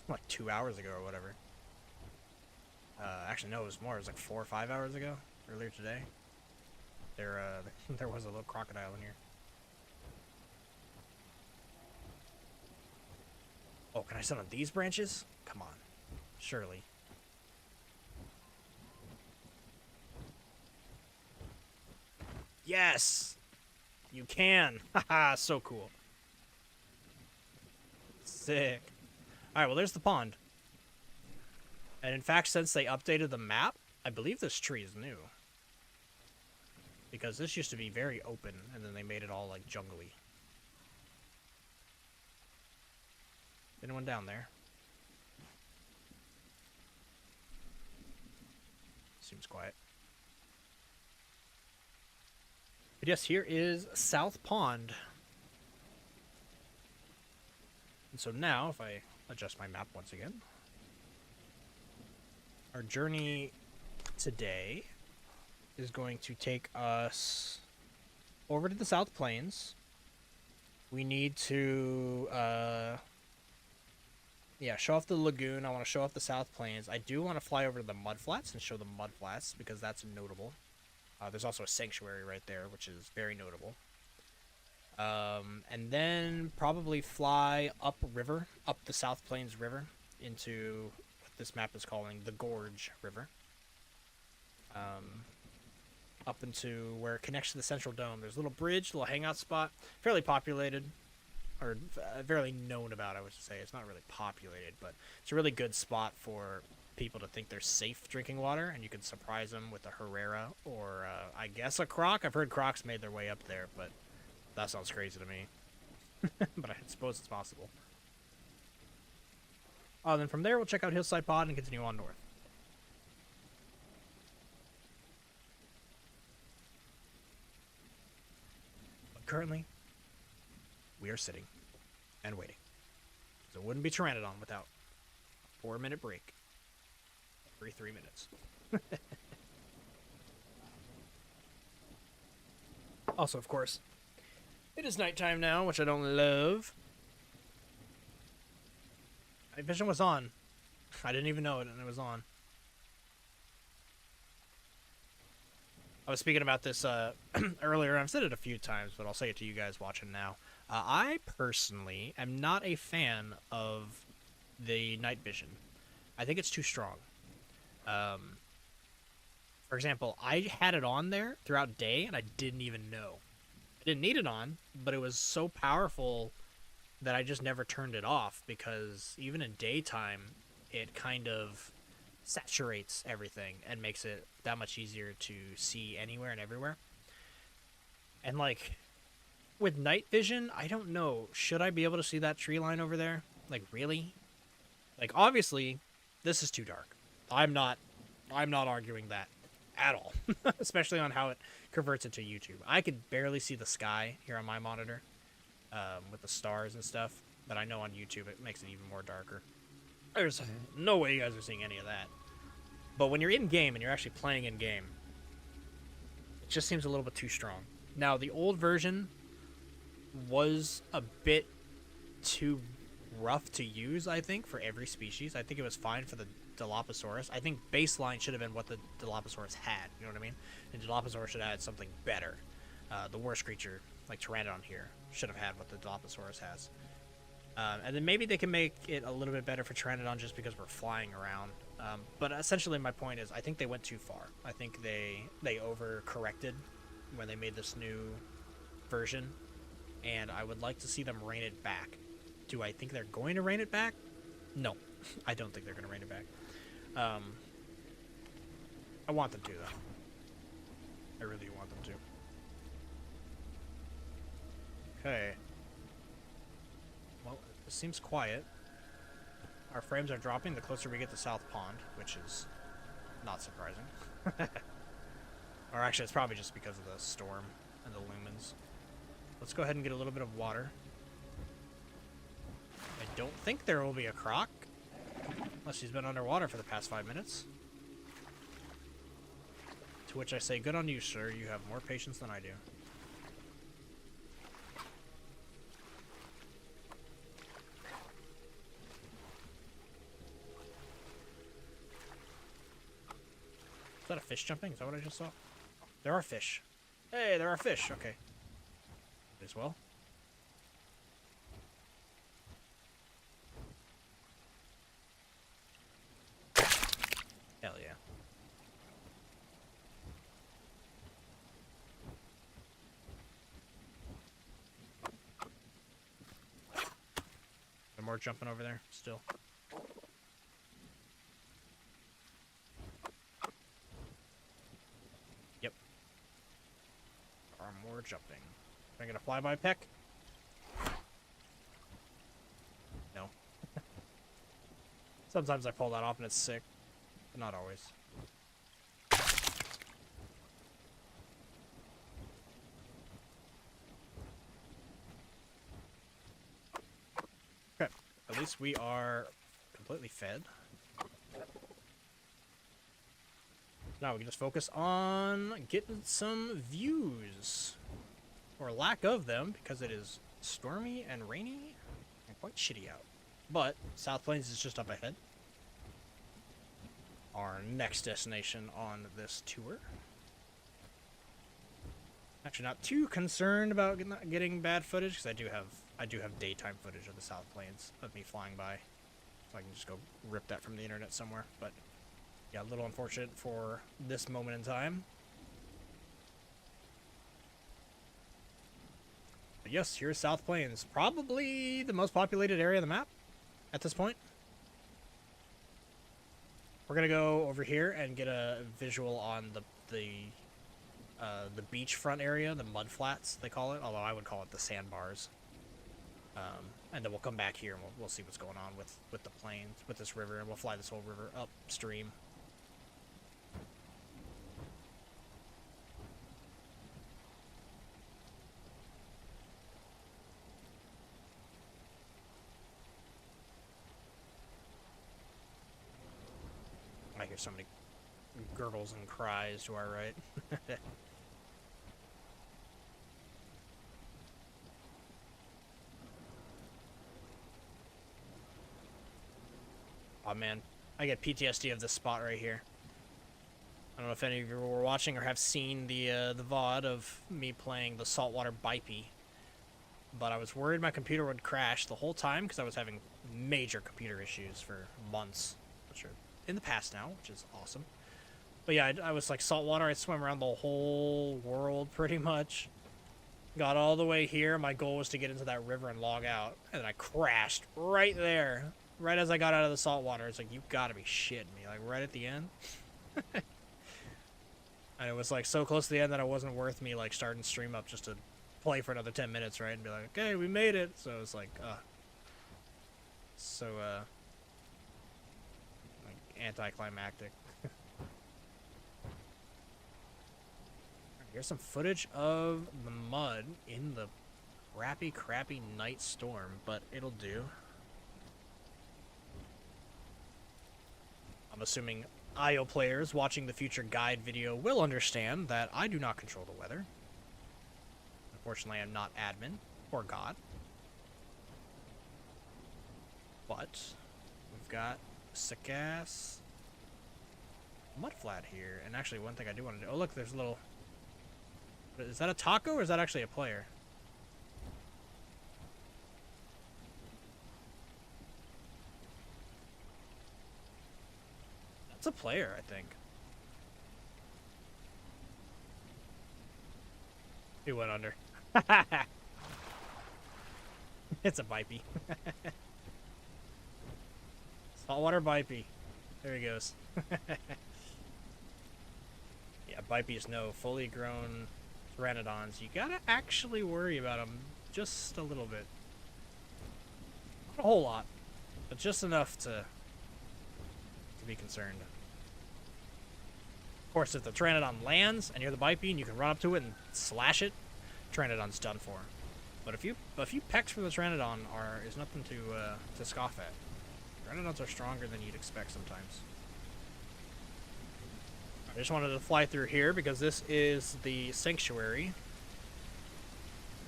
like 2 hours ago or whatever. Actually, no, it was more. It was like 4 or 5 hours ago, earlier today. There was a little crocodile in here. Oh, can I sit on these branches? Come on. Surely. Yes! You can! Haha, so cool. Sick. Alright, well, there's the pond. And in fact, since they updated the map, I believe this tree is new. Because this used to be very open, and then they made it all, like, jungly. Anyone down there? Seems quiet. But yes, here is South Pond. And so now, if I adjust my map once again, our journey today is going to take us over to the South Plains. We need to, show off the lagoon. I want to show off the South Plains. I do want to fly over to the mudflats and show the mudflats because that's notable. There's also a sanctuary right there, which is very notable. And then probably fly upriver, up the South Plains River, into what this map is calling the Gorge River. Up into where it connects to the Central Dome. There's a little bridge, little hangout spot, fairly populated, or fairly known about, I would say. It's not really populated, but it's a really good spot for people to think they're safe drinking water, and you can surprise them with a Herrera or, I guess, a croc. I've heard crocs made their way up there, but that sounds crazy to me. But I suppose it's possible. Then from there, we'll check out Hillside Pod and continue on north. But currently, we are sitting and waiting. So it wouldn't be Pteranodon without a 4-minute break every 3 minutes. Also, of course, it is nighttime now, which I don't love. My vision was on. I didn't even know it, and it was on. I was speaking about this earlier. I've said it a few times, but I'll say it to you guys watching now. I personally am not a fan of the night vision. I think it's too strong. For example, I had it on there throughout day, and I didn't even know. I didn't need it on, but it was so powerful that I just never turned it off because even in daytime, it kind of saturates everything and makes it that much easier to see anywhere and everywhere. And like with night vision, I don't know. Should I be able to see that tree line over there? Like really? Like obviously, this is too dark. I'm not arguing that at all. Especially on how it converts it to YouTube. I could barely see the sky here on my monitor with the stars and stuff, but I know on YouTube it makes it even more darker. There's no way you guys are seeing any of that. But when you're in game and you're actually playing in game, it just seems a little bit too strong. Now, the old version was a bit too rough to use, I think, for every species. I think it was fine for the Dilophosaurus. I think baseline should have been what the Dilophosaurus had. You know what I mean? The Dilophosaurus should have had something better. The worst creature, like Pteranodon here, should have had what the Dilophosaurus has. And then maybe they can make it a little bit better for Pteranodon just because we're flying around. But essentially my point is I think they went too far. I think they overcorrected when they made this new version. And I would like to see them rein it back. Do I think they're going to rein it back? No. I don't think they're going to rein it back. I want them to, though. I really want them to. Okay. Well, it seems quiet. Our frames are dropping the closer we get to South Pond, which is not surprising. Or actually, it's probably just because of the storm and the lumens. Let's go ahead and get a little bit of water. I don't think there will be a croc, unless he's been underwater for the past 5 minutes. To which I say, good on you, sir. You have more patience than I do. Is that a fish jumping? Is that what I just saw? There are fish. Hey, there are fish. Okay. As well. Hell yeah. More jumping over there still. Yep. There are more jumping. Can I get a flyby peck? No. Sometimes I pull that off and it's sick, but not always. Okay. At least we are completely fed. Now we can just focus on getting some views. Or lack of them, because it is stormy and rainy and quite shitty out. But South Plains is just up ahead. Our next destination on this tour. Actually, not too concerned about getting bad footage, because I do have daytime footage of the South Plains of me flying by, so I can just go rip that from the internet somewhere. But yeah, a little unfortunate for this moment in time. But yes, here's South Plains, probably the most populated area of the map at this point. We're gonna go over here and get a visual on the beachfront area, the mud flats they call it, although I would call it the sandbars. And then we'll come back here and we'll see what's going on with the plains, with this river, and we'll fly this whole river upstream. I hear so many gurgles and cries to our right. Oh man, I get PTSD of this spot right here. I don't know if any of you were watching or have seen the VOD of me playing the saltwater Bipe, but I was worried my computer would crash the whole time because I was having major computer issues for months, which are in the past now, which is awesome. But yeah, I was like saltwater. I swam around the whole world pretty much. Got all the way here. My goal was to get into that river and log out. And then I crashed right there. Right as I got out of the salt water. It's like, you gotta be shitting me. Like, right at the end. And it was, like, so close to the end that it wasn't worth me, like, starting stream up just to play for another 10 minutes, right? And be like, okay, we made it. So it's like, so, like, anticlimactic. Here's some footage of the mud in the crappy night storm, but it'll do. I'm assuming IO players watching the future guide video will understand that I do not control the weather. Unfortunately, I'm not admin or god. But we've got sick-ass mudflat here. And actually, one thing I do want to do... Oh, look, there's a little... Is that a taco or is that actually a player? That's a player, I think. He went under. It's a bipey. Saltwater bipey. There he goes. Yeah, bipeys know fully grown pteranodons. You gotta actually worry about them just a little bit. Not a whole lot, but just enough to be concerned. Of course, if the pteranodon lands and you're the bipey and you can run up to it and slash it, pteranodon's done for. But a few pecks from the pteranodon is nothing to scoff at. Pteranodons are stronger than you'd expect sometimes. I just wanted to fly through here because this is the sanctuary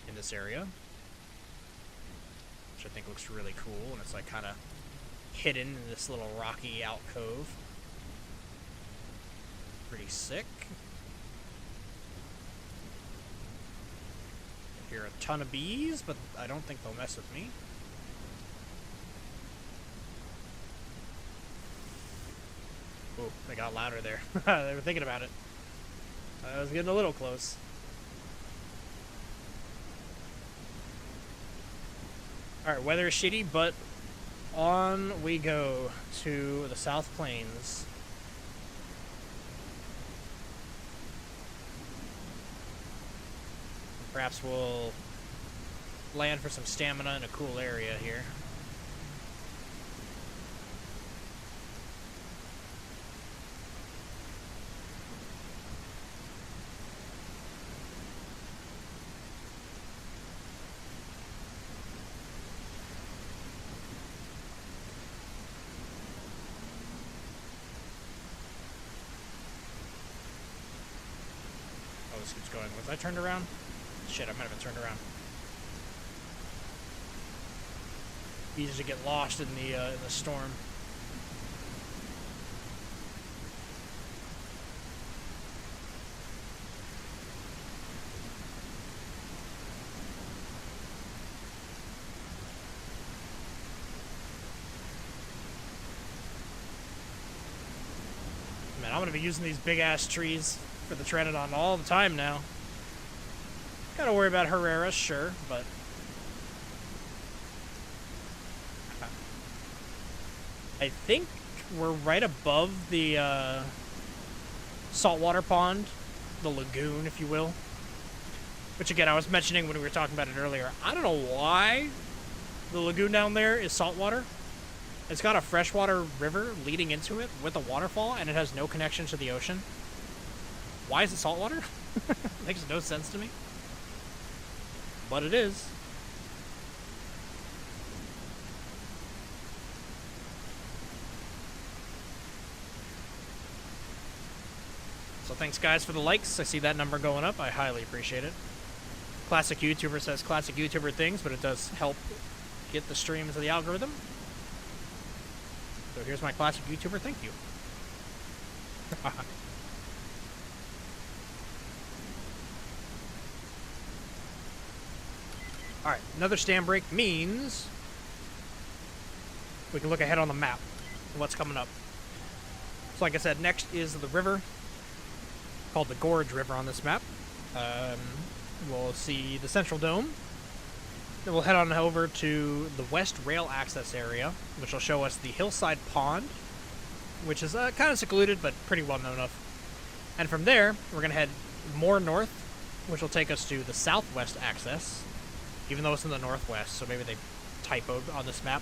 in this area, which I think looks really cool, and it's like kind of hidden in this little rocky alcove. Pretty sick. I hear a ton of bees, but I don't think they'll mess with me. Oh, they got louder there. They were thinking about it. I was getting a little close. Alright, weather is shitty, but on we go to the South Plains. Perhaps we'll land for some stamina in a cool area here. Oh, this keeps going. Was I turned around? Shit, I might have been turned around. Easy to get lost in the storm. Man, I'm gonna be using these big ass trees for the Pteranodon all the time now. Gotta worry about Herrera, sure, but I think we're right above the saltwater pond, the lagoon, if you will. Which again, I was mentioning when we were talking about it earlier. I don't know why the lagoon down there is saltwater. It's got a freshwater river leading into it with a waterfall, and it has no connection to the ocean. Why is it saltwater? Makes no sense to me. But it is. So thanks guys for the likes. I see that number going up. I highly appreciate it. Classic YouTuber says classic YouTuber things, but it does help get the stream into the algorithm. So here's my classic YouTuber thank you. Alright, another stand break means we can look ahead on the map and what's coming up. So like I said, next is the river, called the Gorge River on this map. we'll see the Central Dome. Then we'll head on over to the West Rail Access area, which will show us the Hillside Pond, which is kind of secluded, but pretty well known of. And from there, we're going to head more north, which will take us to the Southwest Access, even though it's in the Northwest, so maybe they typoed on this map.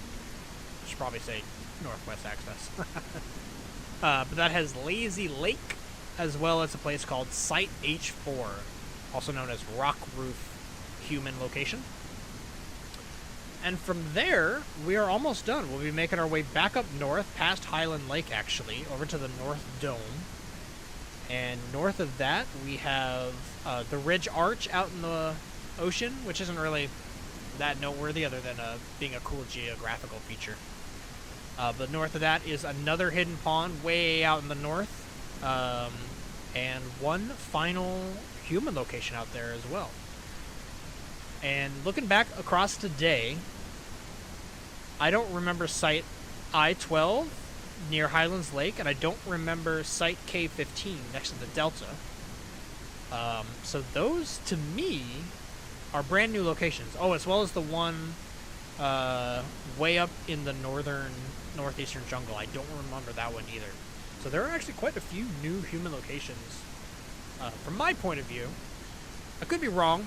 I should probably say Northwest Access. But that has Lazy Lake, as well as a place called Site H4, also known as Rock Roof Human Location. And from there, we are almost done. We'll be making our way back up north, past Highland Lake, actually, over to the North Dome. And north of that, we have the Ridge Arch out in the ocean, which isn't really that noteworthy other than being a cool geographical feature. But north of that is another hidden pond way out in the north. And one final human location out there as well. And looking back across today, I don't remember Site I-12 near Highlands Lake, and I don't remember Site K-15 next to the Delta. So those, to me, are brand new locations. Oh, as well as the one way up in the northeastern jungle. I don't remember that one either. So there are actually quite a few new human locations. From my point of view, I could be wrong,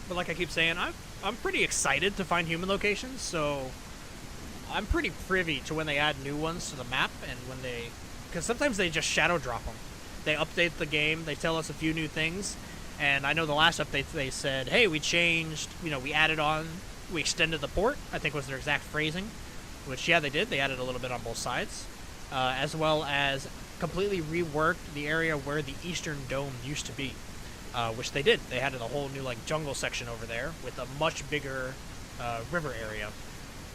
but like I keep saying, I'm pretty excited to find human locations, so I'm pretty privy to when they add new ones to the map, and when they... because sometimes they just shadow drop them. They update the game, they tell us a few new things, and I know the last update they said, hey, we changed, we added on, we extended the port, I think was their exact phrasing, which, yeah, they did. They added a little bit on both sides, as well as completely reworked the area where the Eastern Dome used to be. Which they did. They had a whole new jungle section over there with a much bigger river area,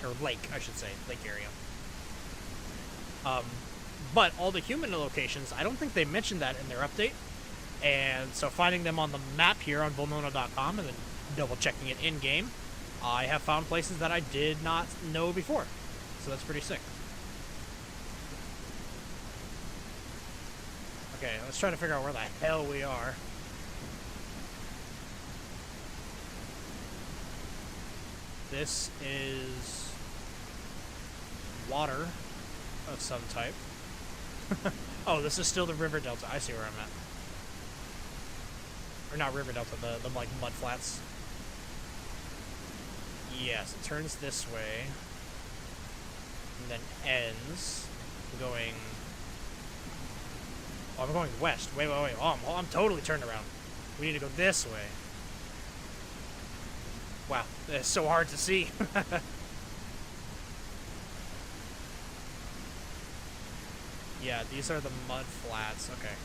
or lake, I should say, lake area. But all the human locations, I don't think they mentioned that in their update, and so finding them on the map here on Volnona.com and then double checking it in game, I have found places that I did not know before. So that's pretty sick. Okay, let's try to figure out where the hell we are. This is water of some type. Oh, this is still the river delta. I see where I'm at. Or not river delta, the mud flats. Yes, it turns this way. And then ends going... oh, I'm going west. Wait. Oh, I'm totally turned around. We need to go this way. Wow, it's so hard to see. Yeah, these are the mud flats. Okay.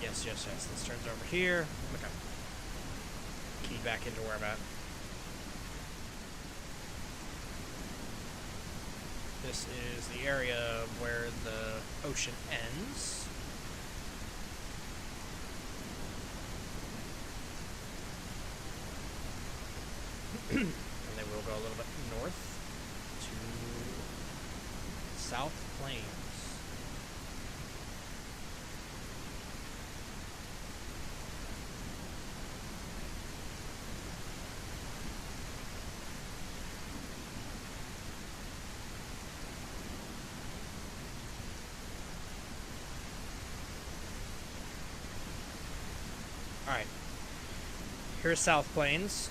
Yes. This turns over here. Okay. Key back into where I'm at. This is the area where the ocean ends. And then we'll go a little bit north to South Plains. Alright. Here's South Plains.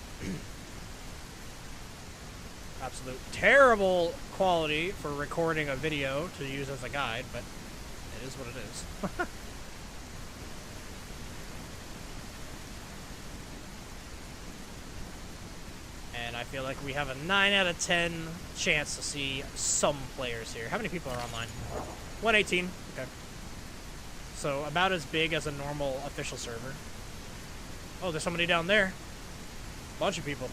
Absolute terrible quality for recording a video to use as a guide, but it is what it is. And I feel like we have a 9 out of 10 chance to see some players here. How many people are online? 118. Okay. So about as big as a normal official server. Oh, there's somebody down there. Bunch of people.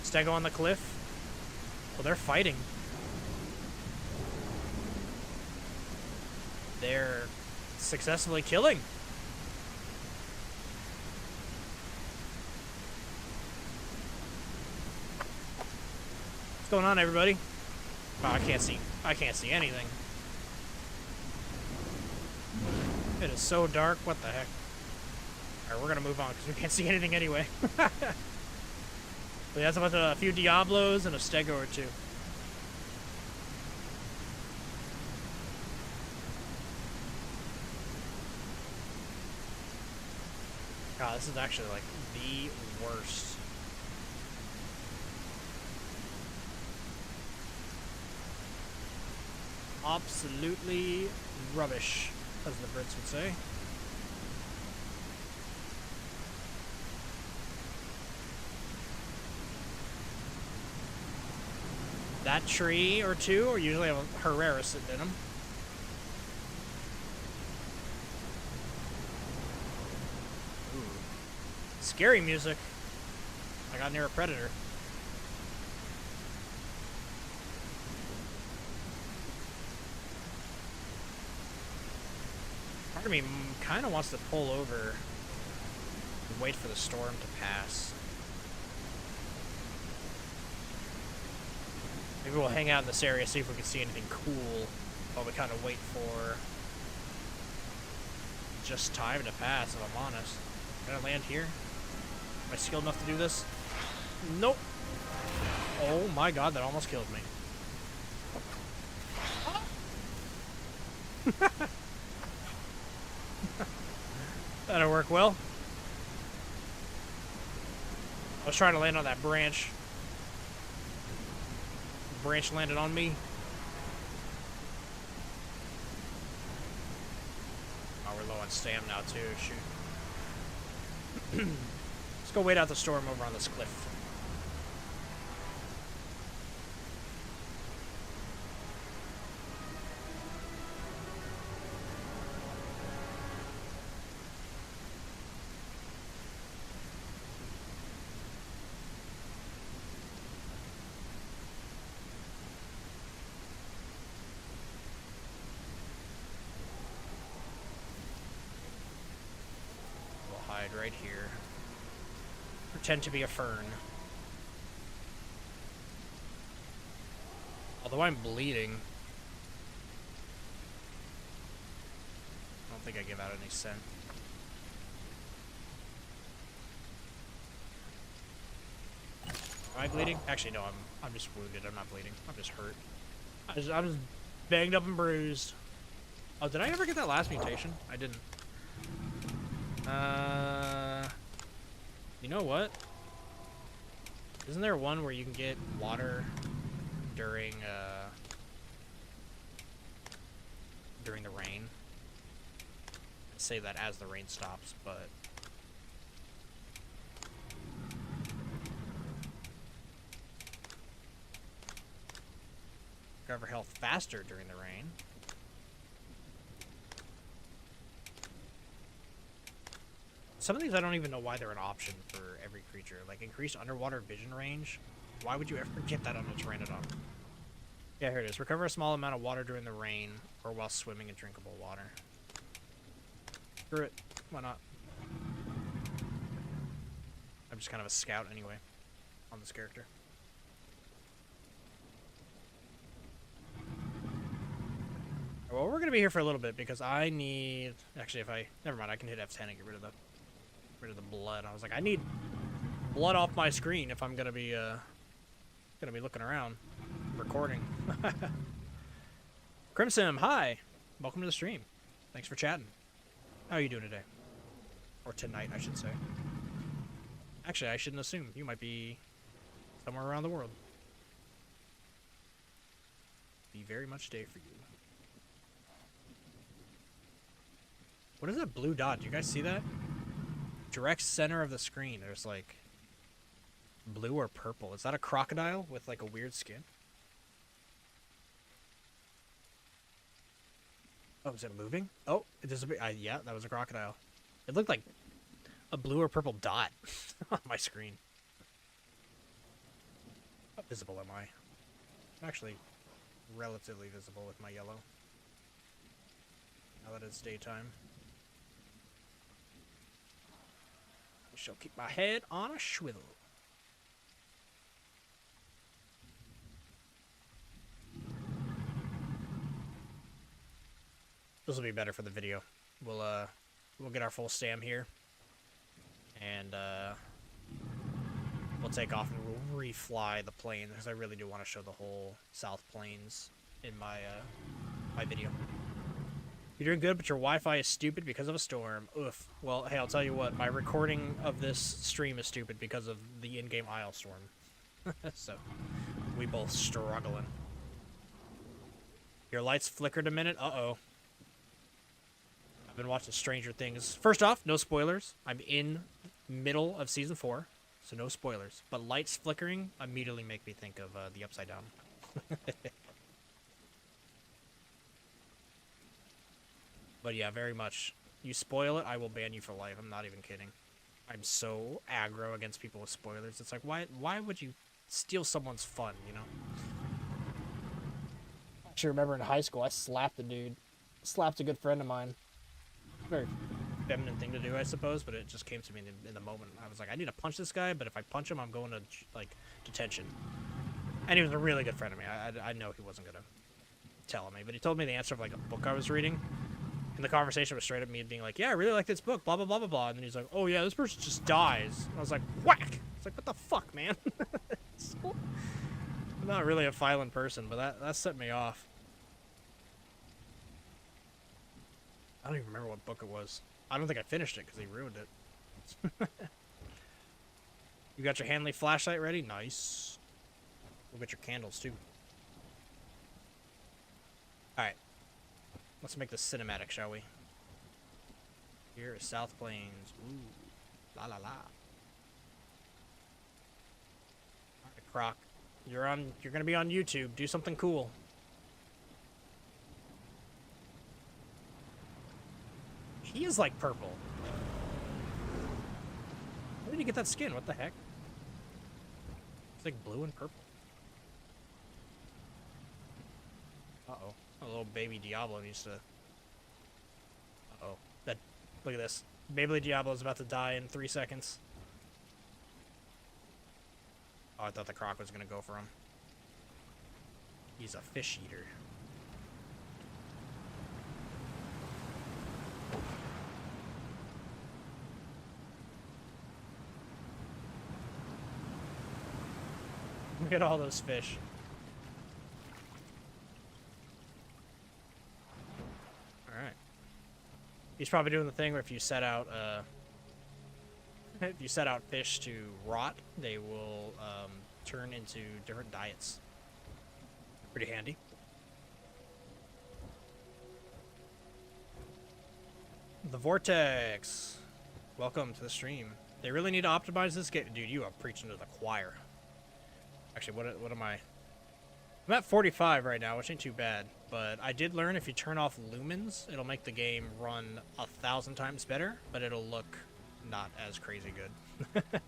Stego on the cliff. Well, they're fighting. They're successfully killing. What's going on, everybody? Oh, I can't see. I can't see anything. It is so dark. What the heck? Alright, we're gonna move on because we can't see anything anyway. But that's about a few Diablos and a Stego or two. God, this is actually like the worst. Absolutely rubbish, as the Brits would say. That tree or two, or usually have a Herrera sitting in them. Ooh. Scary music. I got near a predator. Part of me kind of wants to pull over and wait for the storm to pass. Maybe we'll hang out in this area, see if we can see anything cool while we kind of wait for just time to pass, if I'm honest. Can I land here? Am I skilled enough to do this? Nope. Oh my god, that almost killed me. That'll work well. I was trying to land on that branch. The branch landed on me. Oh, we're low on stam now too, shoot. Let's go wait out the storm over on this cliff. Right here. Pretend to be a fern. Although I'm bleeding. I don't think I give out any scent. Am I bleeding? Actually, no, I'm just wounded. I'm not bleeding. I'm just hurt. I'm just banged up and bruised. Oh, did I ever get that last mutation? I didn't. You know what? Isn't there one where you can get water during the rain? I'd say that as the rain stops, but recover health faster during the rain. Some of these I don't even know why they're an option for every creature. Like increased underwater vision range. Why would you ever get that on a Pteranodon? Yeah, here it is. Recover a small amount of water during the rain or while swimming in drinkable water. Screw it. Why not? I'm just kind of a scout anyway on this character. Well, we're going to be here for a little bit because I need... Actually, never mind, I can hit F10 and get rid of the blood. I was like, I need blood off my screen if I'm gonna be looking around, recording. Crimson, hi, welcome to the stream. Thanks for chatting. How are you doing today? Or tonight, I should say. Actually, I shouldn't assume. You might be somewhere around the world. Be very much day for you. What is that blue dot? Do you guys see that? Direct center of the screen, there's like blue or purple. Is that a crocodile with like a weird skin? Oh, is it moving? Oh, it disappeared. Yeah, that was a crocodile. It looked like a blue or purple dot on my screen. How visible am I? I'm actually relatively visible with my yellow. Now that it's daytime. Shall keep my head on a swivel. This will be better for the video. We'll get our full stam here, and we'll take off and we'll refly the plane because I really do want to show the whole South Plains in my my video. You're doing good, but your Wi-Fi is stupid because of a storm. Oof. Well, hey, I'll tell you what. My recording of this stream is stupid because of the in-game Isle storm. So, we both struggling. Your lights flickered a minute. Uh-oh. I've been watching Stranger Things. First off, no spoilers. I'm in middle of season 4, so no spoilers. But lights flickering immediately make me think of the Upside Down. But yeah, very much. You spoil it, I will ban you for life. I'm not even kidding. I'm so aggro against people with spoilers. It's like, why would you steal someone's fun, you know? I actually remember in high school, I slapped a dude. Slapped a good friend of mine. Very feminine thing to do, I suppose, but it just came to me in the moment. I was like, I need to punch this guy, but if I punch him, I'm going to, like, detention. And he was a really good friend of me. I know he wasn't going to tell me, but he told me the answer of, like, a book I was reading. And the conversation was straight up me being like, yeah, I really like this book, blah, blah, blah, blah, blah. And then he's like, oh, yeah, this person just dies. And I was like, whack! It's like, what the fuck, man? I'm not really a violent person, but that set me off. I don't even remember what book it was. I don't think I finished it because he ruined it. You got your Hanley flashlight ready? Nice. We'll get your candles, too. Alright. Let's make this cinematic, shall we? Here is South Plains. Ooh. La la la. Alright, Croc. You're gonna be on YouTube. Do something cool. He is like purple. Where did he get that skin? What the heck? It's like blue and purple. Uh-oh. A little baby Diablo needs to... Uh-oh. Look at this. Baby Diablo is about to die in 3 seconds. Oh, I thought the Croc was going to go for him. He's a fish eater. Look at all those fish. Alright. He's probably doing the thing where if you set out fish to rot, they will turn into different diets. Pretty handy. The Vortex. Welcome to the stream. They really need to optimize this game. Dude, you are preaching to the choir. Actually, what am I? I'm at 45 right now, which ain't too bad. But I did learn if you turn off lumens, it'll make the game run 1,000 times better, but it'll look not as crazy good. But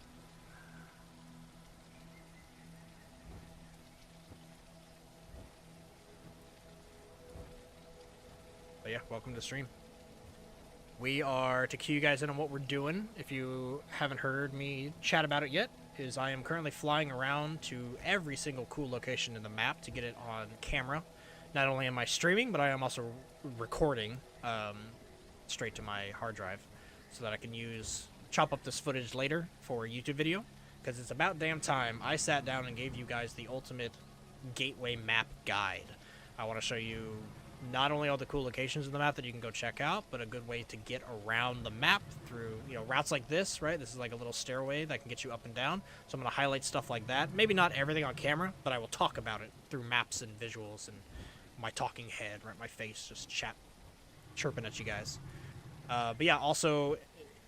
yeah, welcome to the stream. We are, to cue you guys in on what we're doing, if you haven't heard me chat about it yet, is I am currently flying around to every single cool location in the map to get it on camera. Not only am I streaming, but I am also recording straight to my hard drive so that I can chop up this footage later for a YouTube video, because it's about damn time I sat down and gave you guys the ultimate gateway map guide. I want to show you not only all the cool locations in the map that you can go check out, but a good way to get around the map through, routes like this, right? This is like a little stairway that can get you up and down. So I'm going to highlight stuff like that. Maybe not everything on camera, but I will talk about it through maps and visuals and my talking head, right? My face just chirping at you guys. But yeah, also,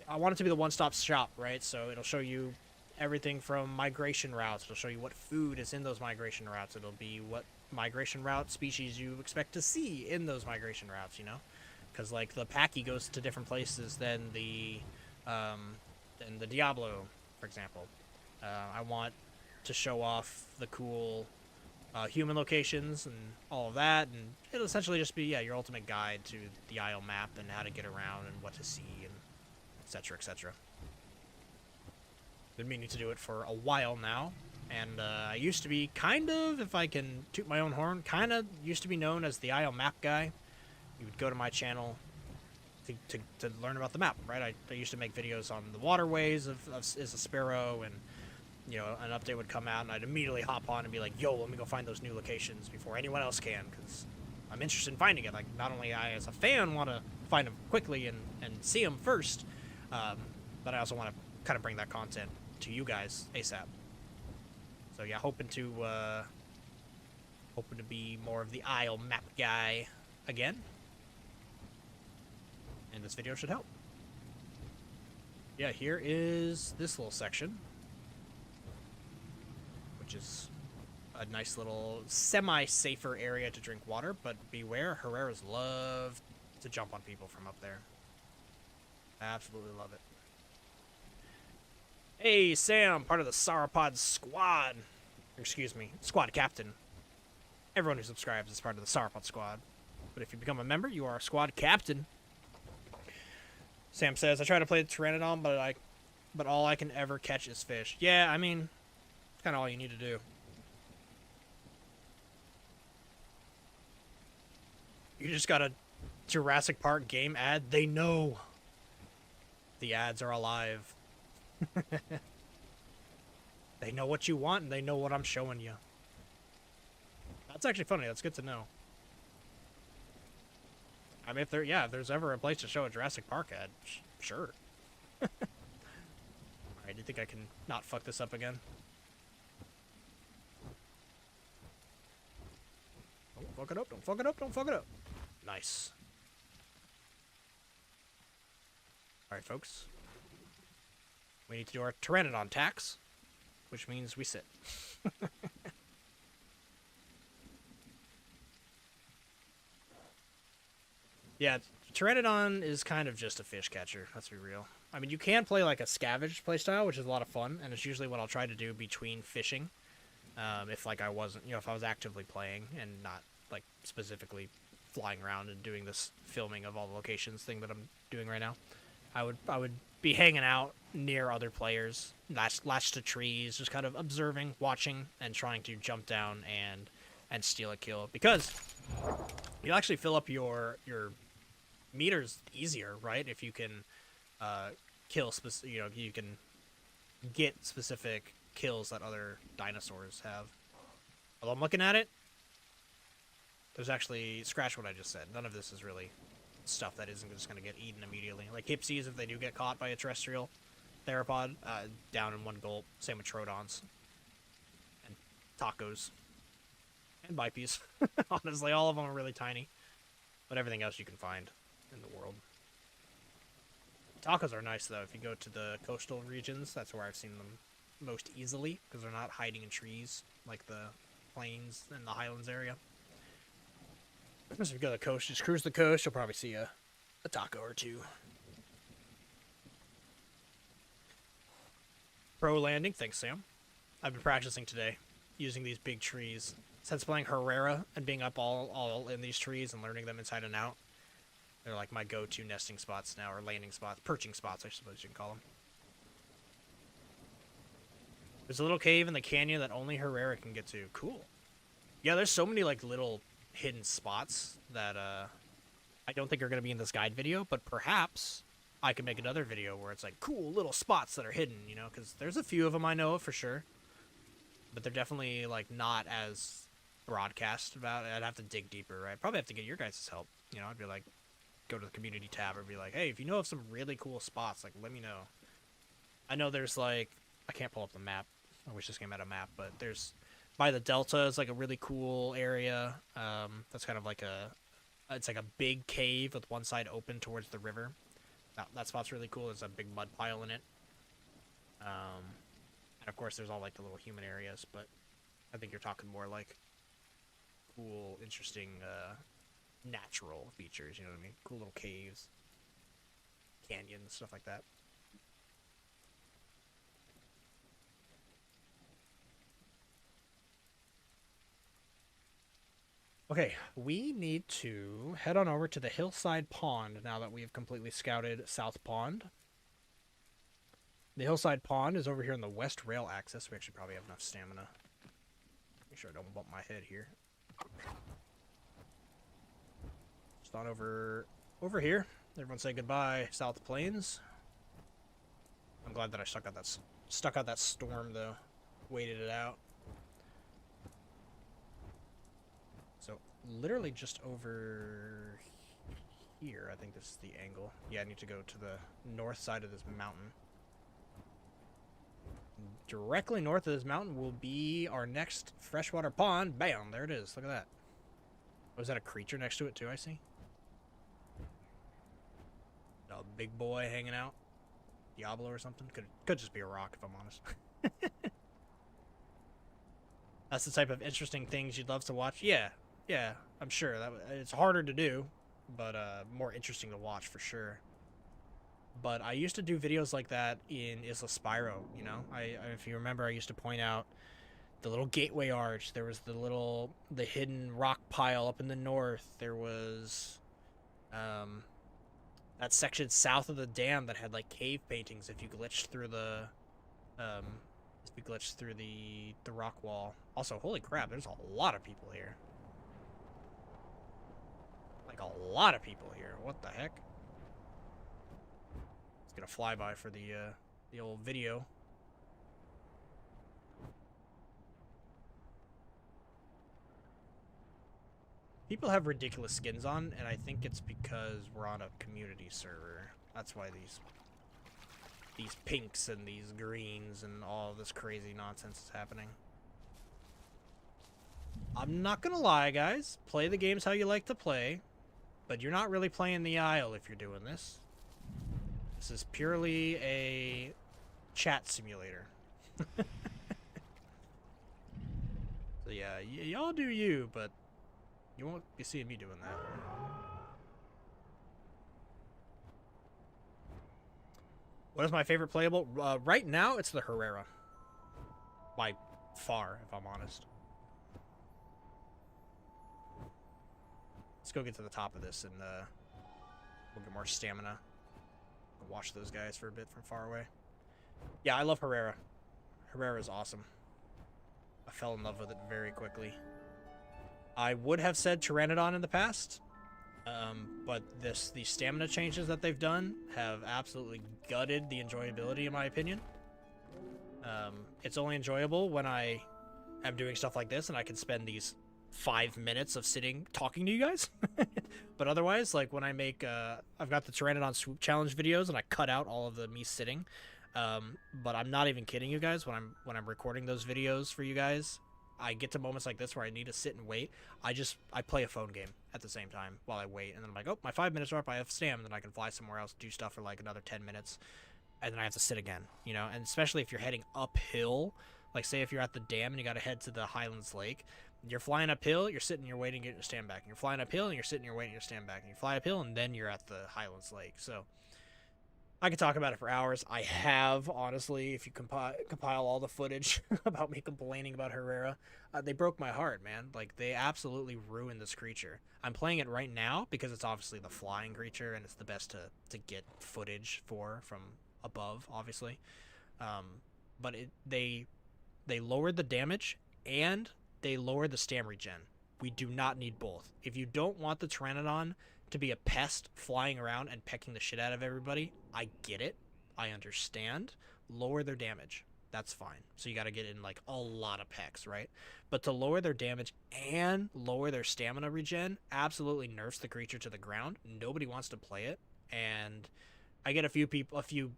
I want it to be the one-stop shop, right? So it'll show you everything from migration routes. It'll show you what food is in those migration routes. It'll be what migration route species you expect to see in those migration routes, because like the Paki goes to different places than the Diablo, for example. I want to show off the cool human locations and all of that, and it'll essentially just be your ultimate guide to the Isle map and how to get around and what to see and etc, etc. Been meaning to do it for a while now. And I used to be kind of, if I can toot my own horn, kind of used to be known as the Isle map guy. you would go to my channel to learn about the map, right? I used to make videos on the waterways of Is a Sparrow, and you know, an update would come out, and I'd immediately hop on and be like, yo, let me go find those new locations before anyone else can, because I'm interested in finding it. Like, not only I, as a fan, want to find them quickly and see them first, but I also want to kind of bring that content to you guys ASAP. So yeah, hoping to be more of the Isle map guy again. And this video should help. Yeah, here is this little section, which is a nice little semi-safer area to drink water, but beware, Herreras love to jump on people from up there. Absolutely love it. Hey, Sam, part of the Sauropod squad. Excuse me, squad captain. Everyone who subscribes is part of the Sauropod squad. But if you become a member, you are a squad captain. Sam says, I try to play the Pteranodon, but all I can ever catch is fish. Yeah, I mean, it's kind of all you need to do. You just got a Jurassic Park game ad. They know. The ads are alive. They know what you want, and they know what I'm showing you. That's actually funny. That's good to know. I mean, if there's ever a place to show a Jurassic Park ad, sure. Alright, do you think I can not fuck this up again? Don't fuck it up, don't fuck it up, don't fuck it up. Nice. Alright, folks. We need to do our Pteranodon tax, which means we sit. Yeah, Pteranodon is kind of just a fish catcher, let's be real. I mean, you can play like a scavenged playstyle, which is a lot of fun, and it's usually what I'll try to do between fishing. If like I wasn't, you know, if I was actively playing and not like specifically flying around and doing this filming of all the locations thing that I'm doing right now. I would be hanging out near other players, latched to trees, just kind of observing, watching, and trying to jump down and steal a kill, because you'll actually fill up your meters easier, right? If you can kill you can get specific kills that other dinosaurs have. Although I'm looking at it, there's actually, scratch what I just said, none of this is really stuff that isn't just going to get eaten immediately. Like Hipsies, if they do get caught by a terrestrial theropod, down in one gulp. Same with Troodons. And tacos. And bipes. Honestly, all of them are really tiny. But everything else you can find in the world. Tacos are nice, though. If you go to the coastal regions, that's where I've seen them most easily, because they're not hiding in trees like the plains and the Highlands area. So if you go to the coast, just cruise the coast, you'll probably see a taco or two. Pro landing, thanks Sam. I've been practicing today, using these big trees. Since playing Herrera and being up all in these trees and learning them inside and out, they're like my go-to nesting spots now, or landing spots, perching spots I suppose you can call them. There's a little cave in the canyon that only Herrera can get to. Cool. Yeah, there's so many like little hidden spots that I don't think are going to be in this guide video, but perhaps I can make another video where it's like cool little spots that are hidden, you know, because there's a few of them I know for sure, but they're definitely like not as broadcast about. I'd have to dig deeper, right? Probably have to get your guys' help, you know. I'd be like, go to the community tab or be like, hey, if you know of some really cool spots, like let me know. I know there's like, I can't pull up the map, I wish this game had a map, but there's by the delta is like a really cool area. That's kind of like it's like a big cave with one side open towards the river. That spot's really cool. There's a big mud pile in it. And of course there's all like the little human areas, but I think you're talking more like cool, interesting, natural features, you know what I mean? Cool little caves, canyons, stuff like that. Okay, we need to head on over to the Hillside Pond now that we have completely scouted South Pond. The Hillside Pond is over here on the west rail axis. We actually probably have enough stamina. Make sure I don't bump my head here. Spawn over here. Everyone say goodbye, South Plains. I'm glad that I stuck out that storm though. Waited it out. So literally just over here, I think this is the angle. Yeah, I need to go to the north side of this mountain. Directly north of this mountain will be our next freshwater pond. Bam, there it is. Look at that. Was that a creature next to it too, I see? A big boy hanging out. Diablo or something? Could just be a rock, if I'm honest. That's the type of interesting things you'd love to watch. Yeah, I'm sure. It's harder to do, but more interesting to watch for sure. But I used to do videos like that in Isla Spyro, you know? If you remember, I used to point out the little gateway arch. There was the hidden rock pile up in the north. There was that section south of the dam that had like cave paintings if you glitched through the the rock wall. Also, holy crap, there's a lot of people here. Like a lot of people here. What the heck? Let's get a flyby for the old video. People have ridiculous skins on, and I think it's because we're on a community server. That's why these pinks and these greens and all this crazy nonsense is happening. I'm not gonna lie, guys. Play the games how you like to play, but you're not really playing the Isle if you're doing this. This is purely a chat simulator. So yeah, y'all do you, but you won't be seeing me doing that. What is my favorite playable? Right now, it's the Herrera. By far, if I'm honest. Let's go get to the top of this and we'll get more stamina. I'll watch those guys for a bit from far away. Yeah, I love Herrera. Herrera is awesome. I fell in love with it very quickly. I would have said Pteranodon in the past, but the stamina changes that they've done have absolutely gutted the enjoyability, in my opinion. It's only enjoyable when I am doing stuff like this and I can spend these 5 minutes of sitting talking to you guys. But otherwise, like when I make, I've got the Pteranodon Swoop Challenge videos and I cut out all of the me sitting. But I'm not even kidding you guys. When I'm recording those videos for you guys, I get to moments like this where I need to sit and wait. I play a phone game at the same time while I wait, and then I'm like, oh, my 5 minutes are up. I have stam, and then I can fly somewhere else, do stuff for like another 10 minutes, and then I have to sit again. You know, and especially if you're heading uphill, like say if you're at the dam and you got to head to the Highlands Lake, you're flying uphill, you're sitting, you're waiting, getting your stand back, and you're flying uphill and you're sitting, you're waiting, your stand back, and you fly uphill, and then you're at the Highlands Lake. So I could talk about it for hours. I have, honestly, if you compile all the footage about me complaining about Herrera. They broke my heart, man. Like, they absolutely ruined this creature. I'm playing it right now because it's obviously the flying creature, and it's the best to get footage from above, obviously. But they lowered the damage, and they lowered the stam regen. We do not need both. If you don't want the Pteranodon to be a pest flying around and pecking the shit out of everybody, I get it. I understand. Lower their damage. That's fine. So you got to get in like a lot of pecks, right? But to lower their damage and lower their stamina regen absolutely nerfs the creature to the ground. Nobody wants to play it, and I get a few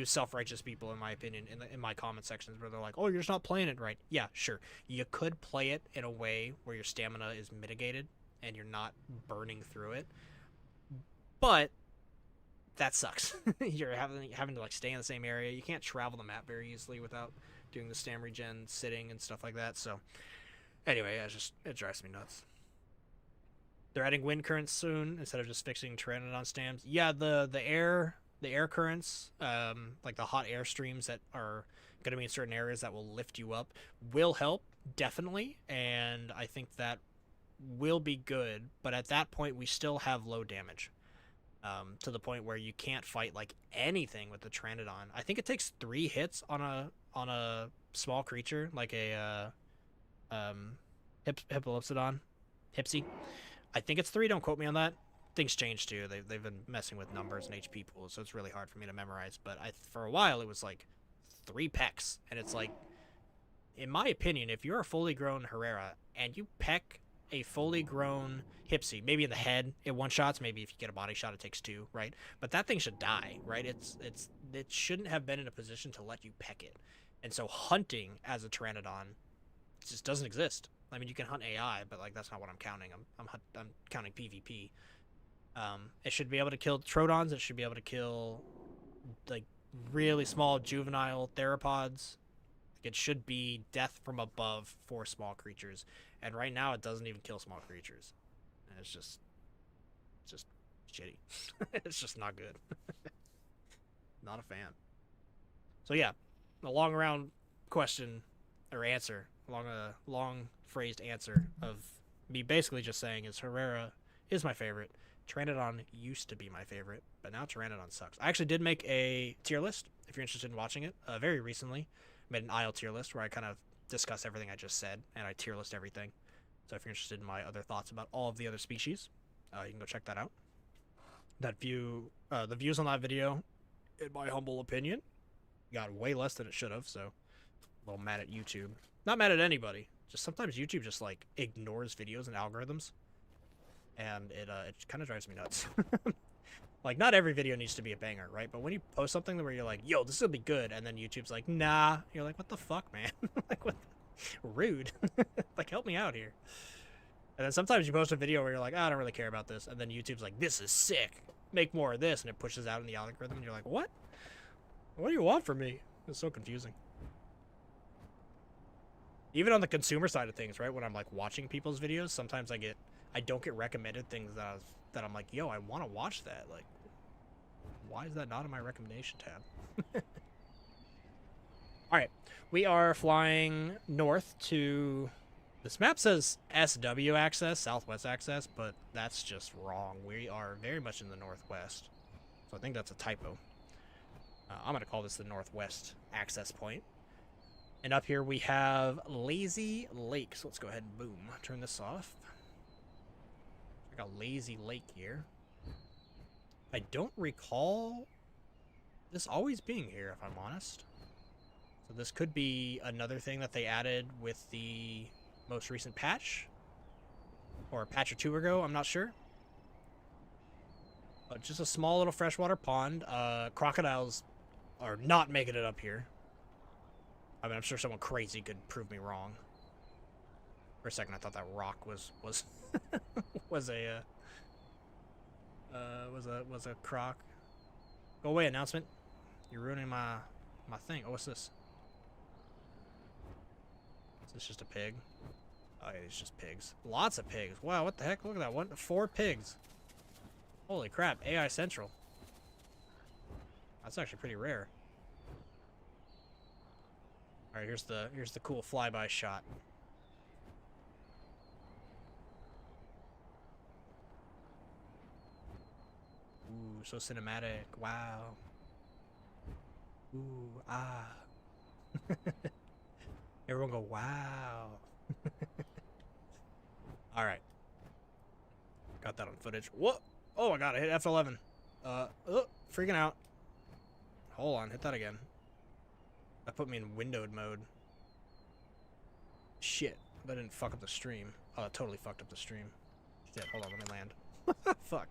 self-righteous people, in my opinion, in my comment sections where they're like, "Oh, you're just not playing it right." Yeah, sure. You could play it in a way where your stamina is mitigated and you're not burning through it, but that sucks. You're having to like stay in the same area. You can't travel the map very easily without doing the stam regen, sitting and stuff like that. So anyway, it drives me nuts. They're adding wind currents soon instead of just fixing Pteranodon stams. Yeah, the air currents, like the hot air streams that are going to be in certain areas that will lift you up, will help, definitely, and I think that will be good, but at that point we still have low damage, to the point where you can't fight like anything with the Pteranodon. I think it takes 3 hits on a small creature like a Hippolopsodon, Hipsy. I think it's 3, don't quote me on that, things change too. They've been messing with numbers and HP pools, so it's really hard for me to memorize. But for a while it was like 3 pecks, and it's like, in my opinion, if you're a fully grown Herrera and you peck a fully grown Hipsy, maybe in the head, it one shots. Maybe if you get a body shot, it takes 2, right? But that thing should die, right? It shouldn't have been in a position to let you peck it. And so hunting as a Pteranodon just doesn't exist. I mean, you can hunt AI, but like that's not what I'm counting. I'm counting PvP. It should be able to kill Troodons. It should be able to kill like really small juvenile theropods. It should be death from above for small creatures, and right now it doesn't even kill small creatures. And it's just shitty. It's just not good. Not a fan. So yeah, a long round question or answer, long phrased answer of me basically just saying is Herrera is my favorite. Pteranodon used to be my favorite, but now Pteranodon sucks. I actually did make a tier list, if you're interested in watching it, very recently. Made an Isle tier list where I kind of discuss everything I just said, and I tier list everything. So if you're interested in my other thoughts about all of the other species, you can go check that out. The views on that video, in my humble opinion, got way less than it should have, so a little mad at YouTube. Not mad at anybody, just sometimes YouTube just like ignores videos and algorithms, and it kind of drives me nuts. Like, not every video needs to be a banger, right? But when you post something where you're like, yo, this will be good, and then YouTube's like, nah, you're like, what the fuck, man? Like, what? Rude. Like, help me out here. And then sometimes you post a video where you're like, oh, I don't really care about this, and then YouTube's like, this is sick. Make more of this, and it pushes out in the algorithm, and you're like, what? What do you want from me? It's so confusing. Even on the consumer side of things, right? When I'm, like, watching people's videos, sometimes I don't get recommended things that I'm like, yo, I want to watch that. Like, why is that not in my recommendation tab? All right, we are flying north to, this map says SW access, southwest access, but that's just wrong. We are very much in the northwest, so I think that's a typo. I'm going to call this the northwest access point. And up here we have Lazy Lake, so let's go ahead and boom, turn this off. A lazy lake here. I don't recall this always being here, if I'm honest. So this could be another thing that they added with the most recent patch, or a patch or 2 ago, I'm not sure. But just a small little freshwater pond. Crocodiles are not making it up here. I mean, I'm sure someone crazy could prove me wrong. For a second, I thought that rock was was a croc. Go away, announcement. You're ruining my thing. Oh, what's this? Is this just a pig? Oh, yeah, it's just pigs. Lots of pigs. Wow, what the heck? Look at that. 4 pigs. Holy crap, AI Central. That's actually pretty rare. Alright, here's the cool flyby shot. Ooh, so cinematic. Wow. Ooh, ah. Everyone go, wow. Alright. Got that on footage. What? Oh, I got it. Hit F11. Oh, freaking out. Hold on, hit that again. That put me in windowed mode. Shit. That didn't fuck up the stream. Oh, that totally fucked up the stream. Shit, hold on, let me land. Fuck.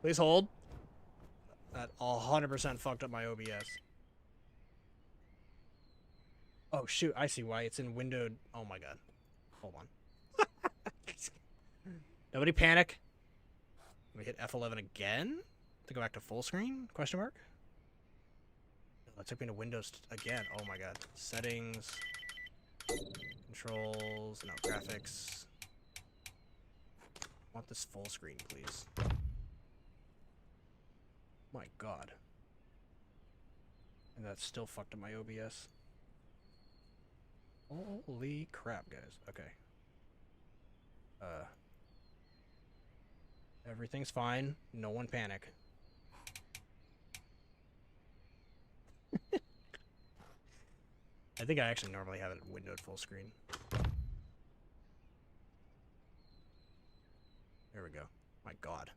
Please hold. That 100% fucked up my OBS. Oh, shoot. I see why. It's in windowed. Oh, my God. Hold on. Nobody panic. Let me hit F11 again to go back to full screen? Question mark? That took me to Windows again. Oh, my God. Settings. Controls. No, graphics. I want this full screen, please. My God. And that still fucked up my OBS. Holy crap, guys. Okay. Everything's fine. No one panic. I think I actually normally have it windowed full screen. There we go. My God.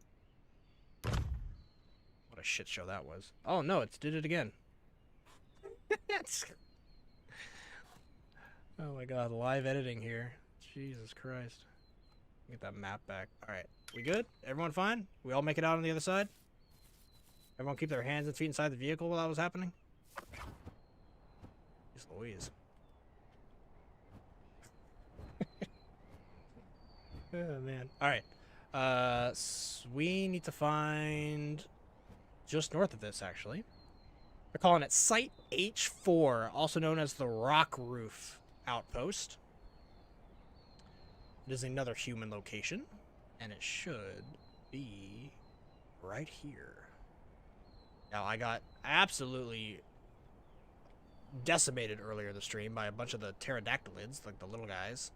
What a shit show that was. Oh no, it did it again. Oh my God, live editing here. Jesus Christ. Get that map back. Alright, we good? Everyone fine? We all make it out on the other side? Everyone keep their hands and feet inside the vehicle while that was happening? Jeez Louise. Oh man. Alright. We need to find just north of this, actually. They're calling it Site H4, also known as the Rock Roof Outpost. It is another human location, and it should be right here. Now, I got absolutely decimated earlier in the stream by a bunch of the pterodactylids, like the little guys.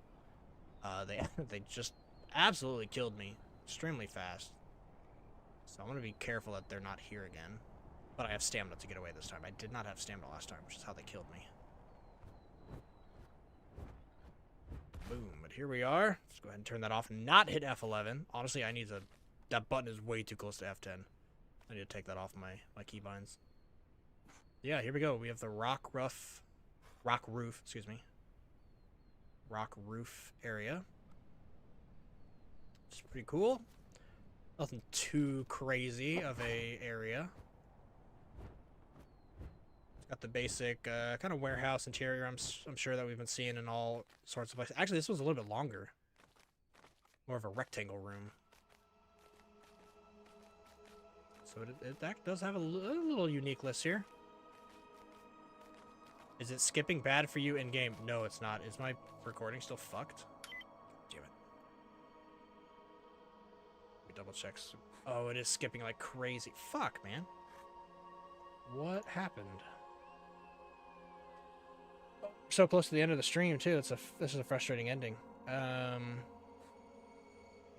They just absolutely killed me extremely fast. So I'm going to be careful that they're not here again. But I have stamina to get away this time. I did not have stamina last time, which is how they killed me. Boom. But here we are. Let's go ahead and turn that off. Not hit F11. Honestly, I need to... That button is way too close to F10. I need to take that off my keybinds. Yeah, here we go. We have the rock roof, excuse me. Rock roof area. It's pretty cool. Nothing too crazy of a area. It's got the basic kind of warehouse interior. I'm sure that we've been seeing in all sorts of places. Actually, this was a little bit longer. More of a rectangle room. So that does have a little unique list here. Is it skipping bad for you in game? No, it's not. Is my recording still fucked? Damn it. Let me double check. Oh, it is skipping like crazy. Fuck, man. What happened? Oh, we're so close to the end of the stream too. This is a frustrating ending. I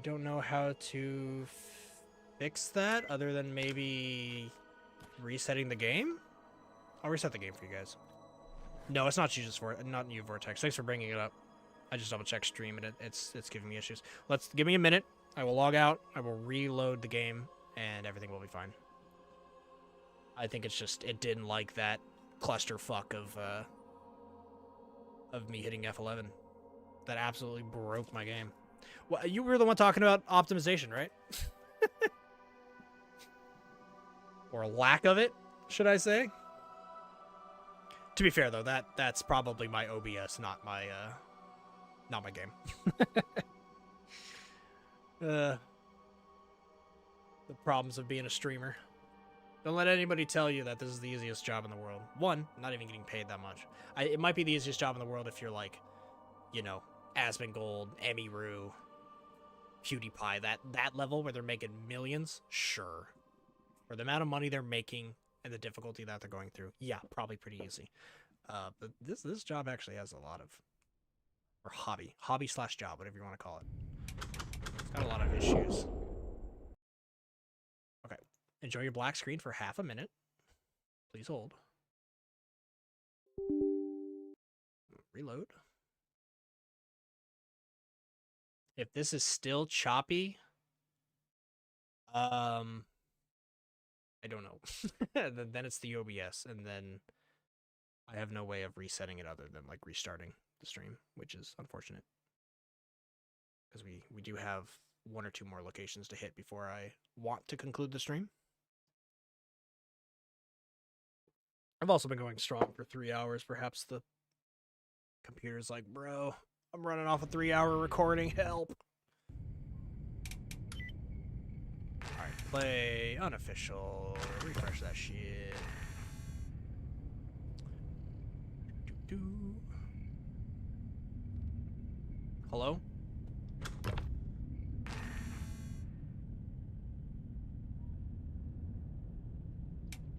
don't know how to fix that other than maybe resetting the game. I'll reset the game for you guys. No, it's not you, not you, Vortex. Thanks for bringing it up. I just double checked stream and it's giving me issues. Give me a minute. I will log out. I will reload the game and everything will be fine. I think it's just it didn't like that clusterfuck of me hitting F11. That absolutely broke my game. Well, you were the one talking about optimization, right? Or lack of it, should I say? To be fair though, that's probably my OBS, not my game. The problems of being a streamer. Don't let anybody tell you that this is the easiest job in the world. One, I'm not even getting paid that much. It might be the easiest job in the world if you're like, you know, Asmongold, Emiru, PewDiePie, that level where they're making millions, sure. For the amount of money they're making and the difficulty that they're going through, yeah, probably pretty easy. But this job actually has a lot of, or hobby/job, whatever you want to call it. It's got a lot of issues. Okay, enjoy your black screen for half a minute. Please hold. Reload. If this is still choppy, I don't know. Then it's the OBS, and then I have no way of resetting it other than like restarting the stream, which is unfortunate. Because we do have one or two more locations to hit before I want to conclude the stream. I've also been going strong for 3 hours. Perhaps the computer's like, bro, I'm running off a 3-hour recording. Help. Alright, play unofficial. Refresh that shit. Hello?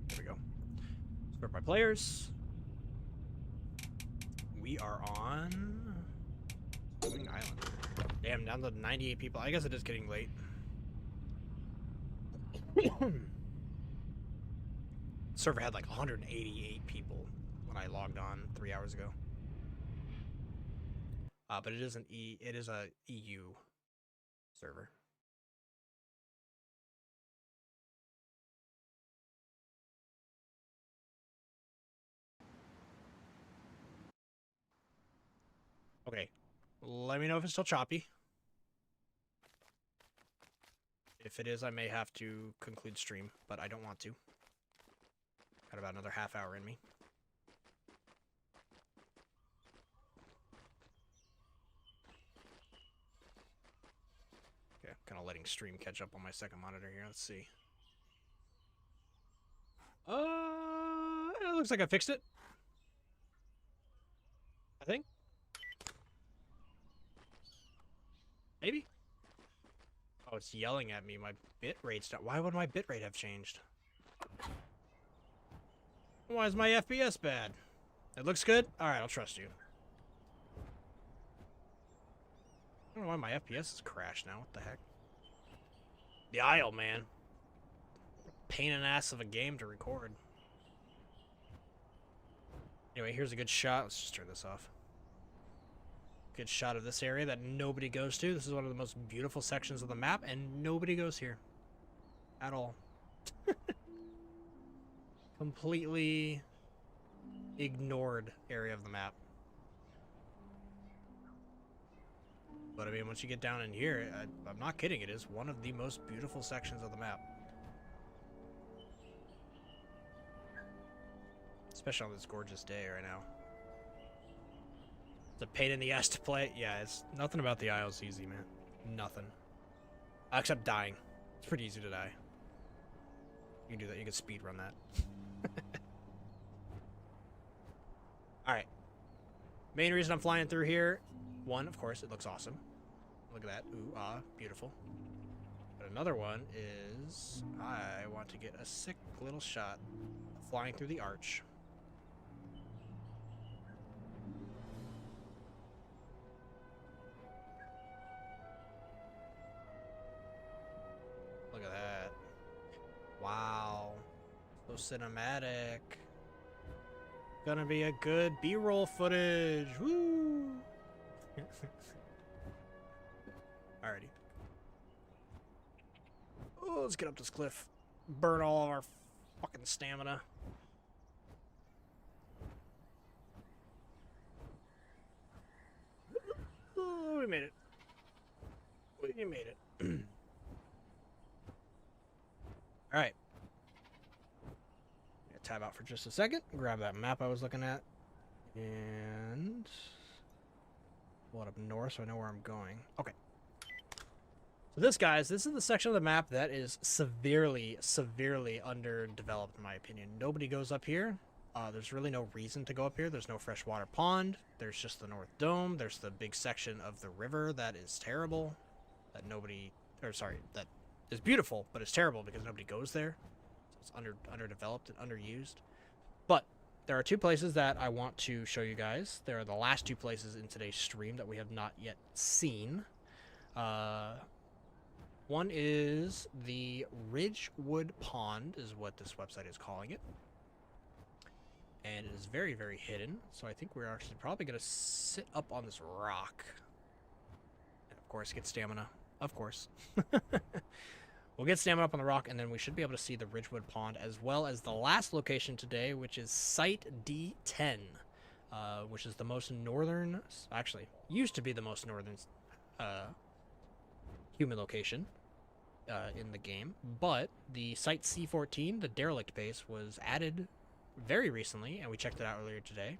There we go. Start by players. We are on Island. Damn, down to 98 people. I guess it is getting late. Server had like 188 people when I logged on 3 hours ago. But it is a EU server. Okay. Let me know if it's still choppy. If it is, I may have to conclude stream, but I don't want to. Got about another half hour in me. Okay, kind of letting stream catch up on my second monitor here. Let's see. It looks like I fixed it. I think. Maybe. Oh, it's yelling at me. My bit rate's down. Why would my bit rate have changed? Why is my FPS bad? It looks good? Alright, I'll trust you. I don't know why my FPS is crashed now. What the heck? The Isle, man. Pain in the ass of a game to record. Anyway, here's a good shot. Let's just turn this off. Good shot of this area that nobody goes to. This is one of the most beautiful sections of the map, and nobody goes here. At all. Completely ignored area of the map. But I mean, once you get down in here, I'm not kidding, it is one of the most beautiful sections of the map. Especially on this gorgeous day right now. It's a pain in the ass to play. Yeah, it's nothing about the Isle's easy, man. Nothing. Except dying. It's pretty easy to die. You can do that. You can speed run that. Alright. Main reason I'm flying through here, one, of course, it looks awesome. Look at that. Ooh, ah, beautiful. But another one is I want to get a sick little shot flying through the arch. Look at that. Wow. So cinematic. Gonna be a good B-roll footage. Woo! Alrighty. Oh, let's get up this cliff. Burn all of our fucking stamina. Oh, we made it. We made it. Alright. Tab out for just a second. Grab that map I was looking at. And pull it up north so I know where I'm going. Okay. So this, guys, this is the section of the map that is severely, severely underdeveloped in my opinion. Nobody goes up here. There's really no reason to go up here. There's no freshwater pond. There's just the North Dome. There's the big section of the river that is terrible. That nobody... Or, sorry, that is beautiful, but it's terrible because nobody goes there. So it's underdeveloped and underused. But there are two places that I want to show you guys. There are the last two places in today's stream that we have not yet seen. One is the Ridgewood Pond, is what this website is calling it. And it is very, very hidden. So I think we're actually probably going to sit up on this rock. And of course, get stamina. Of course. We'll get stamina up on the rock, and then we should be able to see the Ridgewood Pond, as well as the last location today, which is Site D10, which is the most northern... Actually, used to be the most northern human location in the game. But the Site C14, the derelict base, was added very recently, and we checked it out earlier today.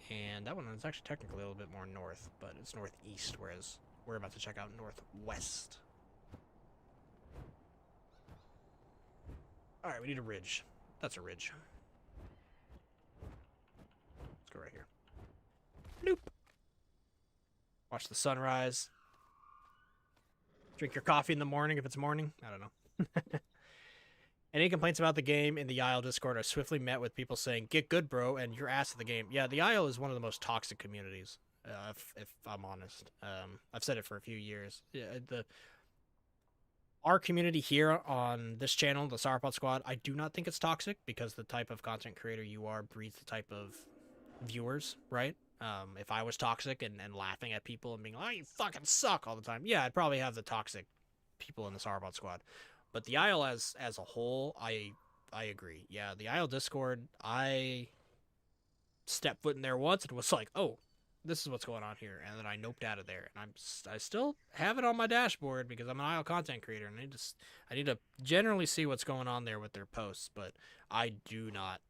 And that one is actually technically a little bit more north, but it's northeast, whereas we're about to check out northwest. Alright, we need a ridge. That's a ridge. Let's go right here. Nope. Watch the sunrise. Drink your coffee in the morning if it's morning. I don't know. Any complaints about the game in the Isle Discord are swiftly met with people saying, "Get good, bro," and you're ass at the game. Yeah, the Isle is one of the most toxic communities, if I'm honest. I've said it for a few years. Yeah, our community here on this channel, the Sauropod Squad, I do not think it's toxic because the type of content creator you are breeds the type of viewers, right? If I was toxic and laughing at people and being like, "Oh, you fucking suck" all the time, yeah, I'd probably have the toxic people in the Sauropod Squad. But the Isle as a whole, I agree. Yeah, the Isle Discord, I stepped foot in there once and was like, oh, this is what's going on here, and then I noped out of there, and I still have it on my dashboard because I'm an IO content creator, and I need to generally see what's going on there with their posts, but I do not.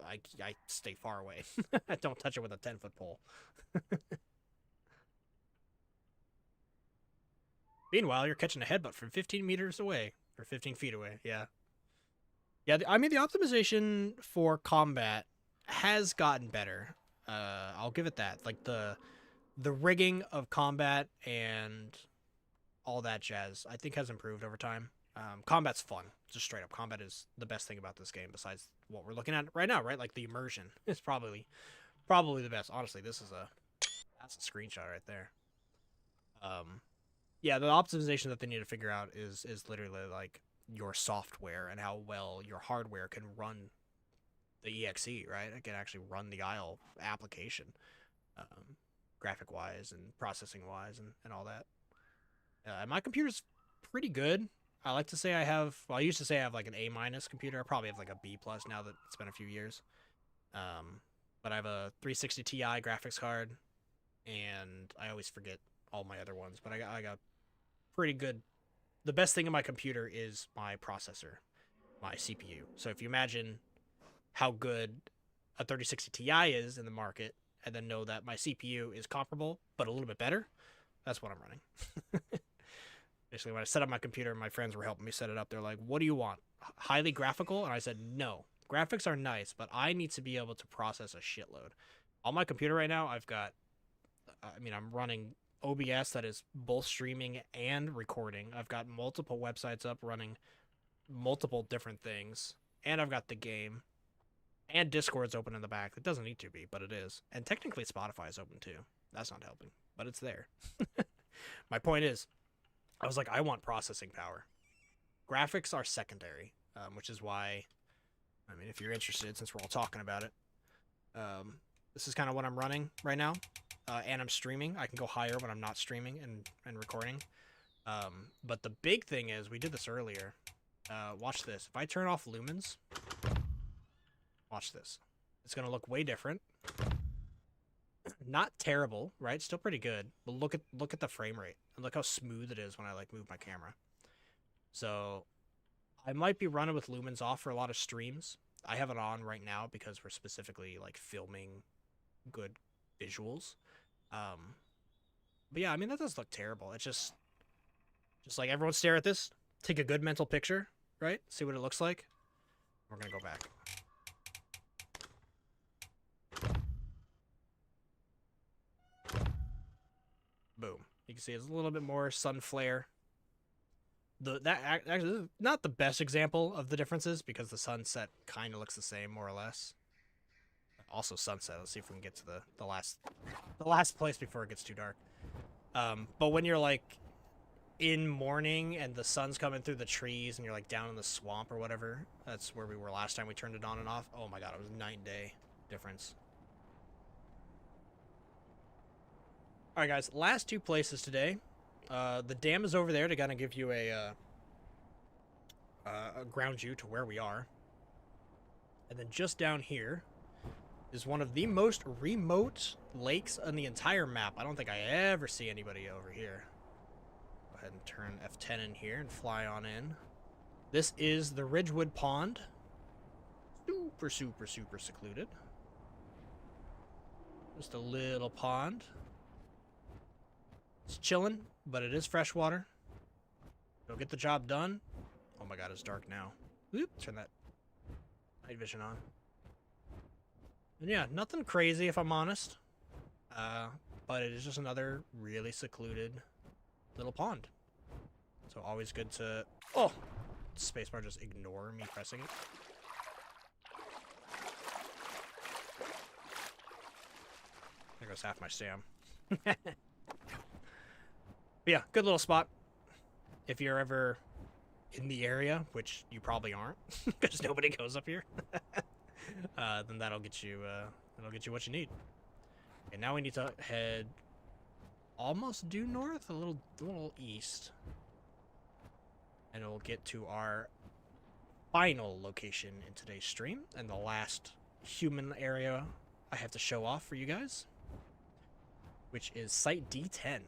I stay far away. I don't touch it with a 10-foot pole. Meanwhile, you're catching a headbutt from 15 meters away, or 15 feet away. Yeah. Yeah, I mean, the optimization for combat has gotten better. I'll give it that. Like, the rigging of combat and all that jazz, I think, has improved over time. Combat's fun. Just straight up, combat is the best thing about this game besides what we're looking at right now, right? Like, the immersion is probably the best. Honestly, that's a screenshot right there. Yeah, the optimization that they need to figure out is literally like your software and how well your hardware can run the exe, right? It can actually run the ISLE application, graphic wise and processing wise and all that. My computer's pretty good. I like to say I have. Well, I used to say I have like an A minus computer. I probably have like a B plus now that it's been a few years. But I have a 360 Ti graphics card, and I always forget all my other ones. But I got pretty good. The best thing in my computer is my processor, my CPU. So if you imagine how good a 3060 Ti is in the market, and then know that my CPU is comparable but a little bit better, that's what I'm running. Basically, when I set up my computer, my friends were helping me set it up. They're like, "What do you want? Highly graphical?" And I said, "No. Graphics are nice, but I need to be able to process a shitload." On my computer right now, I'm running OBS that is both streaming and recording. I've got multiple websites up running multiple different things, and I've got the game, and Discord's open in the back. It doesn't need to be, but it is. And technically Spotify is open too. That's not helping, but it's there. My point is, I was like, I want processing power. Graphics are secondary, which is why, I mean, if you're interested, since we're all talking about it, this is kind of what I'm running right now. And I'm streaming. I can go higher when I'm not streaming and recording. But the big thing is, we did this earlier. Watch this. If I turn off lumens, watch this. It's going to look way different. Not terrible, right? Still pretty good. But look at the frame rate. And look how smooth it is when I like move my camera. So I might be running with lumens off for a lot of streams. I have it on right now because we're specifically like filming good visuals. But yeah, I mean, that does look terrible. It's just like everyone stare at this, take a good mental picture, right? See what it looks like. We're gonna go back. Boom. You can see it's a little bit more sun flare. That actually not the best example of the differences because the sunset kind of looks the same more or less. Also sunset. Let's see if we can get to the last place before it gets too dark. But when you're like in morning and the sun's coming through the trees and you're like down in the swamp or whatever, that's where we were last time we turned it on and off. Oh my god, it was night and day difference. All right, guys, last two places today. The dam is over there to kind of give you a ground you to where we are. And then just down here is one of the most remote lakes on the entire map. I don't think I ever see anybody over here. Go ahead and turn F10 in here and fly on in. This is the Ridgewood Pond. Super, super, super secluded. Just a little pond. It's chilling, but it is freshwater. It'll get the job done. Oh my god, it's dark now. Oop, turn that night vision on. And yeah, nothing crazy if I'm honest. But it is just another really secluded little pond. So always good to... Oh! Spacebar, just ignore me pressing it. There goes half my stam. But yeah, good little spot. If you're ever in the area, which you probably aren't, because nobody goes up here, then that'll get you what you need. And now we need to head almost due north, a little east, and we'll get to our final location in today's stream and the last human area I have to show off for you guys. which is Site D10.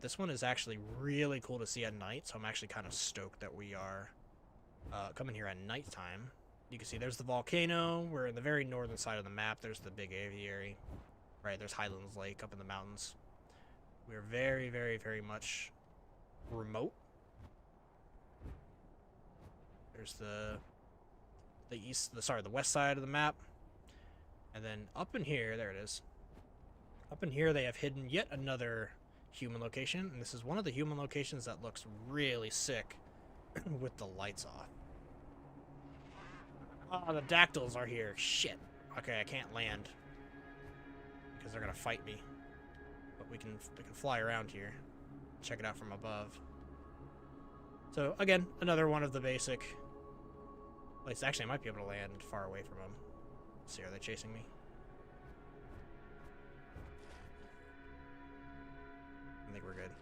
This one is actually really cool to see at night, so I'm actually kind of stoked that we are coming here at nighttime. You can see there's the volcano. We're in the very northern side of the map. There's the big aviary. Right, there's Highlands Lake up in the mountains. We're very, very, very much remote. There's the west side of the map. And then up in here, there it is. Up in here, they have hidden yet another human location. And this is one of the human locations that looks really sick with the lights off. Oh, the dactyls are here. Shit. Okay, I can't land because they're gonna fight me. But we can fly around here. Check it out from above. So again, another one of the basic. At least actually, I might be able to land far away from them. Let's see, are they chasing me? I think we're good.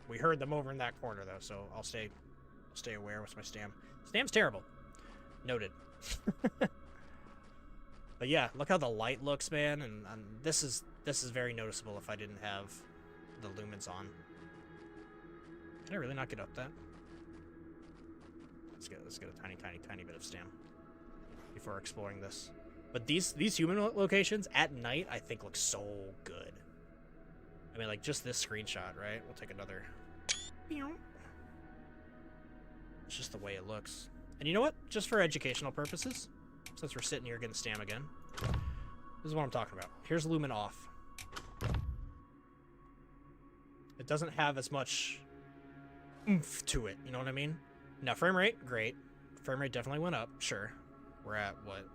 We heard them over in that corner though, so I'll stay aware. What's my stam? Stam's terrible. Noted. But yeah, look how the light looks, man, and this is very noticeable if I didn't have the lumens on. Can I really not get up that? Let's get a tiny bit of stam before exploring this. But these human locations at night I think look so good. I mean, like just this screenshot, right? We'll take another. It's just the way it looks. And you know what? Just for educational purposes, since we're sitting here getting stam again, this is what I'm talking about. Here's lumen off. It doesn't have as much oomph to it, you know what I mean? Now, frame rate, great. Frame rate definitely went up, sure. We're at, what,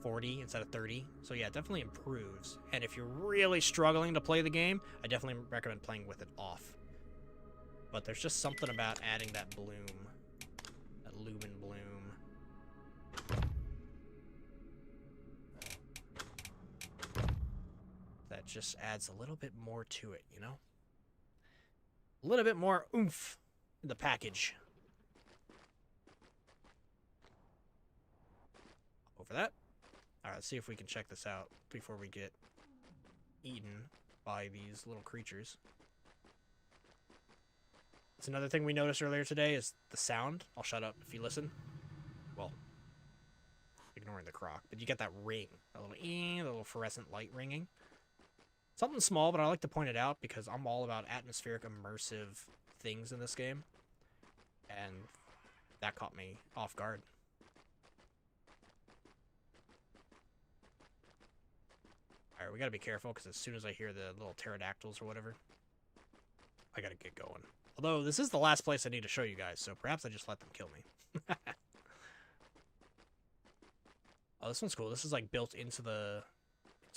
40 instead of 30? So yeah, it definitely improves. And if you're really struggling to play the game, I definitely recommend playing with it off. But there's just something about adding that bloom. That lumen bloom. That just adds a little bit more to it, you know? A little bit more oomph in the package. Over that. Alright, let's see if we can check this out before we get eaten by these little creatures. That's another thing we noticed earlier today is the sound. I'll shut up if you listen. Well, ignoring the croc. But you get that ring. That little fluorescent light ringing. Something small, but I like to point it out because I'm all about atmospheric, immersive things in this game. And that caught me off guard. Alright, we gotta be careful because as soon as I hear the little pterodactyls or whatever, I gotta get going. Although, this is the last place I need to show you guys, so perhaps I just let them kill me. Oh, this one's cool. This is like built into the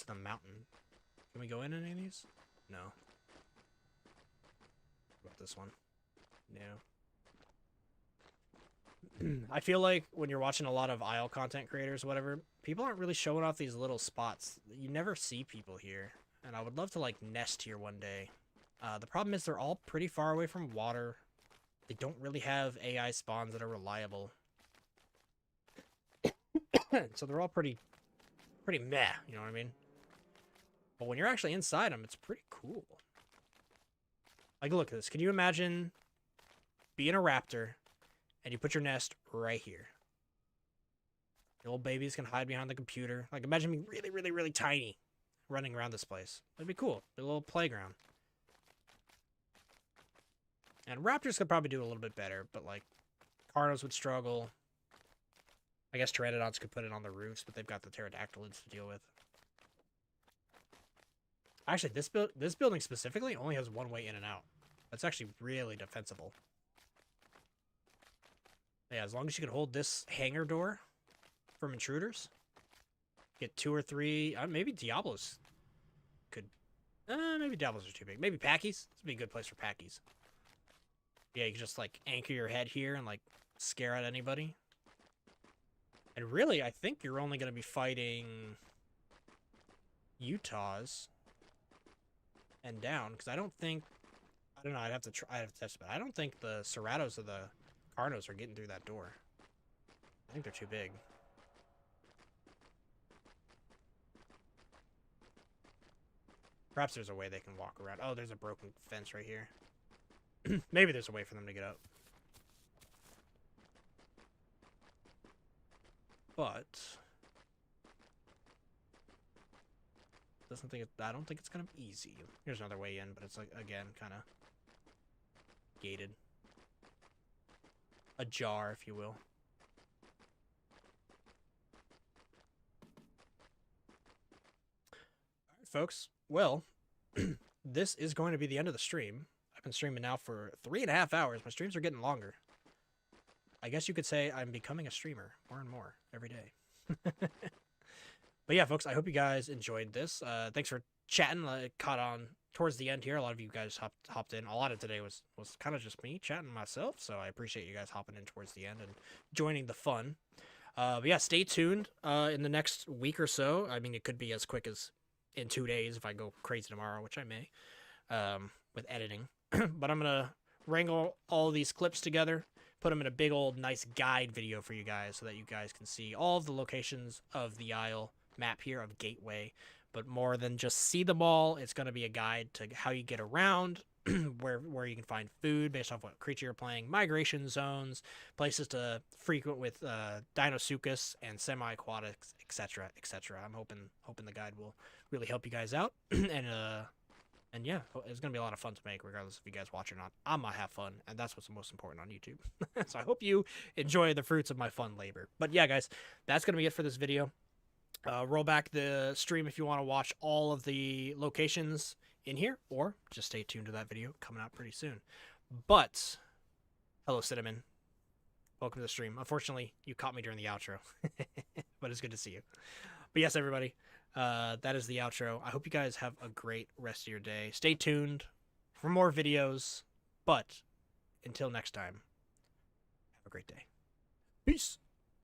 mountain. Can we go in any of these? No. What about this one? No. I feel like when you're watching a lot of Isle content creators, whatever, people aren't really showing off these little spots. You never see people here. And I would love to, like, nest here one day. The problem is they're all pretty far away from water. They don't really have AI spawns that are reliable. So they're all pretty meh, you know what I mean? But when you're actually inside them, it's pretty cool. Like, look at this. Can you imagine being a raptor and you put your nest right here? The old babies can hide behind the computer. Like, imagine being really, really, really tiny running around this place. That'd be cool. A little playground. And raptors could probably do a little bit better, but, like, carnos would struggle. I guess pteranodons could put it on the roofs, but they've got the pterodactylids to deal with. Actually, this building specifically only has one way in and out. That's actually really defensible. Yeah, as long as you can hold this hangar door from intruders, get 2 or 3. Maybe Diablos could. Maybe Diablos are too big. Maybe Packies. This would be a good place for Packies. Yeah, you can just like anchor your head here and like scare at anybody. And really, I think you're only going to be fighting Utahs and down, because I don't know, I'd have to test it, but I don't think the Ceratos or the Carnos are getting through that door. I think they're too big. Perhaps there's a way they can walk around. Oh, there's a broken fence right here. Maybe there's a way for them to get up. But I don't think it's gonna be easy. Here's another way in, but it's like, again, kind of gated. Ajar, if you will. All right, folks. Well, this is going to be the end of the stream. I've been streaming now for 3.5 hours. My streams are getting longer. I guess you could say I'm becoming a streamer more and more every day. But yeah, folks, I hope you guys enjoyed this. Thanks for chatting. I caught on towards the end here. A lot of you guys hopped in. A lot of today was kind of just me chatting myself, so I appreciate you guys hopping in towards the end and joining the fun. But yeah, stay tuned in the next week or so. I mean, it could be as quick as in 2 days if I go crazy tomorrow, which I may, with editing. But I'm going to wrangle all these clips together, put them in a big old nice guide video for you guys so that you guys can see all of the locations of the Isle map here of Gateway. But more than just see them all, it's going to be a guide to how you get around, where you can find food based off what creature you're playing, migration zones, places to frequent with Dinosuchus and semi-aquatics, etc., etc. I'm hoping the guide will really help you guys out, and yeah, it's gonna be a lot of fun to make, regardless if you guys watch or not. I'm gonna have fun, and that's what's most important on YouTube. So I hope you enjoy the fruits of my fun labor. But yeah, guys, that's gonna be it for this video. Roll back the stream if you want to watch all of the locations in here, or just stay tuned to that video coming out pretty soon. But hello, Cinnamon. Welcome to the stream. Unfortunately, you caught me during the outro, but it's good to see you. But yes, everybody, that is the outro. I hope you guys have a great rest of your day. Stay tuned for more videos, but until next time, have a great day. Peace.